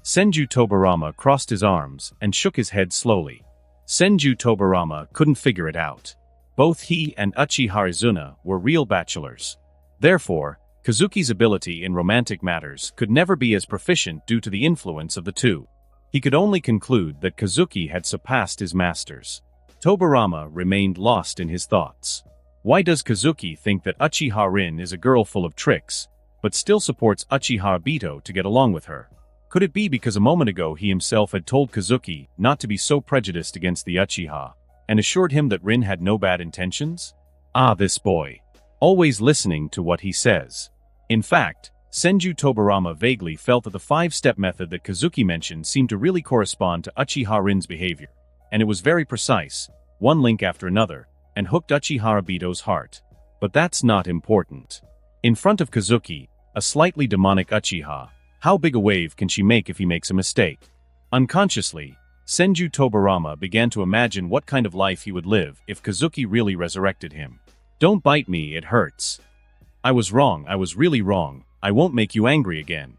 Senju Tobirama crossed his arms and shook his head slowly. Senju Tobirama couldn't figure it out. Both he and Uchiha Izuna were real bachelors. Therefore, Kazuki's ability in romantic matters could never be as proficient due to the influence of the two. He could only conclude that Kazuki had surpassed his masters. Tobirama remained lost in his thoughts. Why does Kazuki think that Uchiha Rin is a girl full of tricks, but still supports Uchiha Obito to get along with her? Could it be because a moment ago he himself had told Kazuki not to be so prejudiced against the Uchiha, and assured him that Rin had no bad intentions? Ah, this boy. Always listening to what he says. In fact, Senju Tobirama vaguely felt that the 5-step method that Kazuki mentioned seemed to really correspond to Uchiha Rin's behavior, and it was very precise, one link after another, and hooked Uchiha Obito's heart. But that's not important. In front of Kazuki, a slightly demonic Uchiha, how big a wave can she make if he makes a mistake? Unconsciously, Senju Tobirama began to imagine what kind of life he would live if Kazuki really resurrected him. Don't bite me, it hurts. I was wrong, I was really wrong, I won't make you angry again.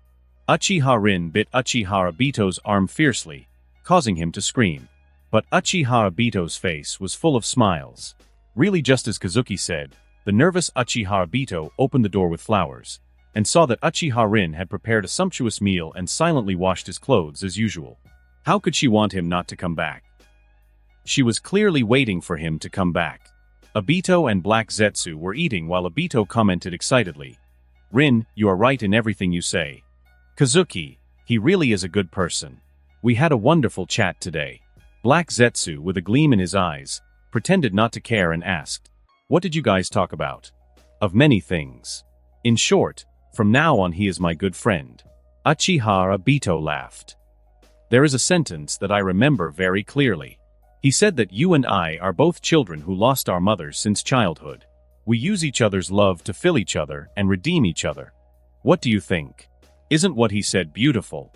Uchiha Rin bit Uchiha Obito's arm fiercely, causing him to scream. But Uchiha Obito's face was full of smiles. Really, just as Kazuki said, the nervous Uchiha Obito opened the door with flowers, and saw that Uchiha Rin had prepared a sumptuous meal and silently washed his clothes as usual. How could she want him not to come back? She was clearly waiting for him to come back. Obito and Black Zetsu were eating while Obito commented excitedly. Rin, you are right in everything you say. Kazuki, he really is a good person. We had a wonderful chat today. Black Zetsu, with a gleam in his eyes, pretended not to care and asked, what did you guys talk about? Of many things. In short, from now on he is my good friend. Uchiha Obito laughed. There is a sentence that I remember very clearly. He said that you and I are both children who lost our mothers since childhood. We use each other's love to fill each other and redeem each other. What do you think? Isn't what he said beautiful?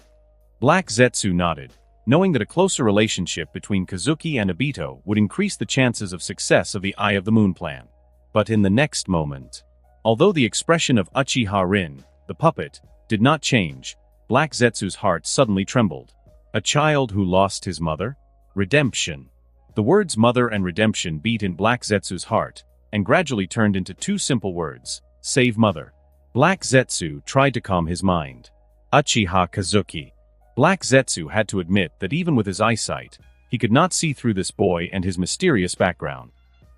Black Zetsu nodded, knowing that a closer relationship between Kazuki and Obito would increase the chances of success of the Eye of the Moon plan. But in the next moment, although the expression of Uchiha Rin, the puppet, did not change, Black Zetsu's heart suddenly trembled. A child who lost his mother? Redemption. The words mother and redemption beat in Black Zetsu's heart, and gradually turned into two simple words, save mother. Black Zetsu tried to calm his mind. Uchiha Kazuki. Black Zetsu had to admit that even with his eyesight, he could not see through this boy and his mysterious background.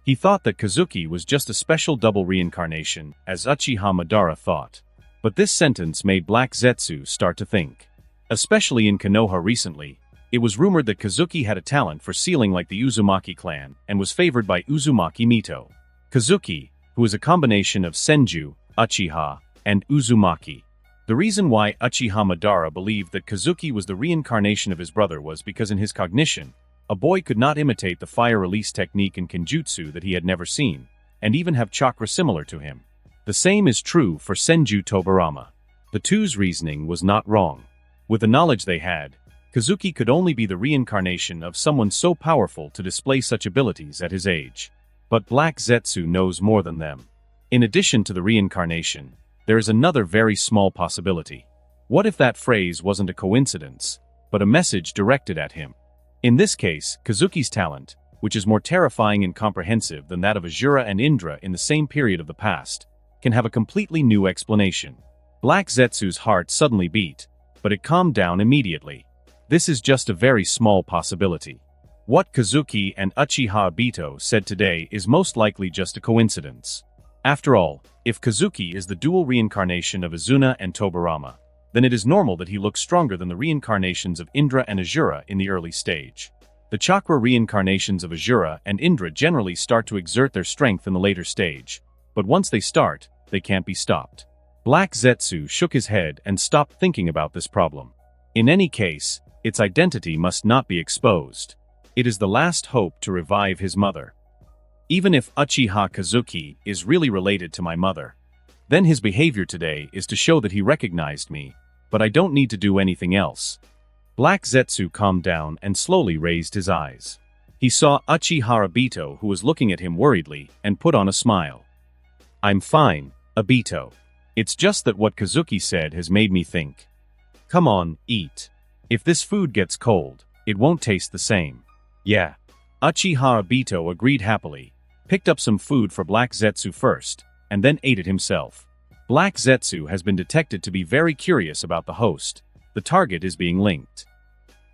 He thought that Kazuki was just a special double reincarnation, as Uchiha Madara thought. But this sentence made Black Zetsu start to think. Especially in Konoha recently, it was rumored that Kazuki had a talent for sealing like the Uzumaki clan and was favored by Uzumaki Mito. Kazuki, who is a combination of Senju, Uchiha, and Uzumaki. The reason why Uchiha Madara believed that Kazuki was the reincarnation of his brother was because in his cognition, a boy could not imitate the fire release technique in Kenjutsu that he had never seen, and even have chakra similar to him. The same is true for Senju Tobirama. The two's reasoning was not wrong. With the knowledge they had, Kazuki could only be the reincarnation of someone so powerful to display such abilities at his age. But Black Zetsu knows more than them. In addition to the reincarnation, there is another very small possibility. What if that phrase wasn't a coincidence, but a message directed at him? In this case, Kazuki's talent, which is more terrifying and comprehensive than that of Asura and Indra in the same period of the past, can have a completely new explanation. Black Zetsu's heart suddenly beat, but it calmed down immediately. This is just a very small possibility. What Kazuki and Uchiha Obito said today is most likely just a coincidence. After all, if Kazuki is the dual reincarnation of Izuna and Tobirama, then it is normal that he looks stronger than the reincarnations of Indra and Asura in the early stage. The chakra reincarnations of Asura and Indra generally start to exert their strength in the later stage, but once they start, they can't be stopped. Black Zetsu shook his head and stopped thinking about this problem. In any case, its identity must not be exposed. It is the last hope to revive his mother. Even if Uchiha Kazuki is really related to my mother, then his behavior today is to show that he recognized me, but I don't need to do anything else. Black Zetsu calmed down and slowly raised his eyes. He saw Uchiha Obito, who was looking at him worriedly, and put on a smile. "I'm fine, Obito. It's just that what Kazuki said has made me think. Come on, eat. If this food gets cold, it won't taste the same." "Yeah." Uchiha Obito agreed happily, picked up some food for Black Zetsu first, and then ate it himself. Black Zetsu has been detected to be very curious about the host. The target is being linked.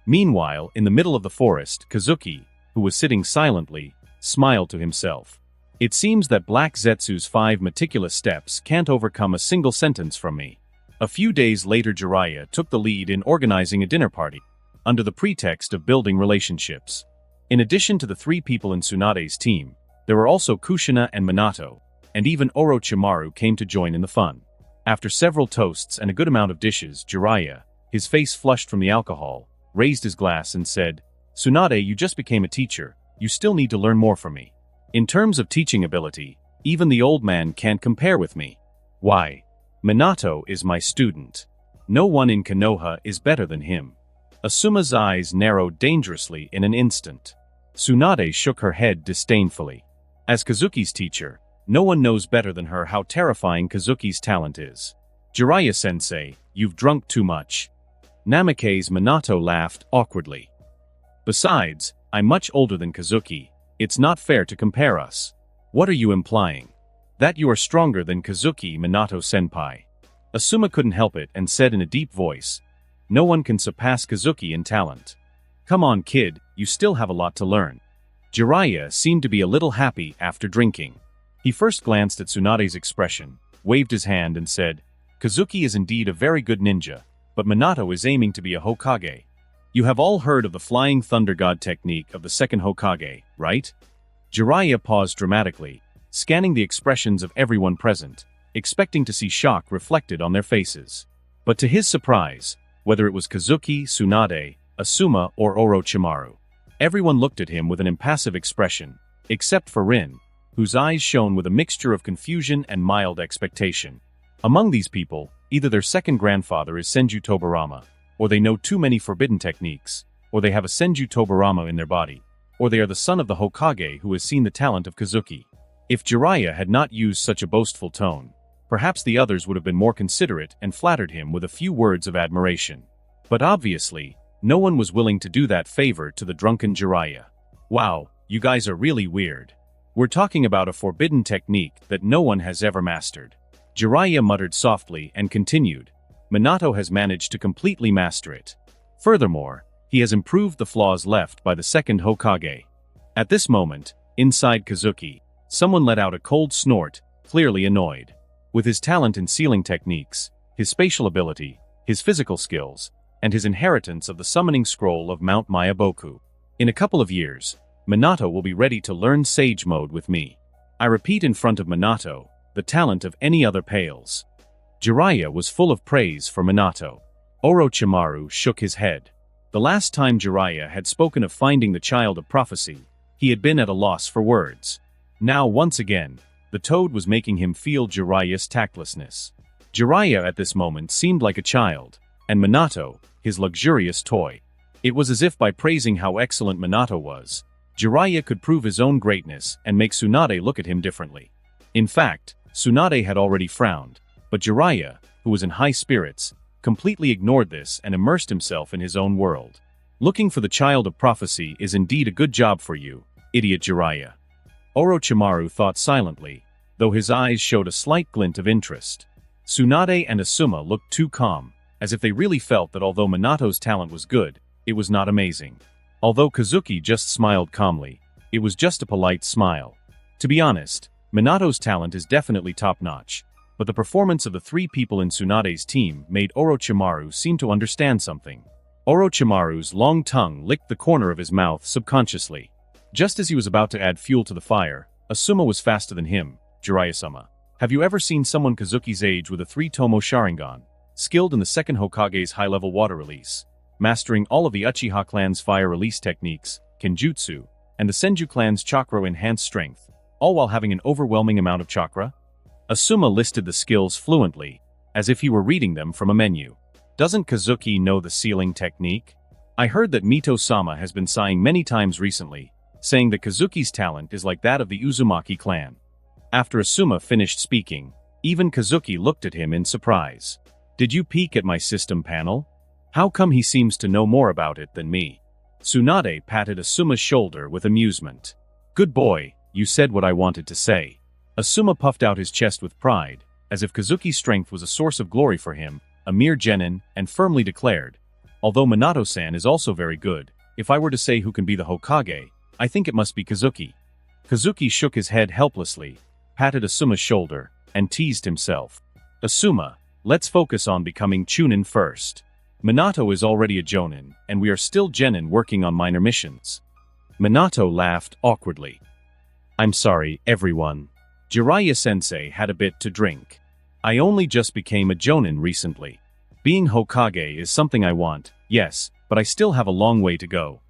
Meanwhile, in the middle of the forest, Kazuki, who was sitting silently, smiled to himself. It seems that Black Zetsu's 5 meticulous steps can't overcome a single sentence from me. A few days later, Jiraiya took the lead in organizing a dinner party, under the pretext of building relationships. In addition to the 3 people in Tsunade's team, there were also Kushina and Minato, and even Orochimaru came to join in the fun. After several toasts and a good amount of dishes, Jiraiya, his face flushed from the alcohol, raised his glass and said, "Tsunade, you just became a teacher, you still need to learn more from me. In terms of teaching ability, even the old man can't compare with me. Why? Minato is my student. No one in Konoha is better than him." Asuma's eyes narrowed dangerously in an instant. Tsunade shook her head disdainfully. As Kazuki's teacher, no one knows better than her how terrifying Kazuki's talent is. "Jiraiya-sensei, you've drunk too much." Namake's Minato laughed awkwardly. "Besides, I'm much older than Kazuki. It's not fair to compare us." "What are you implying? That you are stronger than Kazuki, Minato-senpai?" Asuma couldn't help it and said in a deep voice, "No one can surpass Kazuki in talent. Come on, kid, you still have a lot to learn." Jiraiya seemed to be a little happy after drinking. He first glanced at Tsunade's expression, waved his hand and said, "Kazuki is indeed a very good ninja, but Minato is aiming to be a Hokage. You have all heard of the Flying Thunder God technique of the second Hokage, right?" Jiraiya paused dramatically, scanning the expressions of everyone present, expecting to see shock reflected on their faces. But to his surprise, whether it was Kazuki, Tsunade, Asuma, or Orochimaru, everyone looked at him with an impassive expression, except for Rin, whose eyes shone with a mixture of confusion and mild expectation. Among these people, either their second grandfather is Senju Tobirama, or they know too many forbidden techniques, or they have a Senju Tobirama in their body, or they are the son of the Hokage who has seen the talent of Kazuki. If Jiraiya had not used such a boastful tone, perhaps the others would have been more considerate and flattered him with a few words of admiration. But obviously, no one was willing to do that favor to the drunken Jiraiya. "Wow, you guys are really weird. We're talking about a forbidden technique that no one has ever mastered." Jiraiya muttered softly and continued, "Minato has managed to completely master it. Furthermore, he has improved the flaws left by the second Hokage." At this moment, inside Kazuki, someone let out a cold snort, clearly annoyed. With his talent in sealing techniques, his spatial ability, his physical skills, and his inheritance of the summoning scroll of Mount Mayaboku, in a couple of years, Minato will be ready to learn Sage Mode with me. I repeat in front of Minato, the talent of any other pales. Jiraiya was full of praise for Minato. Orochimaru shook his head. The last time Jiraiya had spoken of finding the child of prophecy, he had been at a loss for words. Now once again, the toad was making him feel Jiraiya's tactlessness. Jiraiya at this moment seemed like a child, and Minato, his luxurious toy. It was as if by praising how excellent Minato was, Jiraiya could prove his own greatness and make Tsunade look at him differently. In fact, Tsunade had already frowned, but Jiraiya, who was in high spirits, completely ignored this and immersed himself in his own world. Looking for the child of prophecy is indeed a good job for you, idiot Jiraiya. Orochimaru thought silently, though his eyes showed a slight glint of interest. Tsunade and Asuma looked too calm, as if they really felt that although Minato's talent was good, it was not amazing. Although Kazuki just smiled calmly, it was just a polite smile. To be honest, Minato's talent is definitely top-notch, but the performance of the three people in Tsunade's team made Orochimaru seem to understand something. Orochimaru's long tongue licked the corner of his mouth subconsciously. Just as he was about to add fuel to the fire, Asuma was faster than him. Jiraiya-sama, have you ever seen someone Kazuki's age with a 3-tomo Sharingan, skilled in the second Hokage's high-level water release, mastering all of the Uchiha clan's fire release techniques, Kenjutsu, and the Senju clan's chakra-enhanced strength, all while having an overwhelming amount of chakra? Asuma listed the skills fluently, as if he were reading them from a menu. Doesn't Kazuki know the sealing technique? I heard that Mito-sama has been sighing many times recently, saying that Kazuki's talent is like that of the Uzumaki clan. After Asuma finished speaking, even Kazuki looked at him in surprise. Did you peek at my system panel? How come he seems to know more about it than me? Tsunade patted Asuma's shoulder with amusement. Good boy, you said what I wanted to say. Asuma puffed out his chest with pride, as if Kazuki's strength was a source of glory for him, a mere genin, and firmly declared, although Minato-san is also very good, if I were to say who can be the Hokage, I think it must be Kazuki. Kazuki shook his head helplessly, patted Asuma's shoulder, and teased himself. Asuma, let's focus on becoming Chunin first. Minato is already a Jonin, and we are still genin working on minor missions. Minato laughed awkwardly. I'm sorry, everyone. Jiraiya-sensei had a bit to drink. I only just became a Jonin recently. Being Hokage is something I want, yes, but I still have a long way to go.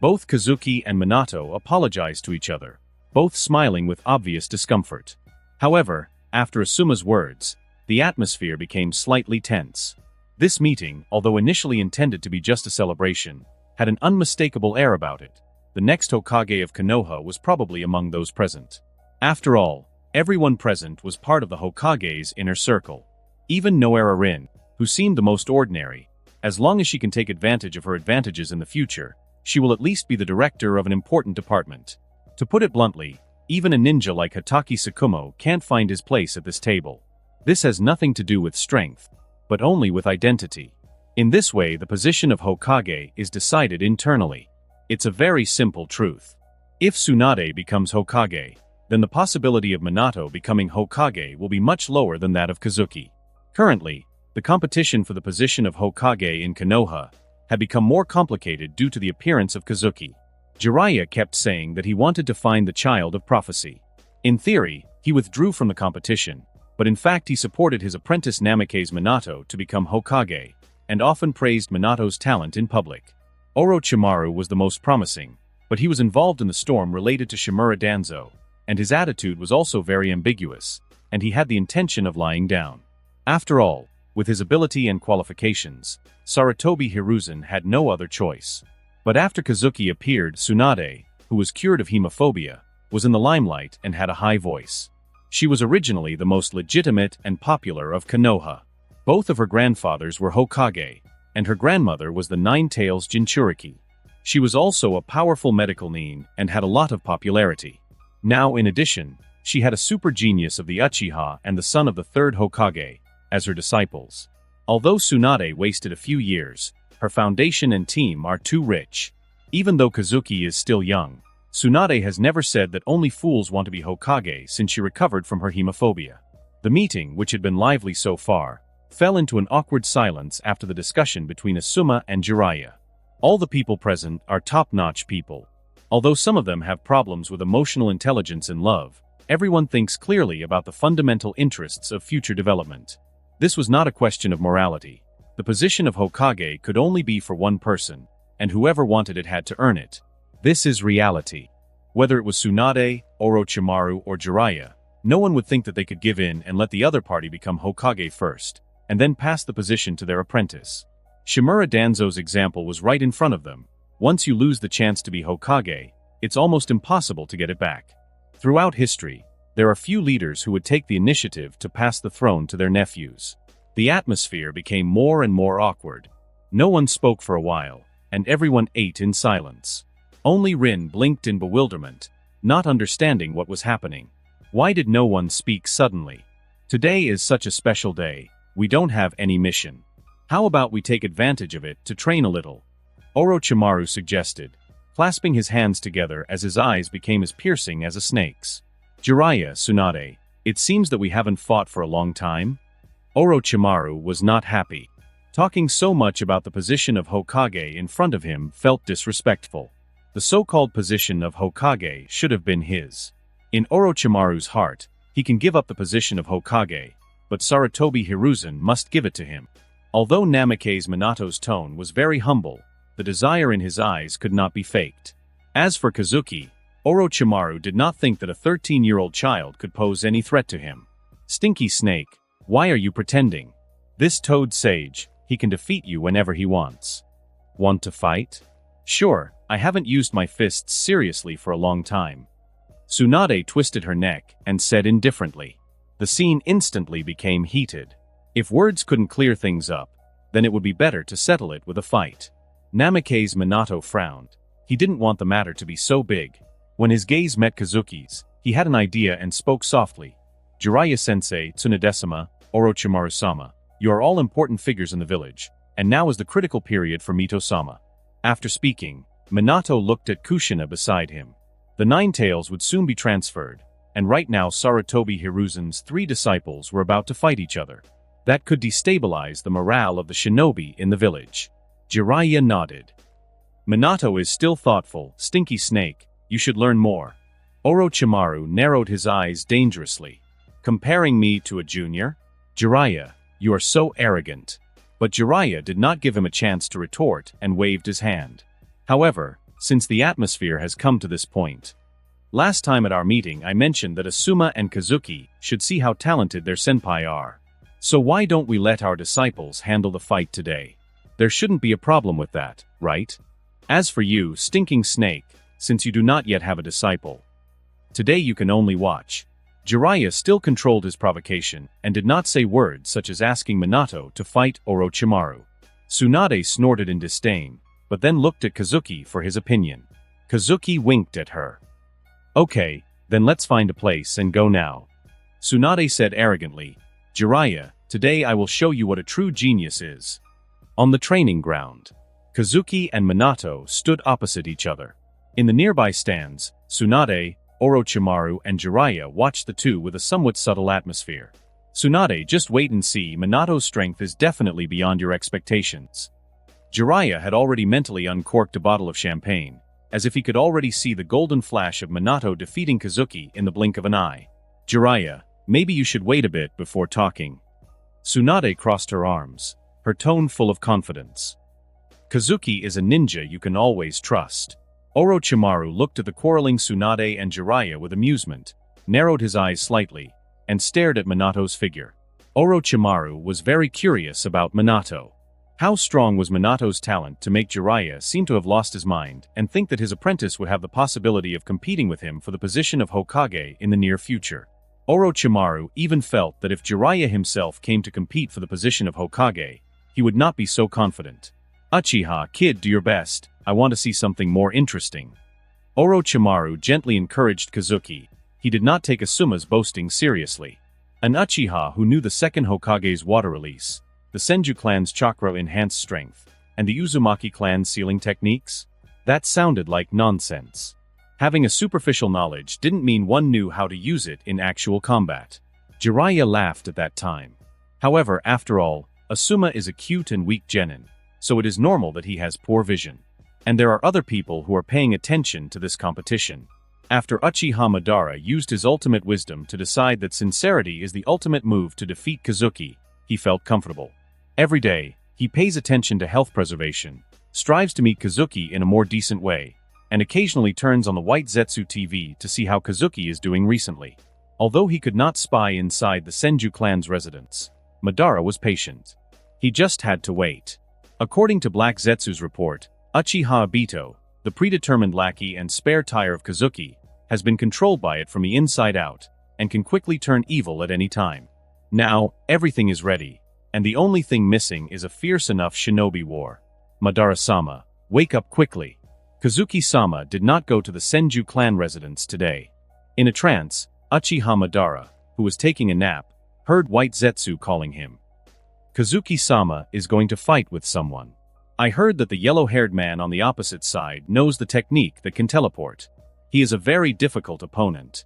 Both Kazuki and Minato apologized to each other, both smiling with obvious discomfort. However, after Asuma's words, the atmosphere became slightly tense. This meeting, although initially intended to be just a celebration, had an unmistakable air about it. The next Hokage of Konoha was probably among those present. After all, everyone present was part of the Hokage's inner circle. Even Noera Rin, who seemed the most ordinary, as long as she can take advantage of her advantages in the future, she will at least be the director of an important department. To put it bluntly, even a ninja like Hatake Tsukumo can't find his place at this table. This has nothing to do with strength, but only with identity. In this way, the position of Hokage is decided internally. It's a very simple truth. If Tsunade becomes Hokage, then the possibility of Minato becoming Hokage will be much lower than that of Kazuki. Currently, the competition for the position of Hokage in Konoha had become more complicated due to the appearance of Kazuki. Jiraiya kept saying that he wanted to find the child of prophecy. In theory, he withdrew from the competition, but in fact he supported his apprentice Namake's Minato to become Hokage, and often praised Minato's talent in public. Orochimaru was the most promising, but he was involved in the storm related to Shimura Danzo, and his attitude was also very ambiguous, and he had the intention of lying down. After all, with his ability and qualifications, Sarutobi Hiruzen had no other choice. But after Kazuki appeared, Tsunade, who was cured of hemophobia, was in the limelight and had a high voice. She was originally the most legitimate and popular of Konoha. Both of her grandfathers were Hokage, and her grandmother was the Nine-Tails Jinchuriki. She was also a powerful medical nin and had a lot of popularity. Now, in addition, she had a super genius of the Uchiha and the son of the third Hokage as her disciples. Although Tsunade wasted a few years, her foundation and team are too rich. Even though Kazuki is still young, Tsunade has never said that only fools want to be Hokage since she recovered from her hemophobia. The meeting, which had been lively so far, fell into an awkward silence after the discussion between Asuma and Jiraiya. All the people present are top-notch people. Although some of them have problems with emotional intelligence and love, everyone thinks clearly about the fundamental interests of future development. This was not a question of morality. The position of Hokage could only be for one person, and whoever wanted it had to earn it. This is reality. Whether it was Tsunade, Orochimaru, or Jiraiya, no one would think that they could give in and let the other party become Hokage first, and then pass the position to their apprentice. Shimura Danzo's example was right in front of them. Once you lose the chance to be Hokage, it's almost impossible to get it back. Throughout history, there are few leaders who would take the initiative to pass the throne to their nephews. The atmosphere became more and more awkward. No one spoke for a while, and everyone ate in silence. Only Rin blinked in bewilderment, not understanding what was happening. Why did no one speak suddenly? Today is such a special day. We don't have any mission. How about we take advantage of it to train a little? Orochimaru suggested, clasping his hands together as his eyes became as piercing as a snake's. Jiraiya, Tsunade, it seems that we haven't fought for a long time? Orochimaru was not happy. Talking so much about the position of Hokage in front of him felt disrespectful. The so-called position of Hokage should have been his. In Orochimaru's heart, he can give up the position of Hokage, but Sarutobi Hiruzen must give it to him. Although Namake's Minato's tone was very humble, the desire in his eyes could not be faked. As for Kazuki, Orochimaru did not think that a 13-year-old child could pose any threat to him. Stinky Snake, why are you pretending? This Toad Sage, he can defeat you whenever he wants. Want to fight? Sure, I haven't used my fists seriously for a long time. Tsunade twisted her neck and said indifferently. The scene instantly became heated. If words couldn't clear things up, then it would be better to settle it with a fight. Namake's Minato frowned. He didn't want the matter to be so big. When his gaze met Kazuki's, he had an idea and spoke softly. Jiraiya-sensei, Tsunade-sama, Orochimaru-sama, you are all important figures in the village, and now is the critical period for Mito-sama. After speaking, Minato looked at Kushina beside him. The Nine Tails would soon be transferred, and right now Sarutobi Hiruzen's 3 disciples were about to fight each other. That could destabilize the morale of the shinobi in the village. Jiraiya nodded. Minato is still thoughtful, Stinky Snake, you should learn more. Orochimaru narrowed his eyes dangerously. Comparing me to a junior? Jiraiya, you are so arrogant. But Jiraiya did not give him a chance to retort and waved his hand. However, since the atmosphere has come to this point. Last time at our meeting I mentioned that Asuma and Kazuki should see how talented their senpai are. So why don't we let our disciples handle the fight today? There shouldn't be a problem with that, right? As for you, Stinking Snake, since you do not yet have a disciple, today you can only watch. Jiraiya still controlled his provocation and did not say words such as asking Minato to fight Orochimaru. Tsunade snorted in disdain, but then looked at Kazuki for his opinion. Kazuki winked at her. Okay, then let's find a place and go now. Tsunade said arrogantly, Jiraiya, today I will show you what a true genius is. On the training ground, Kazuki and Minato stood opposite each other. In the nearby stands, Tsunade, Orochimaru and Jiraiya watched the two with a somewhat subtle atmosphere. Tsunade, just wait and see, Minato's strength is definitely beyond your expectations. Jiraiya had already mentally uncorked a bottle of champagne, as if he could already see the golden flash of Minato defeating Kazuki in the blink of an eye. Jiraiya, maybe you should wait a bit before talking. Tsunade crossed her arms, her tone full of confidence. Kazuki is a ninja you can always trust. Orochimaru looked at the quarreling Tsunade and Jiraiya with amusement, narrowed his eyes slightly, and stared at Minato's figure. Orochimaru was very curious about Minato. How strong was Minato's talent to make Jiraiya seem to have lost his mind and think that his apprentice would have the possibility of competing with him for the position of Hokage in the near future? Orochimaru even felt that if Jiraiya himself came to compete for the position of Hokage, he would not be so confident. Uchiha, kid, do your best. I want to see something more interesting. Orochimaru gently encouraged Kazuki. He did not take Asuma's boasting seriously. An Uchiha who knew the second Hokage's water release, the Senju clan's chakra-enhanced strength, and the Uzumaki clan's sealing techniques? That sounded like nonsense. Having a superficial knowledge didn't mean one knew how to use it in actual combat. Jiraiya laughed at that time. However, after all, Asuma is a cute and weak genin, so it is normal that he has poor vision. And there are other people who are paying attention to this competition. After Uchiha Madara used his ultimate wisdom to decide that sincerity is the ultimate move to defeat Kazuki, he felt comfortable. Every day, he pays attention to health preservation, strives to meet Kazuki in a more decent way, and occasionally turns on the white Zetsu TV to see how Kazuki is doing recently. Although he could not spy inside the Senju clan's residence, Madara was patient. He just had to wait. According to Black Zetsu's report, UCHIHA Obito, the predetermined lackey and spare tire of Kazuki, has been controlled by it from the inside out, and can quickly turn evil at any time. Now, everything is ready, and the only thing missing is a fierce enough shinobi war. Madara-sama, wake up quickly. Kazuki-sama did not go to the Senju clan residence today. In a trance, Uchiha Madara, who was taking a nap, heard White Zetsu calling him. Kazuki-sama is going to fight with someone. I heard that the yellow-haired man on the opposite side knows the technique that can teleport. He is a very difficult opponent.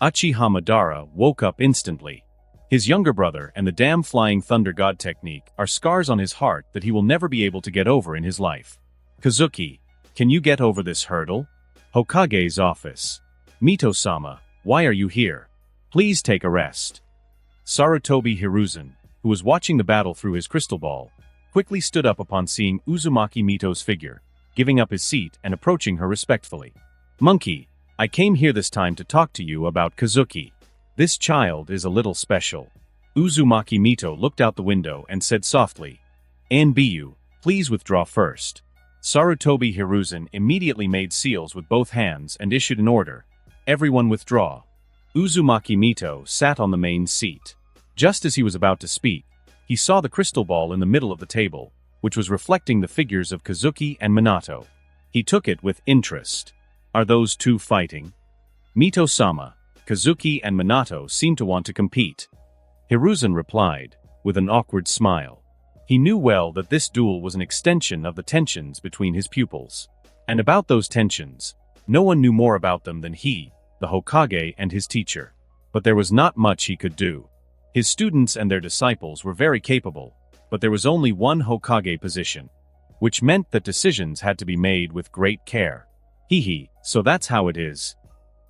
Uchiha Madara woke up instantly. His younger brother and the damn flying thunder god technique are scars on his heart that he will never be able to get over in his life. Kazuki, can you get over this hurdle? Hokage's office. Mito-sama, why are you here? Please take a rest. Sarutobi Hiruzen, who was watching the battle through his crystal ball, quickly stood up upon seeing Uzumaki Mito's figure, giving up his seat and approaching her respectfully. Monkey, I came here this time to talk to you about Kazuki. This child is a little special. Uzumaki Mito looked out the window and said softly, Anbu, please withdraw first. Sarutobi Hiruzen immediately made seals with both hands and issued an order. Everyone withdraw. Uzumaki Mito sat on the main seat. Just as he was about to speak, he saw the crystal ball in the middle of the table, which was reflecting the figures of Kazuki and Minato. He took it with interest. Are those two fighting? Mito-sama, Kazuki and Minato seem to want to compete. Hiruzen replied, with an awkward smile. He knew well that this duel was an extension of the tensions between his pupils. And about those tensions, no one knew more about them than he, the Hokage, and his teacher. But there was not much he could do. His students and their disciples were very capable, but there was only one Hokage position, which meant that decisions had to be made with great care. So that's how it is.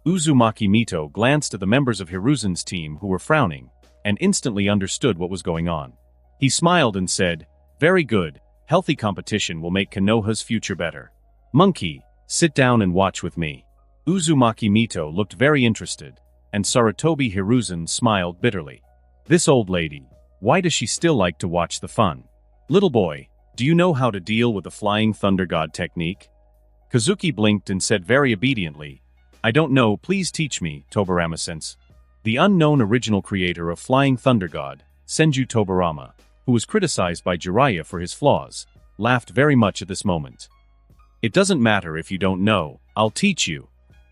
Uzumaki Mito glanced at the members of Hiruzen's team who were frowning, and instantly understood what was going on. He smiled and said, very good, healthy competition will make Konoha's future better. Monkey, sit down and watch with me. Uzumaki Mito looked very interested, and Sarutobi Hiruzen smiled bitterly. This old lady, why does she still like to watch the fun? Little boy, do you know how to deal with the flying thunder god technique? Kazuki blinked and said very obediently, I don't know, please teach me, Tobirama-sensei. The unknown original creator of Flying Thunder God, Senju Tobirama, who was criticized by Jiraiya for his flaws, laughed very much at this moment. It doesn't matter if you don't know, I'll teach you.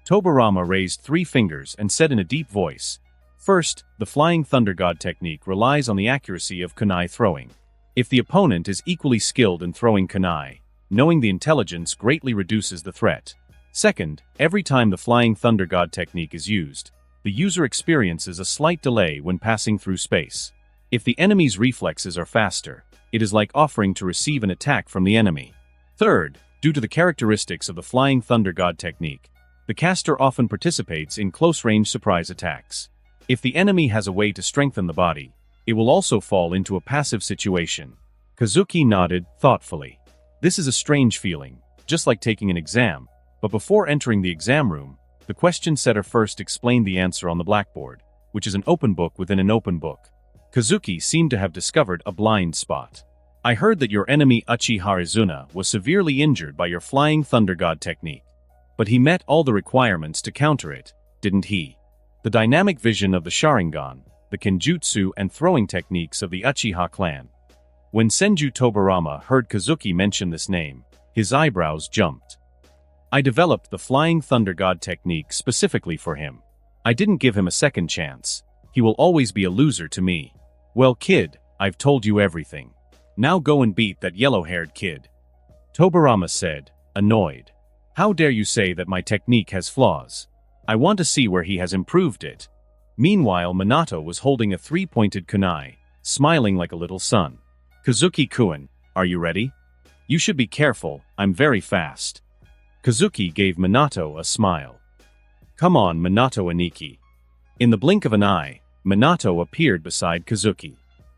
Tobirama raised 3 fingers and said in a deep voice, First, the Flying Thunder God technique relies on the accuracy of kunai throwing. If the opponent is equally skilled in throwing kunai, knowing the intelligence greatly reduces the threat. Second, every time the Flying Thunder God technique is used, the user experiences a slight delay when passing through space. If the enemy's reflexes are faster, it is like offering to receive an attack from the enemy. Third, due to the characteristics of the Flying Thunder God technique, the caster often participates in close-range surprise attacks. If the enemy has a way to strengthen the body, it will also fall into a passive situation. Kazuki nodded thoughtfully. This is a strange feeling, just like taking an exam, but before entering the exam room, the question setter first explained the answer on the blackboard, which is an open book within an open book. Kazuki seemed to have discovered a blind spot. I heard that your enemy Uchiha Izuna was severely injured by your Flying Thunder God technique. But he met all the requirements to counter it, didn't he? The dynamic vision of the Sharingan, the Kenjutsu and throwing techniques of the Uchiha clan. When Senju Tobirama heard Kazuki mention this name, his eyebrows jumped. I developed the Flying Thunder God technique specifically for him. I didn't give him a second chance. He will always be a loser to me. Well, kid, I've told you everything. Now go and beat that yellow-haired kid. Tobirama said, annoyed. How dare you say that my technique has flaws? I want to see where he has improved it. Meanwhile, Minato was holding a 3-pointed kunai, smiling like a little son. Kazuki-kun, are you ready? You should be careful, I'm very fast. Kazuki gave Minato a smile. Come on, Minato Aniki. In the blink of an eye, Minato appeared beside Kazuki.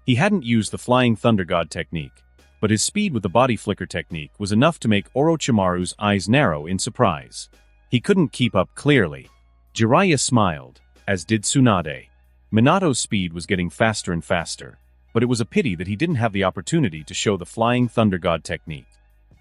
He hadn't used the Flying Thunder God technique, but his speed with the body flicker technique was enough to make Orochimaru's eyes narrow in surprise. He couldn't keep up clearly. Jiraiya smiled, as did Tsunade. Minato's speed was getting faster and faster, but it was a pity that he didn't have the opportunity to show the Flying Thunder God technique.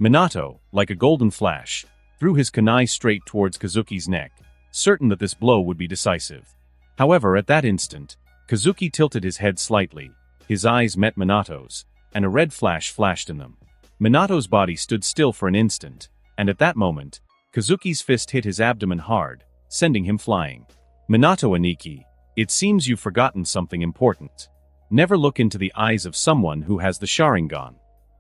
Minato, like a golden flash, threw his kunai straight towards Kazuki's neck, certain that this blow would be decisive. However, at that instant, Kazuki tilted his head slightly, his eyes met Minato's, and a red flash flashed in them. Minato's body stood still for an instant, and at that moment, Kazuki's fist hit his abdomen hard, sending him flying. Minato Aniki, it seems you've forgotten something important. Never look into the eyes of someone who has the Sharingan,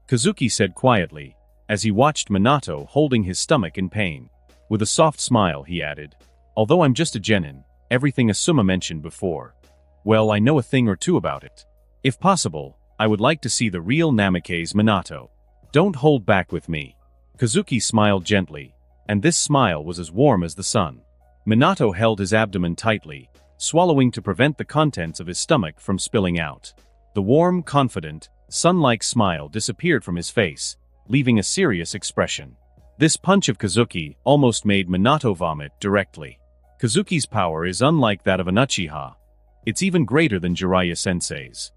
Kazuki said quietly, as he watched Minato holding his stomach in pain. With a soft smile, he added, although I'm just a genin, everything Asuma mentioned before, well, I know a thing or two about it. If possible, I would like to see the real Namake's Minato. Don't hold back with me. Kazuki smiled gently, and this smile was as warm as the sun. Minato held his abdomen tightly, swallowing to prevent the contents of his stomach from spilling out. The warm, confident, sun-like smile disappeared from his face, leaving a serious expression. This punch of Kazuki almost made Minato vomit directly. Kazuki's power is unlike that of an Uchiha. It's even greater than Jiraiya-sensei's.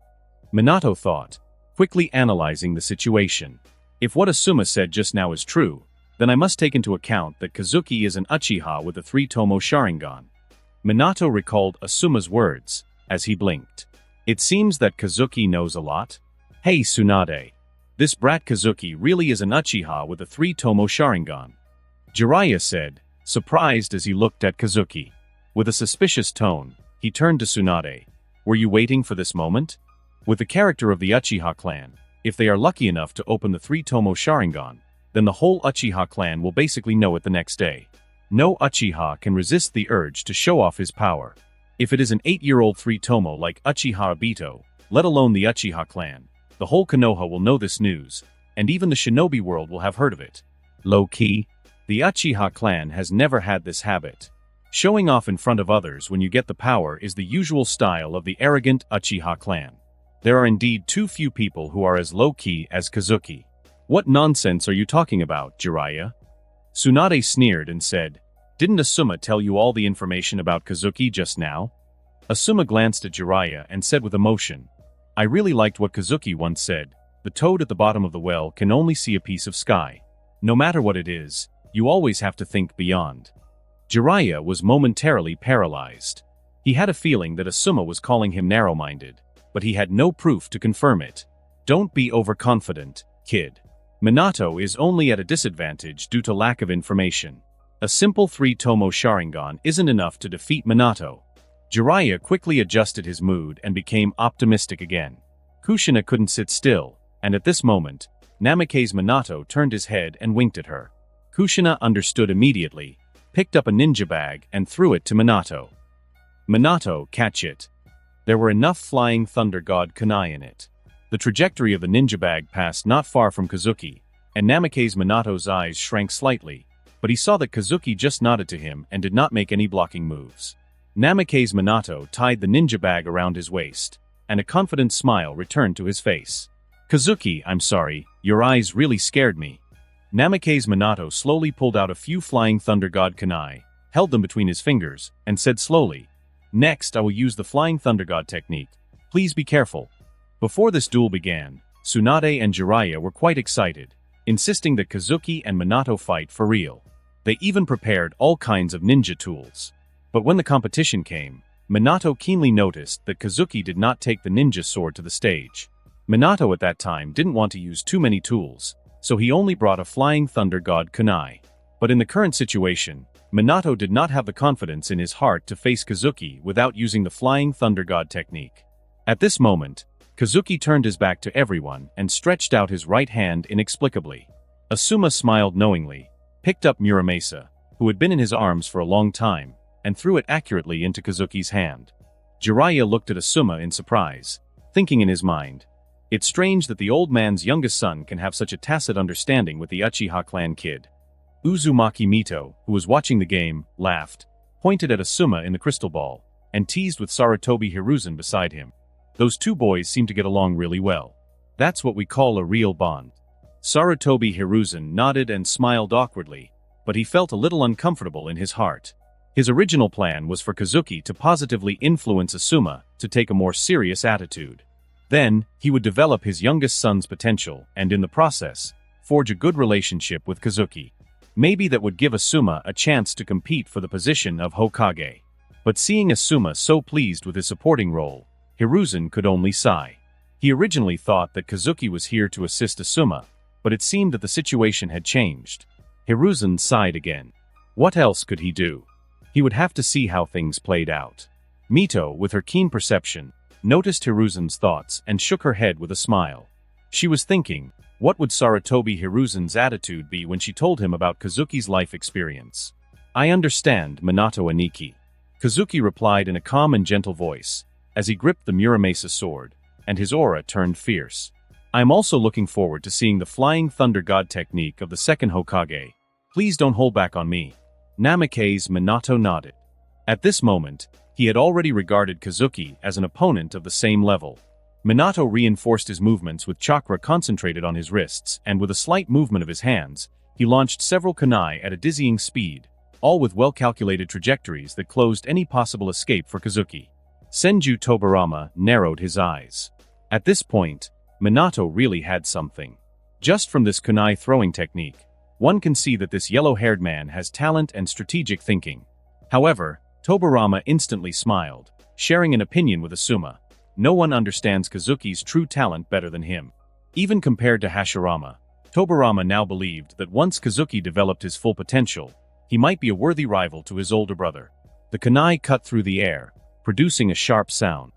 Minato thought, quickly analyzing the situation. If what Asuma said just now is true, then I must take into account that Kazuki is an Uchiha with a 3-tomo Sharingan. Minato recalled Asuma's words, as he blinked. It seems that Kazuki knows a lot. Hey Tsunade. This brat Kazuki really is an Uchiha with a 3-tomo Sharingan. Jiraiya said, surprised as he looked at Kazuki. With a suspicious tone, he turned to Tsunade. Were you waiting for this moment? With the character of the Uchiha clan, if they are lucky enough to open the 3-tomo Sharingan, then the whole Uchiha clan will basically know it the next day. No Uchiha can resist the urge to show off his power. If it is an 8-year-old 3-tomo like Uchiha Obito, let alone the Uchiha clan, the whole Konoha will know this news, and even the shinobi world will have heard of it. Low-key, the Uchiha clan has never had this habit. Showing off in front of others when you get the power is the usual style of the arrogant Uchiha clan. There are indeed too few people who are as low-key as Kazuki. What nonsense are you talking about, Jiraiya? Tsunade sneered and said, didn't Asuma tell you all the information about Kazuki just now? Asuma glanced at Jiraiya and said with emotion, I really liked what Kazuki once said, the toad at the bottom of the well can only see a piece of sky. No matter what it is, you always have to think beyond. Jiraiya was momentarily paralyzed. He had a feeling that Asuma was calling him narrow-minded, but he had no proof to confirm it. Don't be overconfident, kid. Minato is only at a disadvantage due to lack of information. A simple 3-tomo Sharingan isn't enough to defeat Minato. Jiraiya quickly adjusted his mood and became optimistic again. Kushina couldn't sit still, and at this moment, Namake's Minato turned his head and winked at her. Kushina understood immediately, picked up a ninja bag and threw it to Minato. Minato, catch it. There were enough Flying Thunder God kunai in it. The trajectory of the ninja bag passed not far from Kazuki, and Namake's Minato's eyes shrank slightly, but he saw that Kazuki just nodded to him and did not make any blocking moves. Namake's Minato tied the ninja bag around his waist, and a confident smile returned to his face. Kazuki, I'm sorry, your eyes really scared me. Namake's Minato slowly pulled out a few Flying Thunder God kunai, held them between his fingers, and said slowly, next I will use the Flying Thunder God technique. Please be careful. Before this duel began, Tsunade and Jiraiya were quite excited, insisting that Kazuki and Minato fight for real. They even prepared all kinds of ninja tools. But when the competition came, Minato keenly noticed that Kazuki did not take the ninja sword to the stage. Minato at that time didn't want to use too many tools, so he only brought a Flying Thunder God kunai. But in the current situation, Minato did not have the confidence in his heart to face Kazuki without using the Flying Thunder God technique. At this moment, Kazuki turned his back to everyone and stretched out his right hand inexplicably. Asuma smiled knowingly, picked up Muramasa, who had been in his arms for a long time, and threw it accurately into Kazuki's hand. Jiraiya looked at Asuma in surprise, thinking in his mind, it's strange that the old man's youngest son can have such a tacit understanding with the Uchiha clan kid. Uzumaki Mito, who was watching the game, laughed, pointed at Asuma in the crystal ball, and teased with Sarutobi Hiruzen beside him. Those two boys seem to get along really well. That's what we call a real bond. Sarutobi Hiruzen nodded and smiled awkwardly, but he felt a little uncomfortable in his heart. His original plan was for Kazuki to positively influence Asuma to take a more serious attitude. Then, he would develop his youngest son's potential and in the process, forge a good relationship with Kazuki. Maybe that would give Asuma a chance to compete for the position of Hokage. But seeing Asuma so pleased with his supporting role, Hiruzen could only sigh. He originally thought that Kazuki was here to assist Asuma, but it seemed that the situation had changed. Hiruzen sighed again. What else could he do? He would have to see how things played out. Mito, with her keen perception, noticed Hiruzen's thoughts and shook her head with a smile. She was thinking, what would Sarutobi Hiruzen's attitude be when she told him about Kazuki's life experience? I understand, Minato Aniki. Kazuki replied in a calm and gentle voice, as he gripped the Muramasa sword, and his aura turned fierce. I am also looking forward to seeing the Flying Thunder God technique of the second Hokage. Please don't hold back on me. Namake's Minato nodded. At this moment, he had already regarded Kazuki as an opponent of the same level. Minato reinforced his movements with chakra concentrated on his wrists, and with a slight movement of his hands, he launched several kunai at a dizzying speed, all with well-calculated trajectories that closed any possible escape for Kazuki. Senju Tobirama narrowed his eyes. At this point, Minato really had something. Just from this kunai throwing technique, one can see that this yellow-haired man has talent and strategic thinking. However, Tobirama instantly smiled, sharing an opinion with Asuma. No one understands Kazuki's true talent better than him. Even compared to Hashirama, Tobirama now believed that once Kazuki developed his full potential, he might be a worthy rival to his older brother. The kunai cut through the air, producing a sharp sound.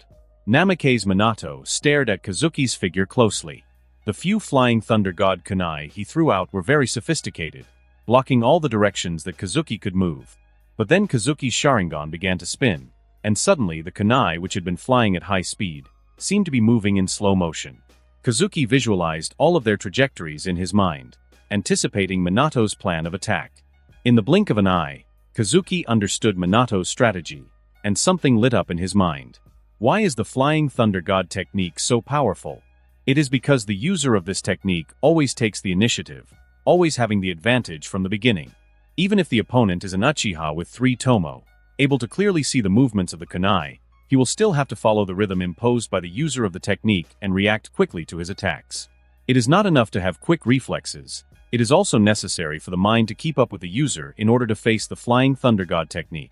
Namake's Minato stared at Kazuki's figure closely. The few Flying Thunder God kunai he threw out were very sophisticated, blocking all the directions that Kazuki could move. But then Kazuki's Sharingan began to spin, and suddenly the kunai, which had been flying at high speed, seemed to be moving in slow motion. Kazuki visualized all of their trajectories in his mind, anticipating Minato's plan of attack. In the blink of an eye, Kazuki understood Minato's strategy, and something lit up in his mind. Why is the Flying Thunder God technique so powerful? It is because the user of this technique always takes the initiative, always having the advantage from the beginning. Even if the opponent is an Uchiha with 3 Tomo, able to clearly see the movements of the kunai, he will still have to follow the rhythm imposed by the user of the technique and react quickly to his attacks. It is not enough to have quick reflexes, it is also necessary for the mind to keep up with the user in order to face the Flying Thunder God technique.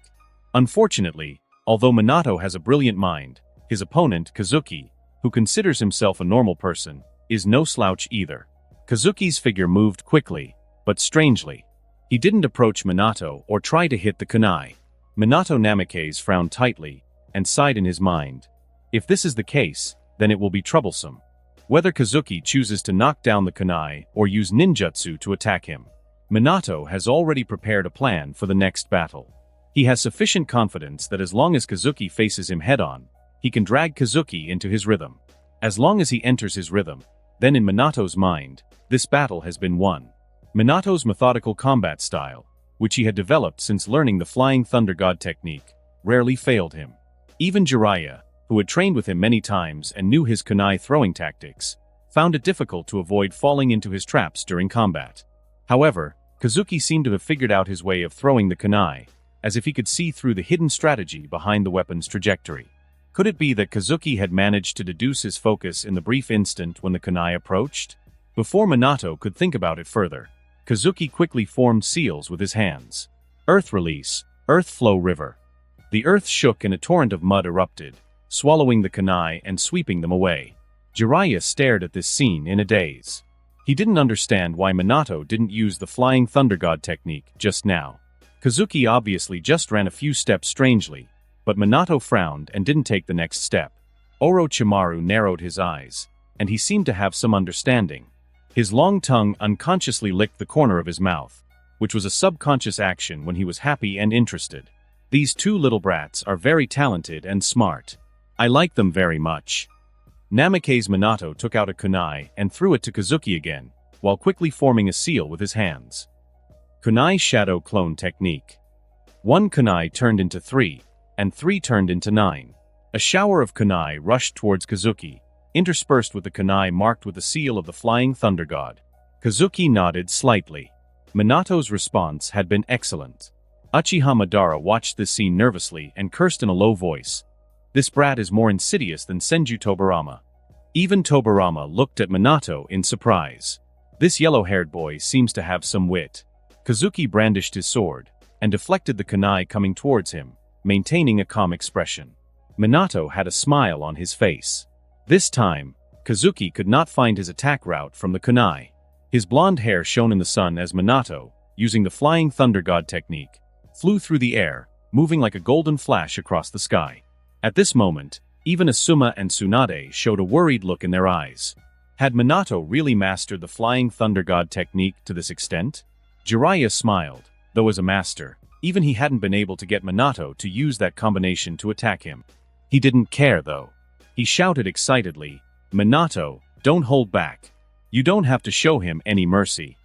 Unfortunately, although Minato has a brilliant mind, his opponent, Kazuki, who considers himself a normal person, is no slouch either. Kazuki's figure moved quickly, but strangely. He didn't approach Minato or try to hit the kunai. Minato Namake's frowned tightly, and sighed in his mind. If this is the case, then it will be troublesome. Whether Kazuki chooses to knock down the kunai or use ninjutsu to attack him, Minato has already prepared a plan for the next battle. He has sufficient confidence that as long as Kazuki faces him head-on, he can drag Kazuki into his rhythm. As long as he enters his rhythm, then in Minato's mind, this battle has been won. Minato's methodical combat style, which he had developed since learning the Flying Thunder God technique, rarely failed him. Even Jiraiya, who had trained with him many times and knew his kunai throwing tactics, found it difficult to avoid falling into his traps during combat. However, Kazuki seemed to have figured out his way of throwing the kunai, as if he could see through the hidden strategy behind the weapon's trajectory. Could it be that Kazuki had managed to deduce his focus in the brief instant when the kunai approached? Before Minato could think about it further, Kazuki quickly formed seals with his hands. Earth release, earth flow river. The earth shook and a torrent of mud erupted, swallowing the kunai and sweeping them away. Jiraiya stared at this scene in a daze. He didn't understand why Minato didn't use the Flying Thunder God technique just now. Kazuki obviously just ran a few steps strangely, but Minato frowned and didn't take the next step. Orochimaru narrowed his eyes, and he seemed to have some understanding. His long tongue unconsciously licked the corner of his mouth, which was a subconscious action when he was happy and interested. These two little brats are very talented and smart. I like them very much. Namake's Minato took out a kunai and threw it to Kazuki again, while quickly forming a seal with his hands. Kunai Shadow Clone Technique. 1 kunai turned into 3, and 3 turned into 9. A shower of kunai rushed towards Kazuki, interspersed with the kunai marked with the seal of the Flying Thunder God. Kazuki nodded slightly. Minato's response had been excellent. Uchiha Madara watched this scene nervously and cursed in a low voice. This brat is more insidious than Senju Tobirama. Even Tobirama looked at Minato in surprise. This yellow-haired boy seems to have some wit. Kazuki brandished his sword and deflected the kunai coming towards him, maintaining a calm expression. Minato had a smile on his face. This time, Kazuki could not find his attack route from the kunai. His blonde hair shone in the sun as Minato, using the Flying Thunder God technique, flew through the air, moving like a golden flash across the sky. At this moment, even Asuma and Tsunade showed a worried look in their eyes. Had Minato really mastered the Flying Thunder God technique to this extent? Jiraiya smiled, though as a master, even he hadn't been able to get Minato to use that combination to attack him. He didn't care though. He shouted excitedly, "Minato, don't hold back. You don't have to show him any mercy."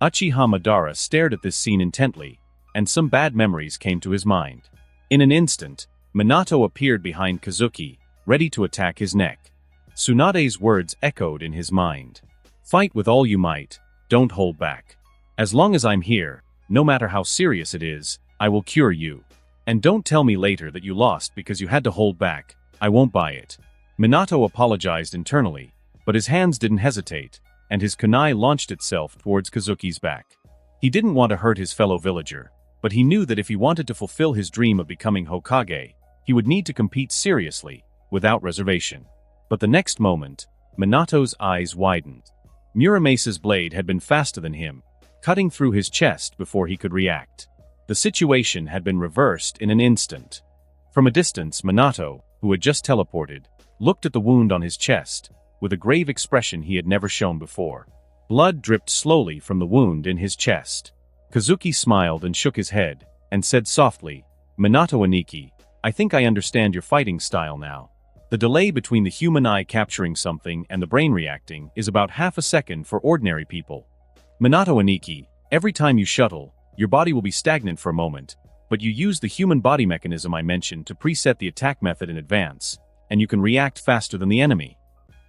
Uchiha Madara stared at this scene intently, and some bad memories came to his mind. In an instant, Minato appeared behind Kazuki, ready to attack his neck. Tsunade's words echoed in his mind. "Fight with all you might, don't hold back. As long as I'm here, no matter how serious it is, I will cure you. And don't tell me later that you lost because you had to hold back, I won't buy it." Minato apologized internally, but his hands didn't hesitate, and his kunai launched itself towards Kazuki's back. He didn't want to hurt his fellow villager, but he knew that if he wanted to fulfill his dream of becoming Hokage, he would need to compete seriously, without reservation. But the next moment, Minato's eyes widened. Muramesa's blade had been faster than him, cutting through his chest before he could react. The situation had been reversed in an instant. From a distance, Minato, who had just teleported, looked at the wound on his chest, with a grave expression he had never shown before. Blood dripped slowly from the wound in his chest. Kazuki smiled and shook his head, and said softly, "Minato Aniki, I think I understand your fighting style now. The delay between the human eye capturing something and the brain reacting is about half a second for ordinary people. Minato Aniki, every time you shuttle, your body will be stagnant for a moment, but you use the human body mechanism I mentioned to preset the attack method in advance, and you can react faster than the enemy.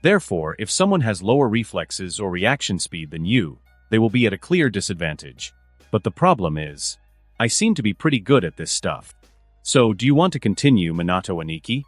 Therefore, if someone has lower reflexes or reaction speed than you, they will be at a clear disadvantage. But the problem is, I seem to be pretty good at this stuff. So, do you want to continue, Minato Aniki?"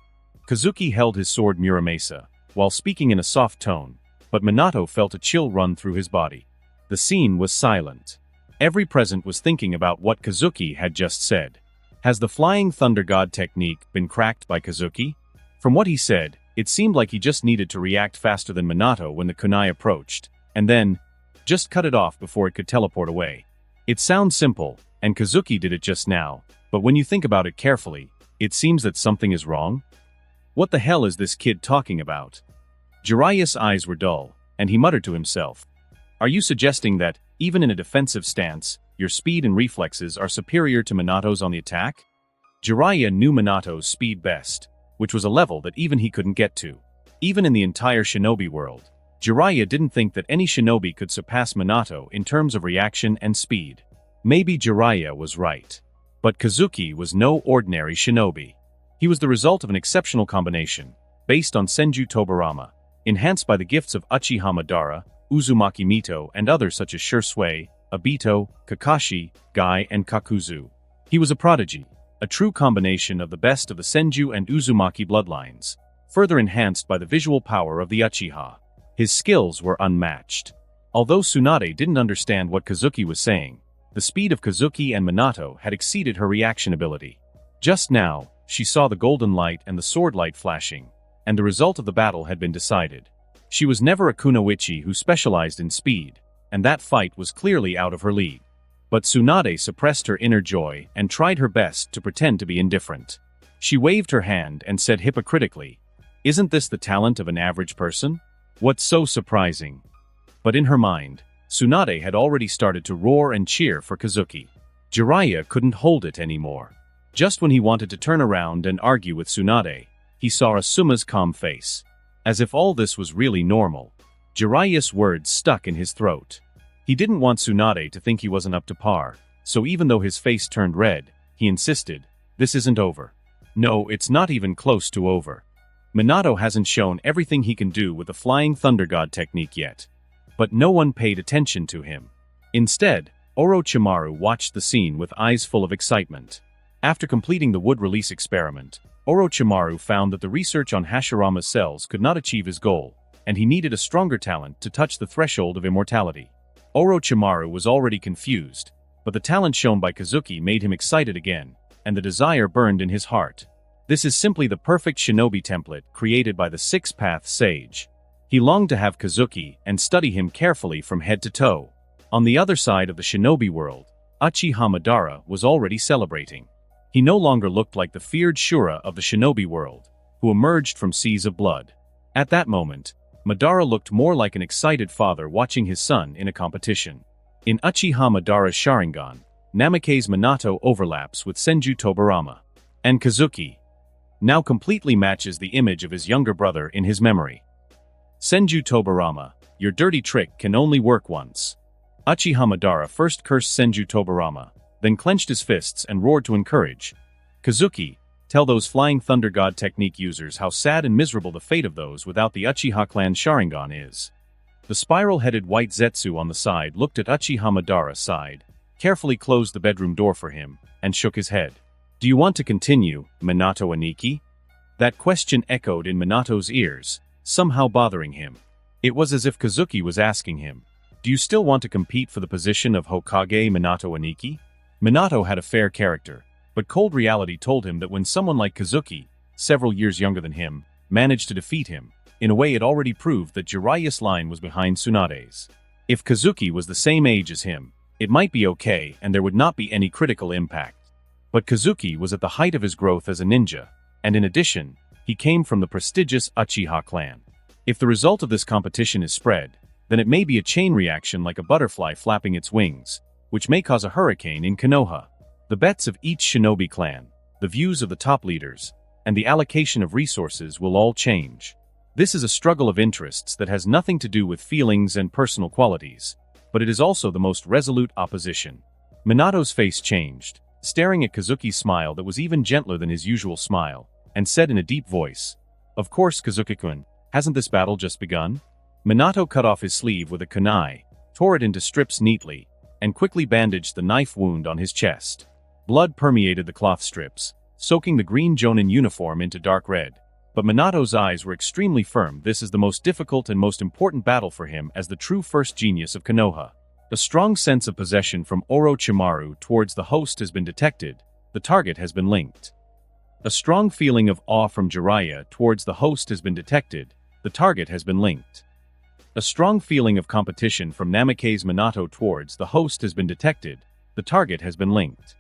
Kazuki held his sword Muramesa, while speaking in a soft tone, but Minato felt a chill run through his body. The scene was silent. Every present was thinking about what Kazuki had just said. Has the Flying Thunder God technique been cracked by Kazuki? From what he said, it seemed like he just needed to react faster than Minato when the kunai approached, and then, just cut it off before it could teleport away. It sounds simple, and Kazuki did it just now, but when you think about it carefully, it seems that something is wrong. What the hell is this kid talking about? Jiraiya's eyes were dull, and he muttered to himself. Are you suggesting that, even in a defensive stance, your speed and reflexes are superior to Minato's on the attack? Jiraiya knew Minato's speed best, which was a level that even he couldn't get to. Even in the entire shinobi world, Jiraiya didn't think that any shinobi could surpass Minato in terms of reaction and speed. Maybe Jiraiya was right. But Kazuki was no ordinary shinobi. He was the result of an exceptional combination, based on Senju Tobirama, enhanced by the gifts of Uchiha Madara, Uzumaki Mito and others such as Shursui, Obito, Kakashi, Gai and Kakuzu. He was a prodigy, a true combination of the best of the Senju and Uzumaki bloodlines, further enhanced by the visual power of the Uchiha. His skills were unmatched. Although Tsunade didn't understand what Kazuki was saying, the speed of Kazuki and Minato had exceeded her reaction ability. Just now, she saw the golden light and the sword light flashing, and the result of the battle had been decided. She was never a kunoichi who specialized in speed, and that fight was clearly out of her league. But Tsunade suppressed her inner joy and tried her best to pretend to be indifferent. She waved her hand and said hypocritically, "Isn't this the talent of an average person? What's so surprising?" But in her mind, Tsunade had already started to roar and cheer for Kazuki. Jiraiya couldn't hold it anymore. Just when he wanted to turn around and argue with Tsunade, he saw Asuma's calm face. As if all this was really normal, Jiraiya's words stuck in his throat. He didn't want Tsunade to think he wasn't up to par, so even though his face turned red, he insisted, "This isn't over. No, it's not even close to over. Minato hasn't shown everything he can do with the Flying Thunder God technique yet. But no one paid attention to him. Instead, Orochimaru watched the scene with eyes full of excitement. After completing the wood release experiment, Orochimaru found that the research on Hashirama's cells could not achieve his goal, and he needed a stronger talent to touch the threshold of immortality. Orochimaru was already confused, but the talent shown by Kazuki made him excited again, and the desire burned in his heart. This is simply the perfect shinobi template created by the Six-Path Sage. He longed to have Kazuki and study him carefully from head to toe. On the other side of the shinobi world, Uchiha Madara was already celebrating. He no longer looked like the feared Shura of the shinobi world, who emerged from seas of blood. At that moment, Madara looked more like an excited father watching his son in a competition. In Uchiha Madara's Sharingan, Namake's Minato overlaps with Senju Tobirama. And Kazuki now completely matches the image of his younger brother in his memory. Senju Tobirama, your dirty trick can only work once. Uchiha Madara first cursed Senju Tobirama, then clenched his fists and roared to encourage. Kazuki, tell those Flying Thunder God technique users how sad and miserable the fate of those without the Uchiha clan Sharingan is. The spiral-headed white Zetsu on the side looked at Uchiha Madara, sighed, carefully closed the bedroom door for him, and shook his head. Do you want to continue, Minato Aniki? That question echoed in Minato's ears, somehow bothering him. It was as if Kazuki was asking him, do you still want to compete for the position of Hokage Minato Aniki? Minato had a fair character, but cold reality told him that when someone like Kazuki, several years younger than him, managed to defeat him, in a way it already proved that Jiraiya's line was behind Tsunade's. If Kazuki was the same age as him, it might be okay and there would not be any critical impact. But Kazuki was at the height of his growth as a ninja, and in addition, he came from the prestigious Uchiha clan. If the result of this competition is spread, then it may be a chain reaction like a butterfly flapping its wings, which may cause a hurricane in Konoha. The bets of each shinobi clan, the views of the top leaders, and the allocation of resources will all change. This is a struggle of interests that has nothing to do with feelings and personal qualities, but it is also the most resolute opposition. Minato's face changed, staring at Kazuki's smile that was even gentler than his usual smile, and said in a deep voice, "Of course, Kazuki-kun, hasn't this battle just begun?" Minato cut off his sleeve with a kunai, tore it into strips neatly, and quickly bandaged the knife wound on his chest. Blood permeated the cloth strips, soaking the green Jonin uniform into dark red. But Minato's eyes were extremely firm. This is the most difficult and most important battle for him as the true first genius of Konoha. A strong sense of possession from Orochimaru towards the host has been detected. The target has been linked. A strong feeling of awe from Jiraiya towards the host has been detected. The target has been linked. A strong feeling of competition from Namake's Minato towards the host has been detected. The target has been linked.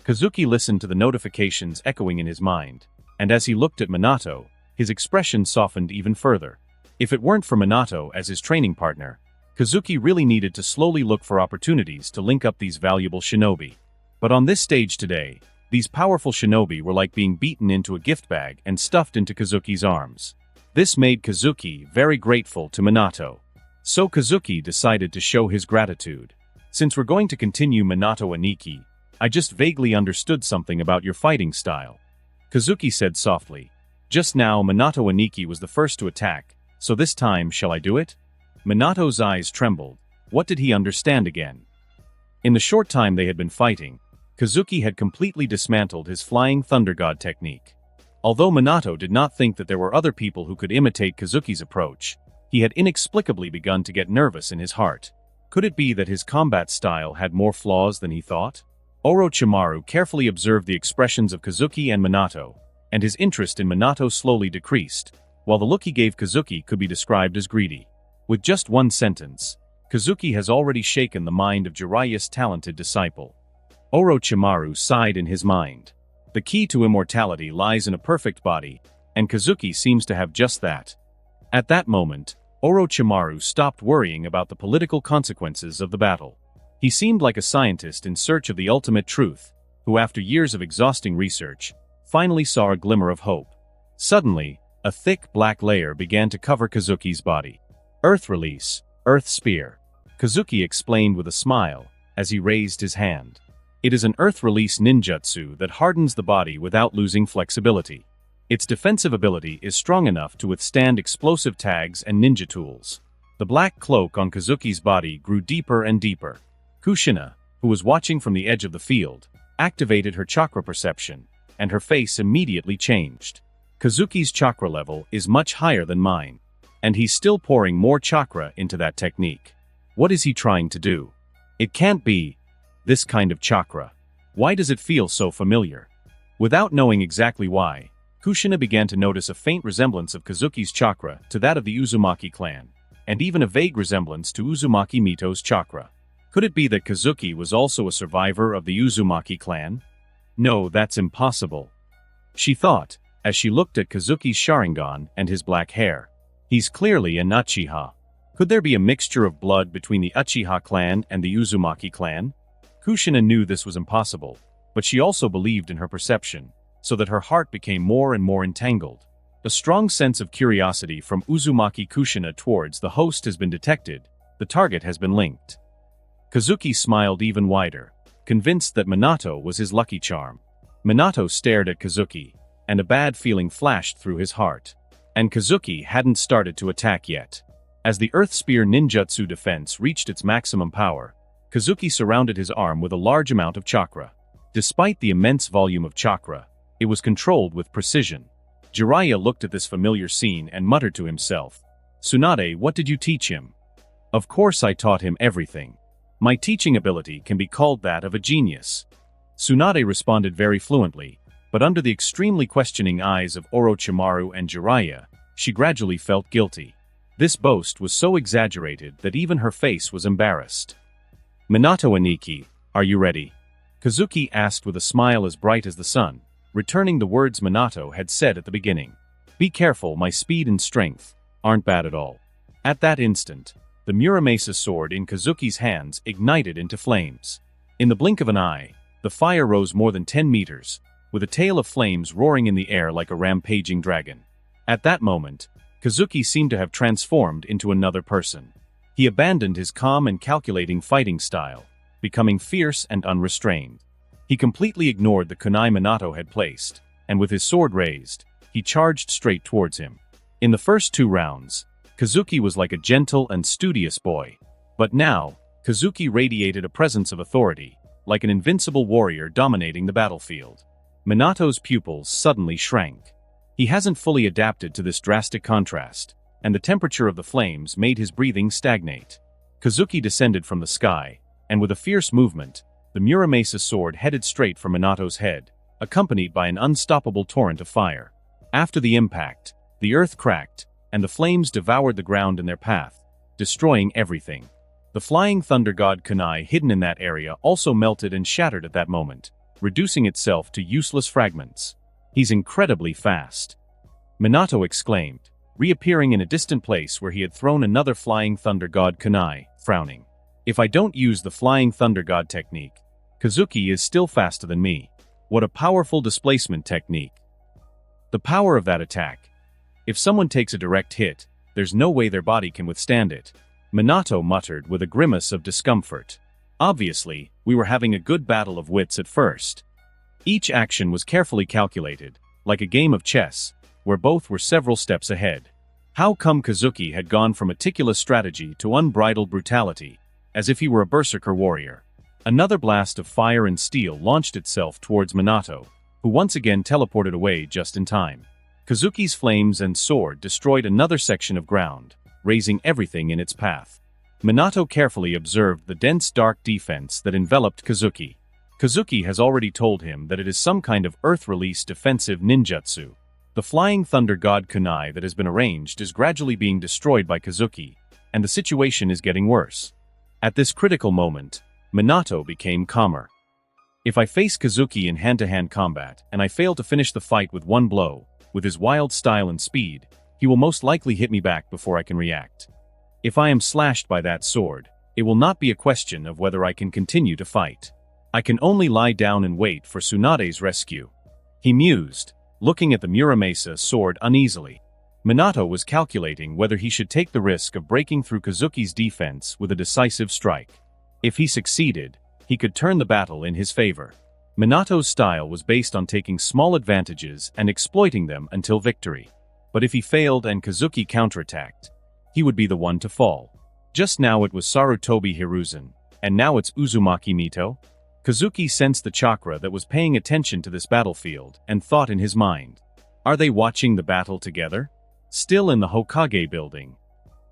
Kazuki listened to the notifications echoing in his mind, and as he looked at Minato, his expression softened even further. If it weren't for Minato as his training partner, Kazuki really needed to slowly look for opportunities to link up these valuable shinobi. But on this stage today, these powerful shinobi were like being beaten into a gift bag and stuffed into Kazuki's arms. This made Kazuki very grateful to Minato. So Kazuki decided to show his gratitude. Since we're going to continue Minato Aniki, I just vaguely understood something about your fighting style. Kazuki said softly. Just now Minato Aniki was the first to attack, so this time shall I do it? Minato's eyes trembled. What did he understand again? In the short time they had been fighting, Kazuki had completely dismantled his Flying Thunder God technique. Although Minato did not think that there were other people who could imitate Kazuki's approach, he had inexplicably begun to get nervous in his heart. Could it be that his combat style had more flaws than he thought? Orochimaru carefully observed the expressions of Kazuki and Minato, and his interest in Minato slowly decreased, while the look he gave Kazuki could be described as greedy. With just one sentence, Kazuki has already shaken the mind of Jiraiya's talented disciple. Orochimaru sighed in his mind. The key to immortality lies in a perfect body, and Kazuki seems to have just that. At that moment, Orochimaru stopped worrying about the political consequences of the battle. He seemed like a scientist in search of the ultimate truth, who after years of exhausting research, finally saw a glimmer of hope. Suddenly, a thick black layer began to cover Kazuki's body. Earth release, Earth spear, Kazuki explained with a smile, as he raised his hand. It is an earth-release ninjutsu that hardens the body without losing flexibility. Its defensive ability is strong enough to withstand explosive tags and ninja tools. The black cloak on Kazuki's body grew deeper and deeper. Kushina, who was watching from the edge of the field, activated her chakra perception, and her face immediately changed. Kazuki's chakra level is much higher than mine, and he's still pouring more chakra into that technique. What is he trying to do? It can't be this kind of chakra. Why does it feel so familiar? Without knowing exactly why, Kushina began to notice a faint resemblance of Kazuki's chakra to that of the Uzumaki clan, and even a vague resemblance to Uzumaki Mito's chakra. Could it be that Kazuki was also a survivor of the Uzumaki clan? No, that's impossible, she thought, as she looked at Kazuki's Sharingan and his black hair. He's clearly an Uchiha. Could there be a mixture of blood between the Uchiha clan and the Uzumaki clan? Kushina knew this was impossible, but she also believed in her perception, so that her heart became more and more entangled. A strong sense of curiosity from Uzumaki Kushina towards the host has been detected. The target has been linked. Kazuki smiled even wider, convinced that Minato was his lucky charm. Minato stared at Kazuki, and a bad feeling flashed through his heart. And Kazuki hadn't started to attack yet. As the Earth Spear ninjutsu defense reached its maximum power, Kazuki surrounded his arm with a large amount of chakra. Despite the immense volume of chakra, it was controlled with precision. Jiraiya looked at this familiar scene and muttered to himself, "Tsunade, what did you teach him?" "Of course I taught him everything. My teaching ability can be called that of a genius." Tsunade responded very fluently, but under the extremely questioning eyes of Orochimaru and Jiraiya, she gradually felt guilty. This boast was so exaggerated that even her face was embarrassed. "Minato Aniki, are you ready?" Kazuki asked with a smile as bright as the sun, returning the words Minato had said at the beginning. "Be careful, my speed and strength aren't bad at all." At that instant, the Muramasa sword in Kazuki's hands ignited into flames. In the blink of an eye, the fire rose more than 10 meters, with a tail of flames roaring in the air like a rampaging dragon. At that moment, Kazuki seemed to have transformed into another person. He abandoned his calm and calculating fighting style, becoming fierce and unrestrained. He completely ignored the kunai Minato had placed, and with his sword raised, he charged straight towards him. In the first 2 rounds, Kazuki was like a gentle and studious boy. But now, Kazuki radiated a presence of authority, like an invincible warrior dominating the battlefield. Minato's pupils suddenly shrank. He hasn't fully adapted to this drastic contrast, and the temperature of the flames made his breathing stagnate. Kazuki descended from the sky, and with a fierce movement, the Muramasa sword headed straight for Minato's head, accompanied by an unstoppable torrent of fire. After the impact, the earth cracked, and the flames devoured the ground in their path, destroying everything. The flying thunder god kunai hidden in that area also melted and shattered at that moment, reducing itself to useless fragments. "He's incredibly fast," Minato exclaimed, reappearing in a distant place where he had thrown another flying thunder god kunai, frowning. "If I don't use the flying thunder god technique, Kazuki is still faster than me. What a powerful displacement technique. The power of that attack. If someone takes a direct hit, there's no way their body can withstand it," Minato muttered with a grimace of discomfort. Obviously, we were having a good battle of wits at first. Each action was carefully calculated, like a game of chess, where both were several steps ahead. How come Kazuki had gone from meticulous strategy to unbridled brutality, as if he were a berserker warrior? Another blast of fire and steel launched itself towards Minato, who once again teleported away just in time. Kazuki's flames and sword destroyed another section of ground, razing everything in its path. Minato carefully observed the dense dark defense that enveloped Kazuki. Kazuki has already told him that it is some kind of earth-release defensive ninjutsu. The flying thunder god kunai that has been arranged is gradually being destroyed by Kazuki, and the situation is getting worse. At this critical moment, Minato became calmer. If I face Kazuki in hand-to-hand combat and I fail to finish the fight with one blow, with his wild style and speed, he will most likely hit me back before I can react. If I am slashed by that sword, it will not be a question of whether I can continue to fight. I can only lie down and wait for Tsunade's rescue. He mused, looking at the Muramasa sword uneasily. Minato was calculating whether he should take the risk of breaking through Kazuki's defense with a decisive strike. If he succeeded, he could turn the battle in his favor. Minato's style was based on taking small advantages and exploiting them until victory. But if he failed and Kazuki counterattacked, he would be the one to fall. Just now it was Sarutobi Hiruzen, and now it's Uzumaki Mito? Kazuki sensed the chakra that was paying attention to this battlefield and thought in his mind. Are they watching the battle together? Still in the Hokage building,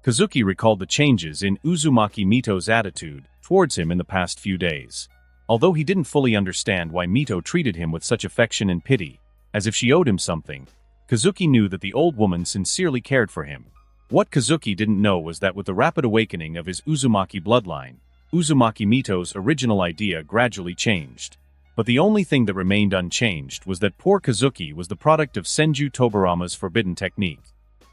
Kazuki recalled the changes in Uzumaki Mito's attitude towards him in the past few days. Although he didn't fully understand why Mito treated him with such affection and pity, as if she owed him something, Kazuki knew that the old woman sincerely cared for him. What Kazuki didn't know was that with the rapid awakening of his Uzumaki bloodline, Uzumaki Mito's original idea gradually changed. But the only thing that remained unchanged was that poor Kazuki was the product of Senju Tobirama's forbidden technique.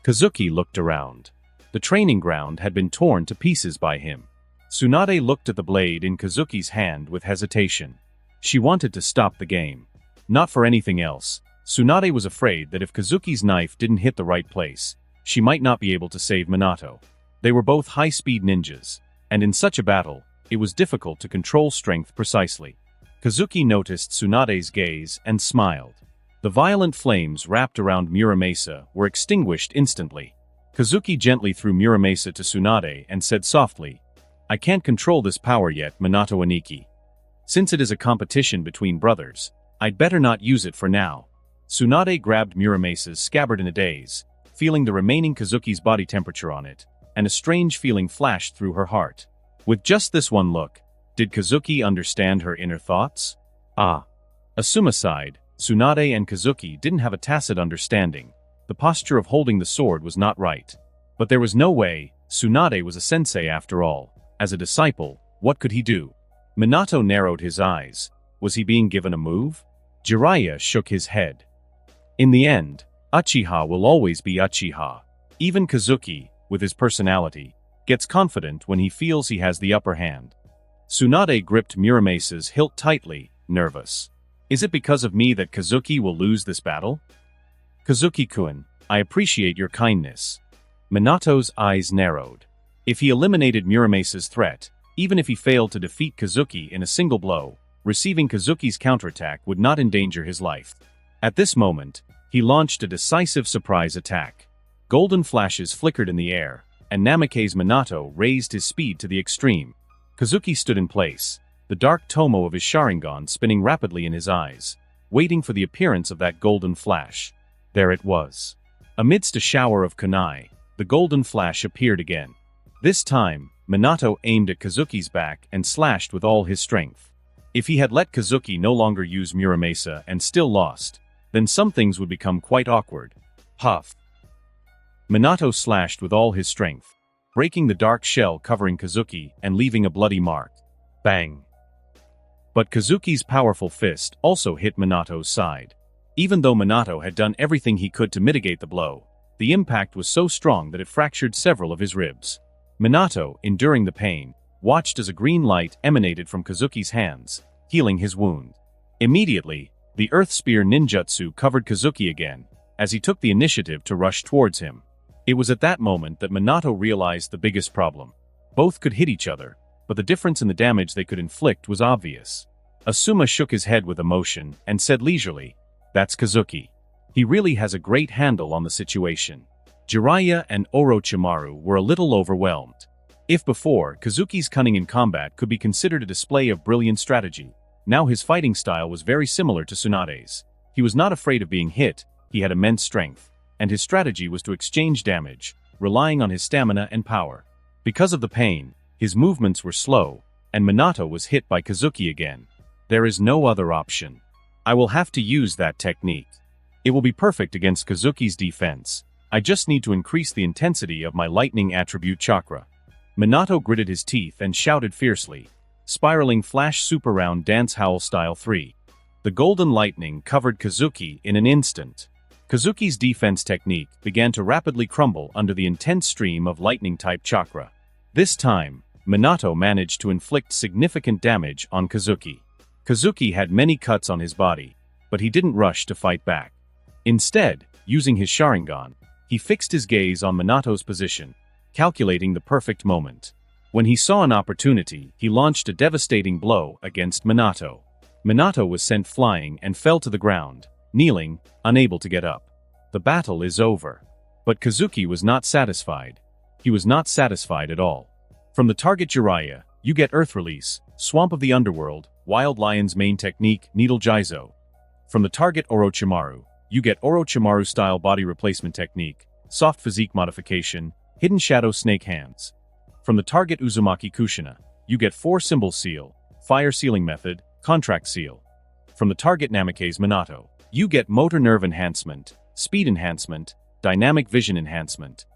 Kazuki looked around. The training ground had been torn to pieces by him. Tsunade looked at the blade in Kazuki's hand with hesitation. She wanted to stop the game. Not for anything else. Tsunade was afraid that if Kazuki's knife didn't hit the right place, she might not be able to save Minato. They were both high-speed ninjas, and in such a battle, it was difficult to control strength precisely. Kazuki noticed Tsunade's gaze and smiled. The violent flames wrapped around Muramasa were extinguished instantly. Kazuki gently threw Muramasa to Tsunade and said softly, "I can't control this power yet, Minato Aniki. Since it is a competition between brothers, I'd better not use it for now." Tsunade grabbed Muramasa's scabbard in a daze, feeling the remaining Kazuki's body temperature on it, and a strange feeling flashed through her heart. With just this one look, did Kazuki understand her inner thoughts? Asuma sighed. Tsunade and Kazuki didn't have a tacit understanding. The posture of holding the sword was not right. But there was no way. Tsunade was a sensei after all. As a disciple, what could he do? Minato narrowed his eyes. Was he being given a move? Jiraiya shook his head. In the end, Uchiha will always be Uchiha. Even Kazuki, with his personality, gets confident when he feels he has the upper hand. Tsunade gripped Muramasa's hilt tightly, nervous. Is it because of me that Kazuki will lose this battle? Kazuki-kun, I appreciate your kindness. Minato's eyes narrowed. If he eliminated Muramasa's threat, even if he failed to defeat Kazuki in a single blow, receiving Kazuki's counterattack would not endanger his life. At this moment, he launched a decisive surprise attack. Golden flashes flickered in the air, and Namake's Minato raised his speed to the extreme. Kazuki stood in place, the dark tomo of his Sharingan spinning rapidly in his eyes, waiting for the appearance of that golden flash. There it was. Amidst a shower of kunai, the golden flash appeared again. This time, Minato aimed at Kazuki's back and slashed with all his strength. If he had let Kazuki no longer use Muramasa and still lost, then some things would become quite awkward. Huff. Minato slashed with all his strength, breaking the dark shell covering Kazuki and leaving a bloody mark. Bang. But Kazuki's powerful fist also hit Minato's side. Even though Minato had done everything he could to mitigate the blow, the impact was so strong that it fractured several of his ribs. Minato, enduring the pain, watched as a green light emanated from Kazuki's hands, healing his wound. Immediately, the Earth Spear ninjutsu covered Kazuki again, as he took the initiative to rush towards him. It was at that moment that Minato realized the biggest problem. Both could hit each other, but the difference in the damage they could inflict was obvious. Asuma shook his head with emotion and said leisurely, "That's Kazuki. He really has a great handle on the situation." Jiraiya and Orochimaru were a little overwhelmed. If before, Kazuki's cunning in combat could be considered a display of brilliant strategy, now his fighting style was very similar to Tsunade's. He was not afraid of being hit, he had immense strength, and his strategy was to exchange damage, relying on his stamina and power. Because of the pain, his movements were slow, and Minato was hit by Kazuki again. There is no other option. I will have to use that technique. It will be perfect against Kazuki's defense. I just need to increase the intensity of my lightning attribute chakra. Minato gritted his teeth and shouted fiercely. Spiraling Flash Super Round Dance Howl Style 3. The golden lightning covered Kazuki in an instant. Kazuki's defense technique began to rapidly crumble under the intense stream of lightning-type chakra. This time, Minato managed to inflict significant damage on Kazuki. Kazuki had many cuts on his body, but he didn't rush to fight back. Instead, using his Sharingan, he fixed his gaze on Minato's position, calculating the perfect moment. When he saw an opportunity, he launched a devastating blow against Minato. Minato was sent flying and fell to the ground, kneeling, unable to get up. The battle is over. But Kazuki was not satisfied. He was not satisfied at all. From the target Jiraiya, you get Earth Release, Swamp of the Underworld, Wild Lion's main technique, Needle Jizo. From the target Orochimaru, you get Orochimaru-style body replacement technique, Soft Physique Modification, Hidden Shadow Snake Hands. From the target Uzumaki Kushina, you get 4 Symbol Seal, Fire Sealing Method, Contract Seal. From the target Namikaze Minato, you get Motor Nerve Enhancement, Speed Enhancement, Dynamic Vision Enhancement.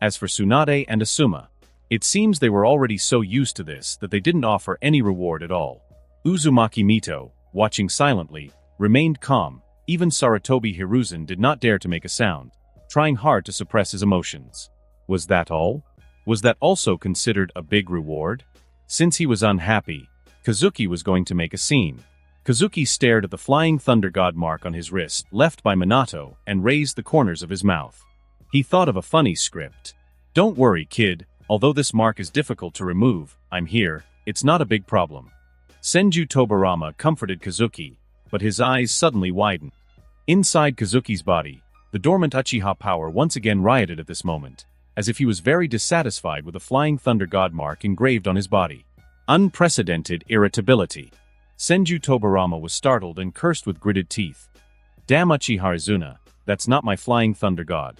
As for Tsunade and Asuma, it seems they were already so used to this that they didn't offer any reward at all. Uzumaki Mito, watching silently, remained calm. Even Sarutobi Hiruzen did not dare to make a sound, trying hard to suppress his emotions. Was that all? Was that also considered a big reward? Since he was unhappy, Kazuki was going to make a scene. Kazuki stared at the Flying Thunder God mark on his wrist, left by Minato, and raised the corners of his mouth. He thought of a funny script. "Don't worry, kid. Although this mark is difficult to remove, I'm here. It's not a big problem." Senju Tobirama comforted Kazuki, but his eyes suddenly widened. Inside Kazuki's body, the dormant Uchiha power once again rioted at this moment, as if he was very dissatisfied with the Flying Thunder God mark engraved on his body. Unprecedented irritability. Senju Tobirama was startled and cursed with gritted teeth. "Damn Uchiha Izuna, that's not my Flying Thunder God."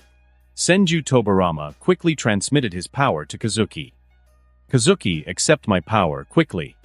Senju Tobirama quickly transmitted his power to Kazuki. "Kazuki, accept my power, quickly."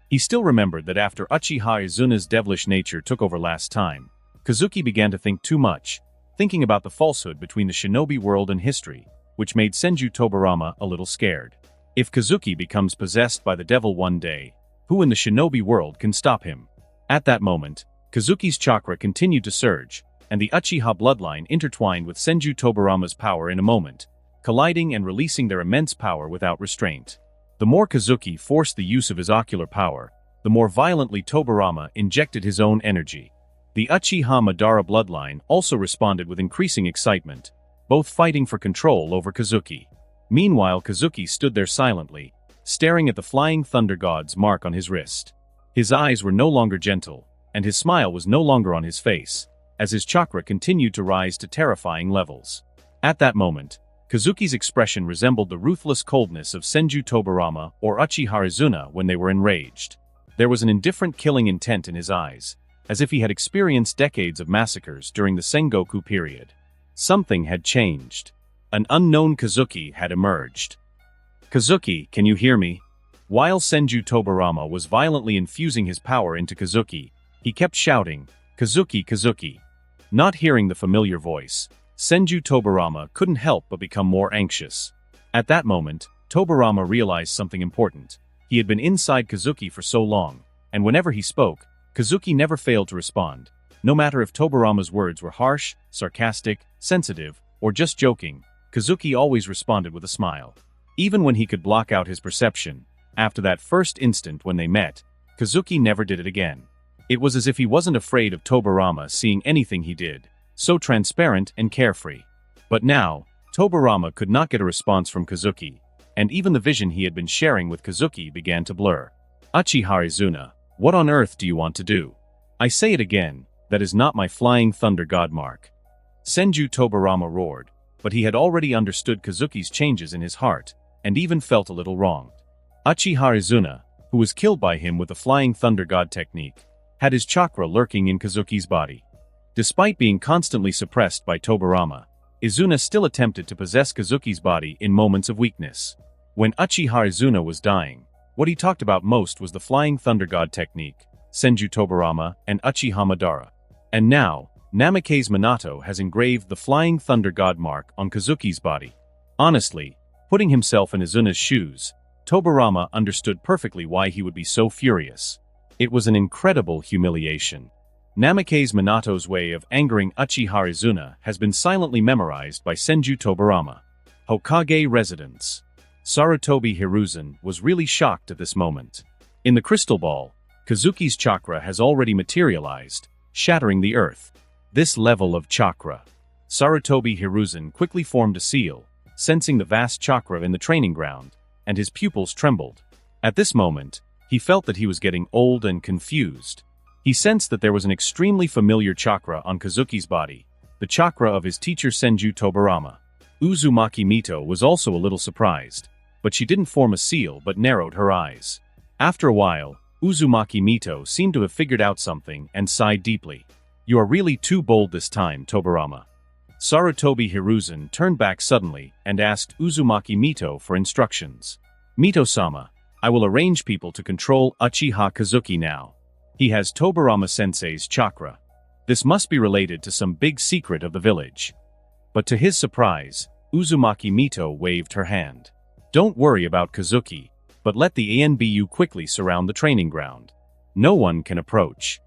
He still remembered that after Uchiha Izuna's devilish nature took over last time, Kazuki began to think too much, thinking about the falsehood between the shinobi world and history, which made Senju Tobirama a little scared. If Kazuki becomes possessed by the devil one day, who in the shinobi world can stop him? At that moment, Kazuki's chakra continued to surge, and the Uchiha bloodline intertwined with Senju Tobirama's power in a moment, colliding and releasing their immense power without restraint. The more Kazuki forced the use of his ocular power, the more violently Tobirama injected his own energy. The Uchiha Madara bloodline also responded with increasing excitement, both fighting for control over Kazuki. Meanwhile, Kazuki stood there silently, staring at the Flying Thunder God's mark on his wrist. His eyes were no longer gentle, and his smile was no longer on his face, as his chakra continued to rise to terrifying levels. At that moment, Kazuki's expression resembled the ruthless coldness of Senju Tobirama or Uchiha Izuna when they were enraged. There was an indifferent killing intent in his eyes, as if he had experienced decades of massacres during the Sengoku period. Something had changed. An unknown Kazuki had emerged. "Kazuki, can you hear me?" While Senju Tobirama was violently infusing his power into Kazuki, he kept shouting, "Kazuki, Kazuki." Not hearing the familiar voice, Senju Tobirama couldn't help but become more anxious. At that moment, Tobirama realized something important. He had been inside Kazuki for so long, and whenever he spoke, Kazuki never failed to respond. No matter if Tobirama's words were harsh, sarcastic, sensitive, or just joking, Kazuki always responded with a smile. Even when he could block out his perception, after that first instant when they met, Kazuki never did it again. It was as if he wasn't afraid of Tobirama seeing anything he did, so transparent and carefree. But now, Tobirama could not get a response from Kazuki, and even the vision he had been sharing with Kazuki began to blur. "Uchiha Izuna, what on earth do you want to do?" "I say it again, that is not my Flying Thunder God mark." Senju Tobirama roared, but he had already understood Kazuki's changes in his heart, and even felt a little wronged. Uchiha Izuna, who was killed by him with the Flying Thunder God technique, had his chakra lurking in Kazuki's body. Despite being constantly suppressed by Tobirama, Izuna still attempted to possess Kazuki's body in moments of weakness. When Uchiha Izuna was dying, what he talked about most was the Flying Thunder God technique, Senju Tobirama, and Uchiha Madara. And now, Namikaze Minato has engraved the Flying Thunder God mark on Kazuki's body. Honestly, putting himself in Izuna's shoes, Tobirama understood perfectly why he would be so furious. It was an incredible humiliation. Namikaze Minato's way of angering Uchiha Izuna has been silently memorized by Senju Tobirama. Hokage Residence. Sarutobi Hiruzen was really shocked at this moment. In the crystal ball, Kazuki's chakra has already materialized, shattering the earth. This level of chakra. Sarutobi Hiruzen quickly formed a seal, sensing the vast chakra in the training ground, and his pupils trembled. At this moment, he felt that he was getting old and confused. He sensed that there was an extremely familiar chakra on Kazuki's body, the chakra of his teacher Senju Tobirama. Uzumaki Mito was also a little surprised, but she didn't form a seal but narrowed her eyes. After a while, Uzumaki Mito seemed to have figured out something and sighed deeply. "You are really too bold this time, Tobirama." Sarutobi Hiruzen turned back suddenly and asked Uzumaki Mito for instructions. "Mito-sama, I will arrange people to control Uchiha Kazuki now. He has Tobirama-sensei's chakra. This must be related to some big secret of the village." But to his surprise, Uzumaki Mito waved her hand. "Don't worry about Kazuki, but let the ANBU quickly surround the training ground. No one can approach.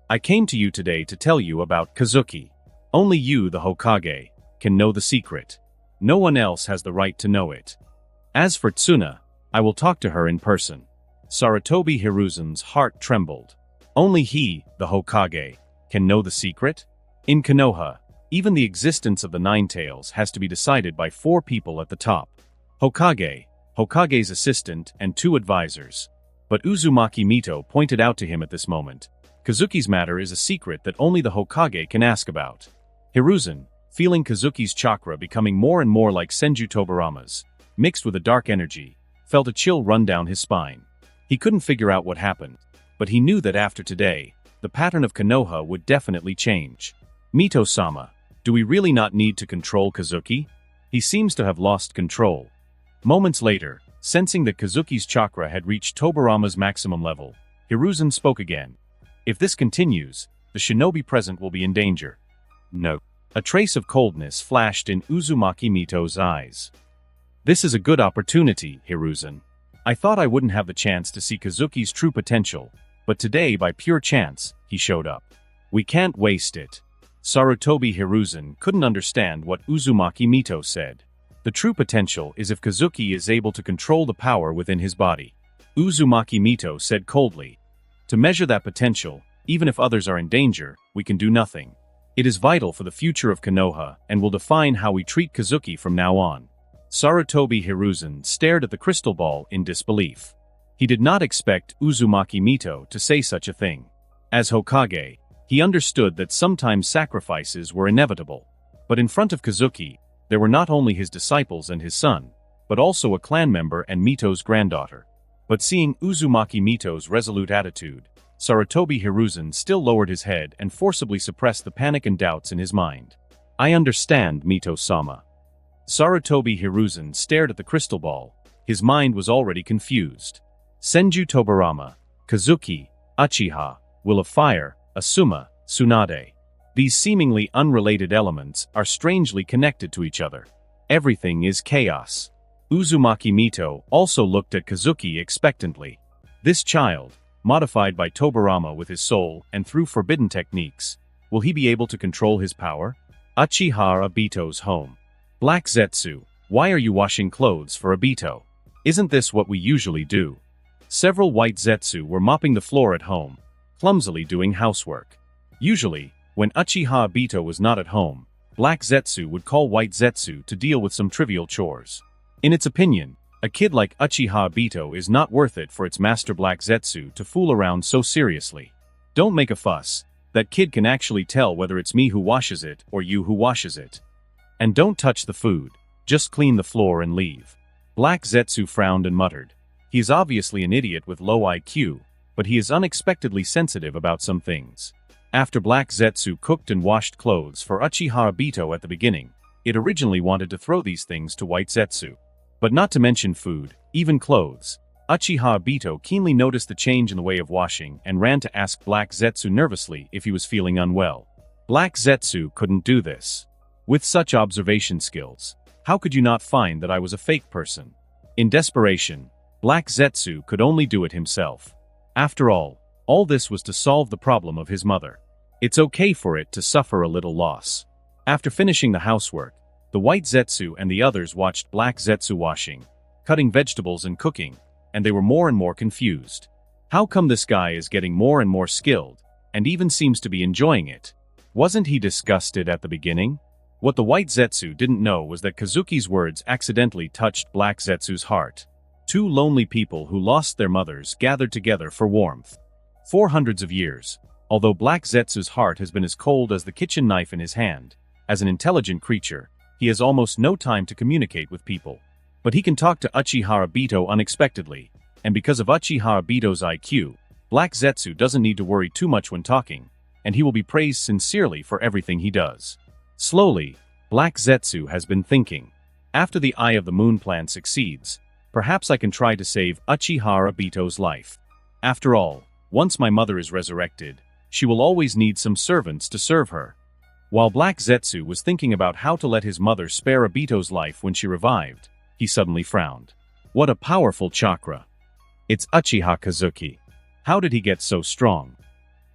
I came to you today to tell you about Kazuki. Only you, the Hokage, can know the secret. No one else has the right to know it. As for Tsuna, I will talk to her in person." Sarutobi Hiruzen's heart trembled. Only he, the Hokage, can know the secret? In Konoha, even the existence of the Nine Tails has to be decided by 4 people at the top. Hokage, Hokage's assistant, and 2 advisors. But Uzumaki Mito pointed out to him at this moment, Kazuki's matter is a secret that only the Hokage can ask about. Hiruzen, feeling Kazuki's chakra becoming more and more like Senju Tobirama's, mixed with a dark energy, felt a chill run down his spine. He couldn't figure out what happened, but he knew that after today, the pattern of Konoha would definitely change. "Mito-sama, do we really not need to control Kazuki? He seems to have lost control." Moments later, sensing that Kazuki's chakra had reached Tobirama's maximum level, Hiruzen spoke again. "If this continues, the shinobi present will be in danger." No. A trace of coldness flashed in Uzumaki Mito's eyes. "This is a good opportunity, Hiruzen. I thought I wouldn't have the chance to see Kazuki's true potential, but today by pure chance, he showed up. We can't waste it." Sarutobi Hiruzen couldn't understand what Uzumaki Mito said. The true potential is if Kazuki is able to control the power within his body. Uzumaki Mito said coldly. "To measure that potential, even if others are in danger, we can do nothing. It is vital for the future of Konoha and will define how we treat Kazuki from now on." Sarutobi Hiruzen stared at the crystal ball in disbelief. He did not expect Uzumaki Mito to say such a thing. As Hokage, he understood that sometimes sacrifices were inevitable. But in front of Kazuki, there were not only his disciples and his son, but also a clan member and Mito's granddaughter. But seeing Uzumaki Mito's resolute attitude, Sarutobi Hiruzen still lowered his head and forcibly suppressed the panic and doubts in his mind. "I understand, Mito-sama." Sarutobi Hiruzen stared at the crystal ball. His mind was already confused. Senju Tobirama, Kazuki, Uchiha, Will of Fire, Asuma, Tsunade. These seemingly unrelated elements are strangely connected to each other. Everything is chaos. Uzumaki Mito also looked at Kazuki expectantly. This child, modified by Tobirama with his soul and through forbidden techniques, will he be able to control his power? Uchiha Obito's home. "Black Zetsu, why are you washing clothes for Obito? Isn't this what we usually do?" Several white Zetsu were mopping the floor at home, clumsily doing housework. Usually, when Uchiha Obito was not at home, Black Zetsu would call white Zetsu to deal with some trivial chores. In its opinion, a kid like Uchiha Obito is not worth it for its master Black Zetsu to fool around so seriously. "Don't make a fuss, that kid can actually tell whether it's me who washes it or you who washes it. And don't touch the food, just clean the floor and leave." Black Zetsu frowned and muttered. He is obviously an idiot with low IQ, but he is unexpectedly sensitive about some things. After Black Zetsu cooked and washed clothes for Uchiha Obito at the beginning, it originally wanted to throw these things to white Zetsu. But not to mention food, even clothes. Uchiha Obito keenly noticed the change in the way of washing and ran to ask Black Zetsu nervously if he was feeling unwell. Black Zetsu couldn't do this. With such observation skills, how could you not find that I was a fake person? In desperation, Black Zetsu could only do it himself. After all this was to solve the problem of his mother. It's okay for it to suffer a little loss. After finishing the housework, the white Zetsu and the others watched Black Zetsu washing, cutting vegetables and cooking, and they were more and more confused. How come this guy is getting more and more skilled, and even seems to be enjoying it? Wasn't he disgusted at the beginning? What the white Zetsu didn't know was that Kazuki's words accidentally touched Black Zetsu's heart. Two lonely people who lost their mothers gathered together for warmth. For hundreds of years, although Black Zetsu's heart has been as cold as the kitchen knife in his hand, as an intelligent creature, he has almost no time to communicate with people. But he can talk to Uchiha Obito unexpectedly, and because of Uchiha Obito's IQ, Black Zetsu doesn't need to worry too much when talking, and he will be praised sincerely for everything he does. Slowly, Black Zetsu has been thinking. After the Eye of the Moon plan succeeds, perhaps I can try to save Uchiha Obito's life. After all, once my mother is resurrected, she will always need some servants to serve her. While Black Zetsu was thinking about how to let his mother spare Obito's life when she revived, he suddenly frowned. What a powerful chakra! It's Uchiha Kazuki. How did he get so strong?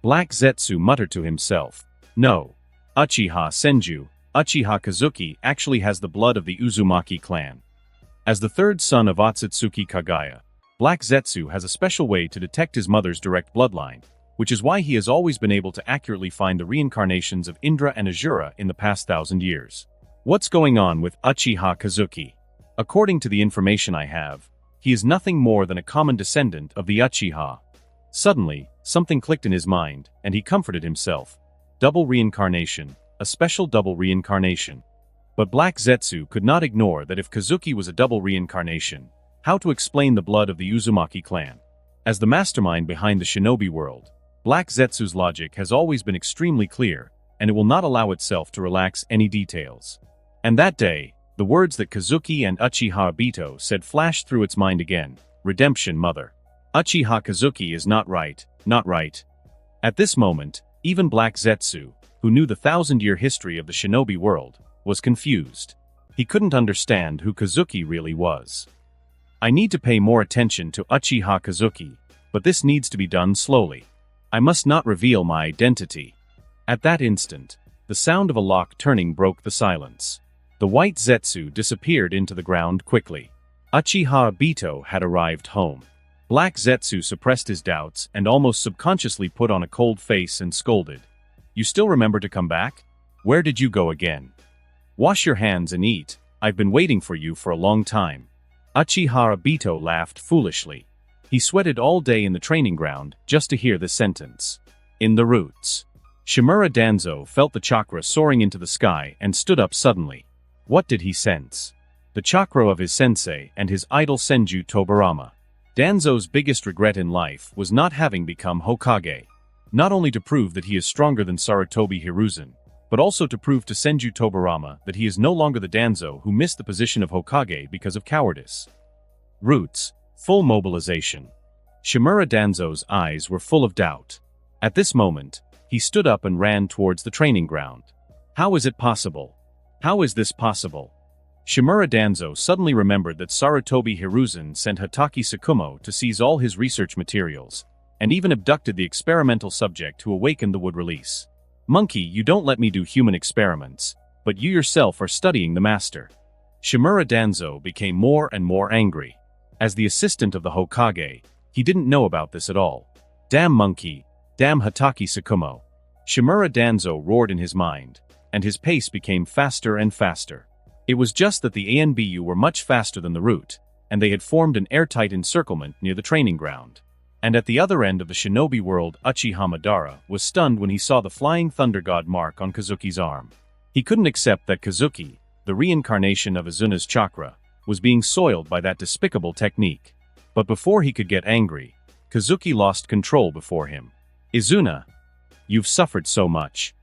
Black Zetsu muttered to himself. No. Uchiha Senju, Uchiha Kazuki actually has the blood of the Uzumaki clan. As the third son of Otsutsuki Kagaya, Black Zetsu has a special way to detect his mother's direct bloodline, which is why he has always been able to accurately find the reincarnations of Indra and Asura in the past 1,000 years. What's going on with Uchiha Kazuki? According to the information I have, he is nothing more than a common descendant of the Uchiha. Suddenly, something clicked in his mind, and he comforted himself. Double reincarnation, a special double reincarnation. But Black Zetsu could not ignore that if Kazuki was a double reincarnation, how to explain the blood of the Uzumaki clan? As the mastermind behind the shinobi world, Black Zetsu's logic has always been extremely clear, and it will not allow itself to relax any details. And that day, the words that Kazuki and Uchiha Obito said flashed through its mind again. Redemption, mother. Uchiha Kazuki is not right, not right. At this moment, even Black Zetsu, who knew the 1,000-year history of the shinobi world, was confused. He couldn't understand who Kazuki really was. I need to pay more attention to Uchiha Kazuki, but this needs to be done slowly. I must not reveal my identity. At that instant, the sound of a lock turning broke the silence. The white Zetsu disappeared into the ground quickly. Uchiha Obito had arrived home. Black Zetsu suppressed his doubts and almost subconsciously put on a cold face and scolded. You still remember to come back? Where did you go again? Wash your hands and eat. I've been waiting for you for a long time. Uchiha Obito laughed foolishly. He sweated all day in the training ground just to hear this sentence. In the roots. Shimura Danzo felt the chakra soaring into the sky and stood up suddenly. What did he sense? The chakra of his sensei and his idol Senju Tobirama. Danzo's biggest regret in life was not having become Hokage. Not only to prove that he is stronger than Sarutobi Hiruzen, but also to prove to Senju Tobirama that he is no longer the Danzo who missed the position of Hokage because of cowardice. Roots. Full mobilization. Shimura Danzo's eyes were full of doubt. At this moment, he stood up and ran towards the training ground. How is it possible? How is this possible? Shimura Danzo suddenly remembered that Sarutobi Hiruzen sent Hatake Sakumo to seize all his research materials, and even abducted the experimental subject who awakened the wood release. Monkey, you don't let me do human experiments, but you yourself are studying the master. Shimura Danzo became more and more angry. As the assistant of the Hokage, he didn't know about this at all. Damn monkey, damn Hatake Sakumo. Shimura Danzo roared in his mind, and his pace became faster and faster. It was just that the ANBU were much faster than the route, and they had formed an airtight encirclement near the training ground. And at the other end of the shinobi world, Uchiha Madara was stunned when he saw the flying thunder god mark on Kazuki's arm. He couldn't accept that Kazuki, the reincarnation of Izuna's chakra, was being soiled by that despicable technique. But before he could get angry, Kazuki lost control before him. Izuna, you've suffered so much.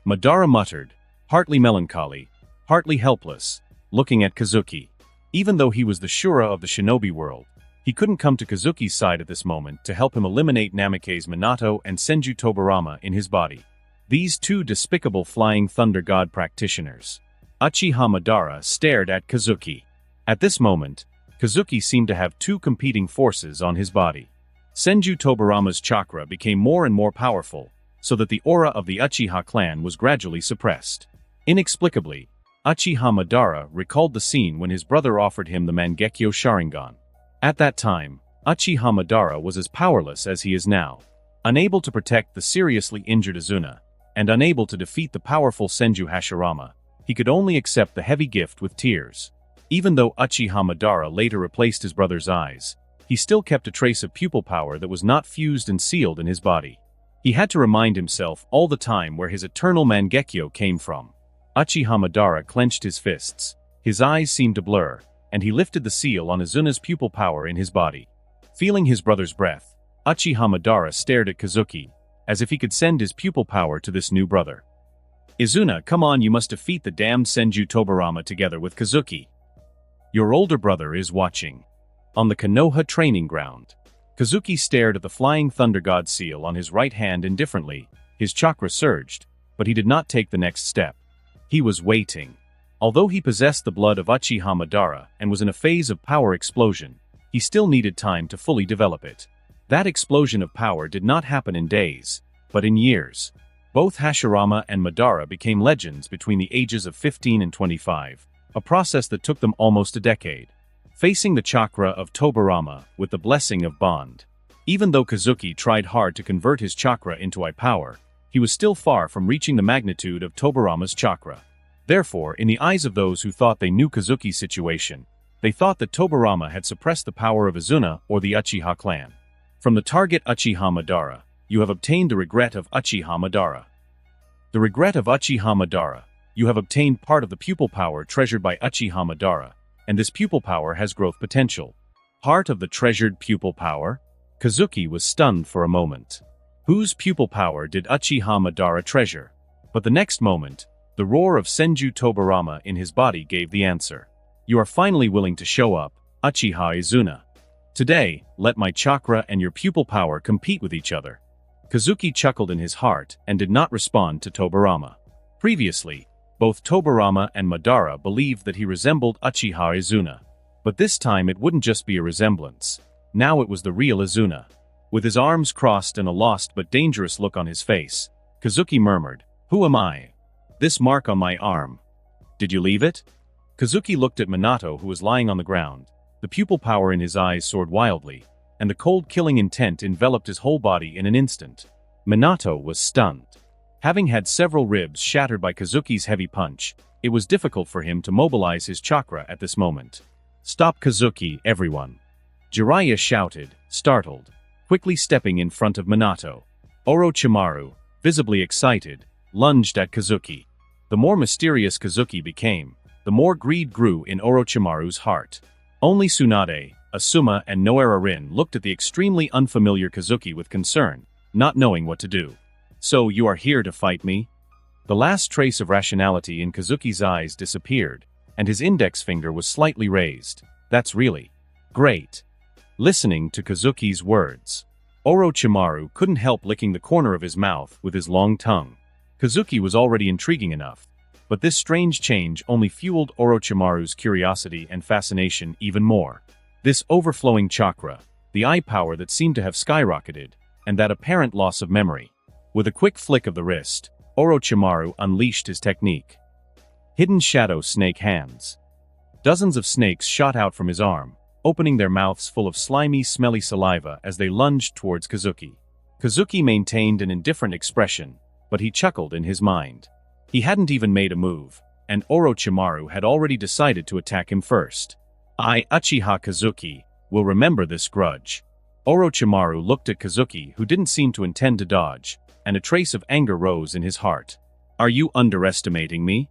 Madara muttered, partly melancholy, partly helpless, looking at Kazuki. Even though he was the Shura of the shinobi world, he couldn't come to Kazuki's side at this moment to help him eliminate Namikaze Minato and Senju Tobirama in his body. These two despicable flying thunder god practitioners. Uchiha Madara stared at Kazuki. At this moment, Kazuki seemed to have two competing forces on his body. Senju Tobirama's chakra became more and more powerful, so that the aura of the Uchiha clan was gradually suppressed. Inexplicably, Uchiha Madara recalled the scene when his brother offered him the Mangekyo Sharingan. At that time, Uchiha Madara was as powerless as he is now. Unable to protect the seriously injured Izuna, and unable to defeat the powerful Senju Hashirama, he could only accept the heavy gift with tears. Even though Uchiha Madara later replaced his brother's eyes, he still kept a trace of pupil power that was not fused and sealed in his body. He had to remind himself all the time where his eternal Mangekyo came from. Uchiha Madara clenched his fists. His eyes seemed to blur, and he lifted the seal on Izuna's pupil power in his body. Feeling his brother's breath, Uchiha Madara stared at Kazuki, as if he could send his pupil power to this new brother. Izuna, come on, you must defeat the damned Senju Tobirama together with Kazuki. Your older brother is watching. On the Konoha training ground, Kazuki stared at the flying thunder god seal on his right hand indifferently. His chakra surged, but he did not take the next step. He was waiting. Although he possessed the blood of Uchiha Madara and was in a phase of power explosion, he still needed time to fully develop it. That explosion of power did not happen in days, but in years. Both Hashirama and Madara became legends between the ages of 15 and 25, a process that took them almost a decade. Facing the chakra of Tobirama with the blessing of Bond. Even though Kazuki tried hard to convert his chakra into I-power, he was still far from reaching the magnitude of Tobirama's chakra. Therefore, in the eyes of those who thought they knew Kazuki's situation, they thought that Tobirama had suppressed the power of Izuna or the Uchiha clan. From the target Uchiha Madara, you have obtained the regret of Uchiha Madara. The regret of Uchiha Madara. You have obtained part of the pupil power treasured by Uchiha Madara, and this pupil power has growth potential. Part of the treasured pupil power? Kazuki was stunned for a moment. Whose pupil power did Uchiha Madara treasure? But the next moment, the roar of Senju Tobirama in his body gave the answer. You are finally willing to show up, Uchiha Izuna. Today, let my chakra and your pupil power compete with each other. Kazuki chuckled in his heart and did not respond to Tobirama. Previously, both Tobirama and Madara believed that he resembled Uchiha Izuna. But this time it wouldn't just be a resemblance. Now it was the real Izuna. With his arms crossed and a lost but dangerous look on his face, Kazuki murmured, "Who am I? This mark on my arm. Did you leave it?" Kazuki looked at Minato, who was lying on the ground. The pupil power in his eyes soared wildly, and the cold killing intent enveloped his whole body in an instant. Minato was stunned. Having had several ribs shattered by Kazuki's heavy punch, it was difficult for him to mobilize his chakra at this moment. "Stop Kazuki, everyone!" Jiraiya shouted, startled, quickly stepping in front of Minato. Orochimaru, visibly excited, lunged at Kazuki. The more mysterious Kazuki became, the more greed grew in Orochimaru's heart. Only Tsunade, Asuma and Noara Rin looked at the extremely unfamiliar Kazuki with concern, not knowing what to do. "So you are here to fight me?" The last trace of rationality in Kazuki's eyes disappeared, and his index finger was slightly raised. "That's really great." Listening to Kazuki's words, Orochimaru couldn't help licking the corner of his mouth with his long tongue. Kazuki was already intriguing enough, but this strange change only fueled Orochimaru's curiosity and fascination even more. This overflowing chakra, the eye power that seemed to have skyrocketed, and that apparent loss of memory. With a quick flick of the wrist, Orochimaru unleashed his technique. Hidden Shadow Snake Hands. Dozens of snakes shot out from his arm, opening their mouths full of slimy, smelly saliva as they lunged towards Kazuki. Kazuki maintained an indifferent expression, but he chuckled in his mind. He hadn't even made a move, and Orochimaru had already decided to attack him first. "I, Uchiha Kazuki, will remember this grudge." Orochimaru looked at Kazuki, who didn't seem to intend to dodge, and a trace of anger rose in his heart. "Are you underestimating me?"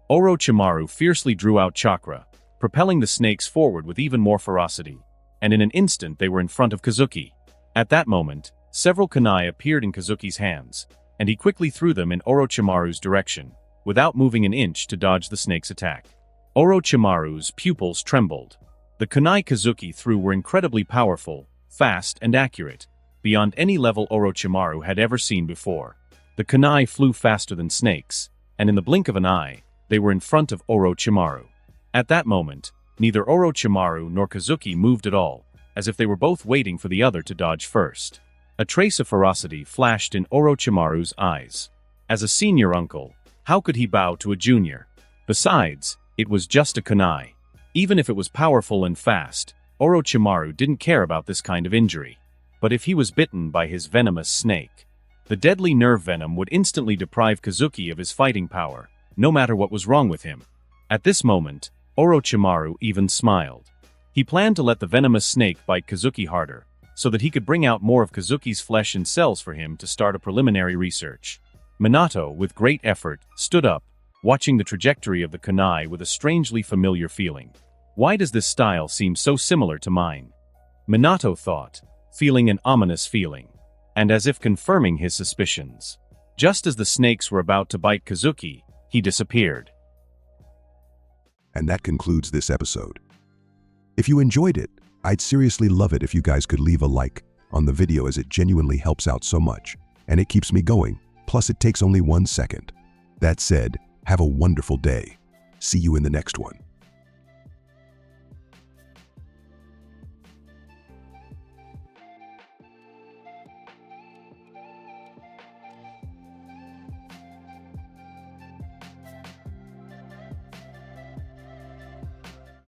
Orochimaru fiercely drew out chakra, propelling the snakes forward with even more ferocity, and in an instant they were in front of Kazuki. At that moment, several kunai appeared in Kazuki's hands, and he quickly threw them in Orochimaru's direction, without moving an inch to dodge the snake's attack. Orochimaru's pupils trembled. The kunai Kazuki threw were incredibly powerful, fast and accurate, beyond any level Orochimaru had ever seen before. The kunai flew faster than snakes, and in the blink of an eye, they were in front of Orochimaru. At that moment, neither Orochimaru nor Kazuki moved at all, as if they were both waiting for the other to dodge first. A trace of ferocity flashed in Orochimaru's eyes. As a senior uncle, how could he bow to a junior? Besides, it was just a kunai. Even if it was powerful and fast, Orochimaru didn't care about this kind of injury. But if he was bitten by his venomous snake, the deadly nerve venom would instantly deprive Kazuki of his fighting power, no matter what was wrong with him. At this moment, Orochimaru even smiled. He planned to let the venomous snake bite Kazuki harder, so that he could bring out more of Kazuki's flesh and cells for him to start a preliminary research. Minato, with great effort, stood up, watching the trajectory of the kunai with a strangely familiar feeling. Why does this style seem so similar to mine? Minato thought, feeling an ominous feeling, and as if confirming his suspicions. Just as the snakes were about to bite Kazuki, he disappeared. And that concludes this episode. If you enjoyed it, I'd seriously love it if you guys could leave a like on the video, as it genuinely helps out so much, and it keeps me going, plus it takes only 1 second. That said, have a wonderful day. See you in the next one.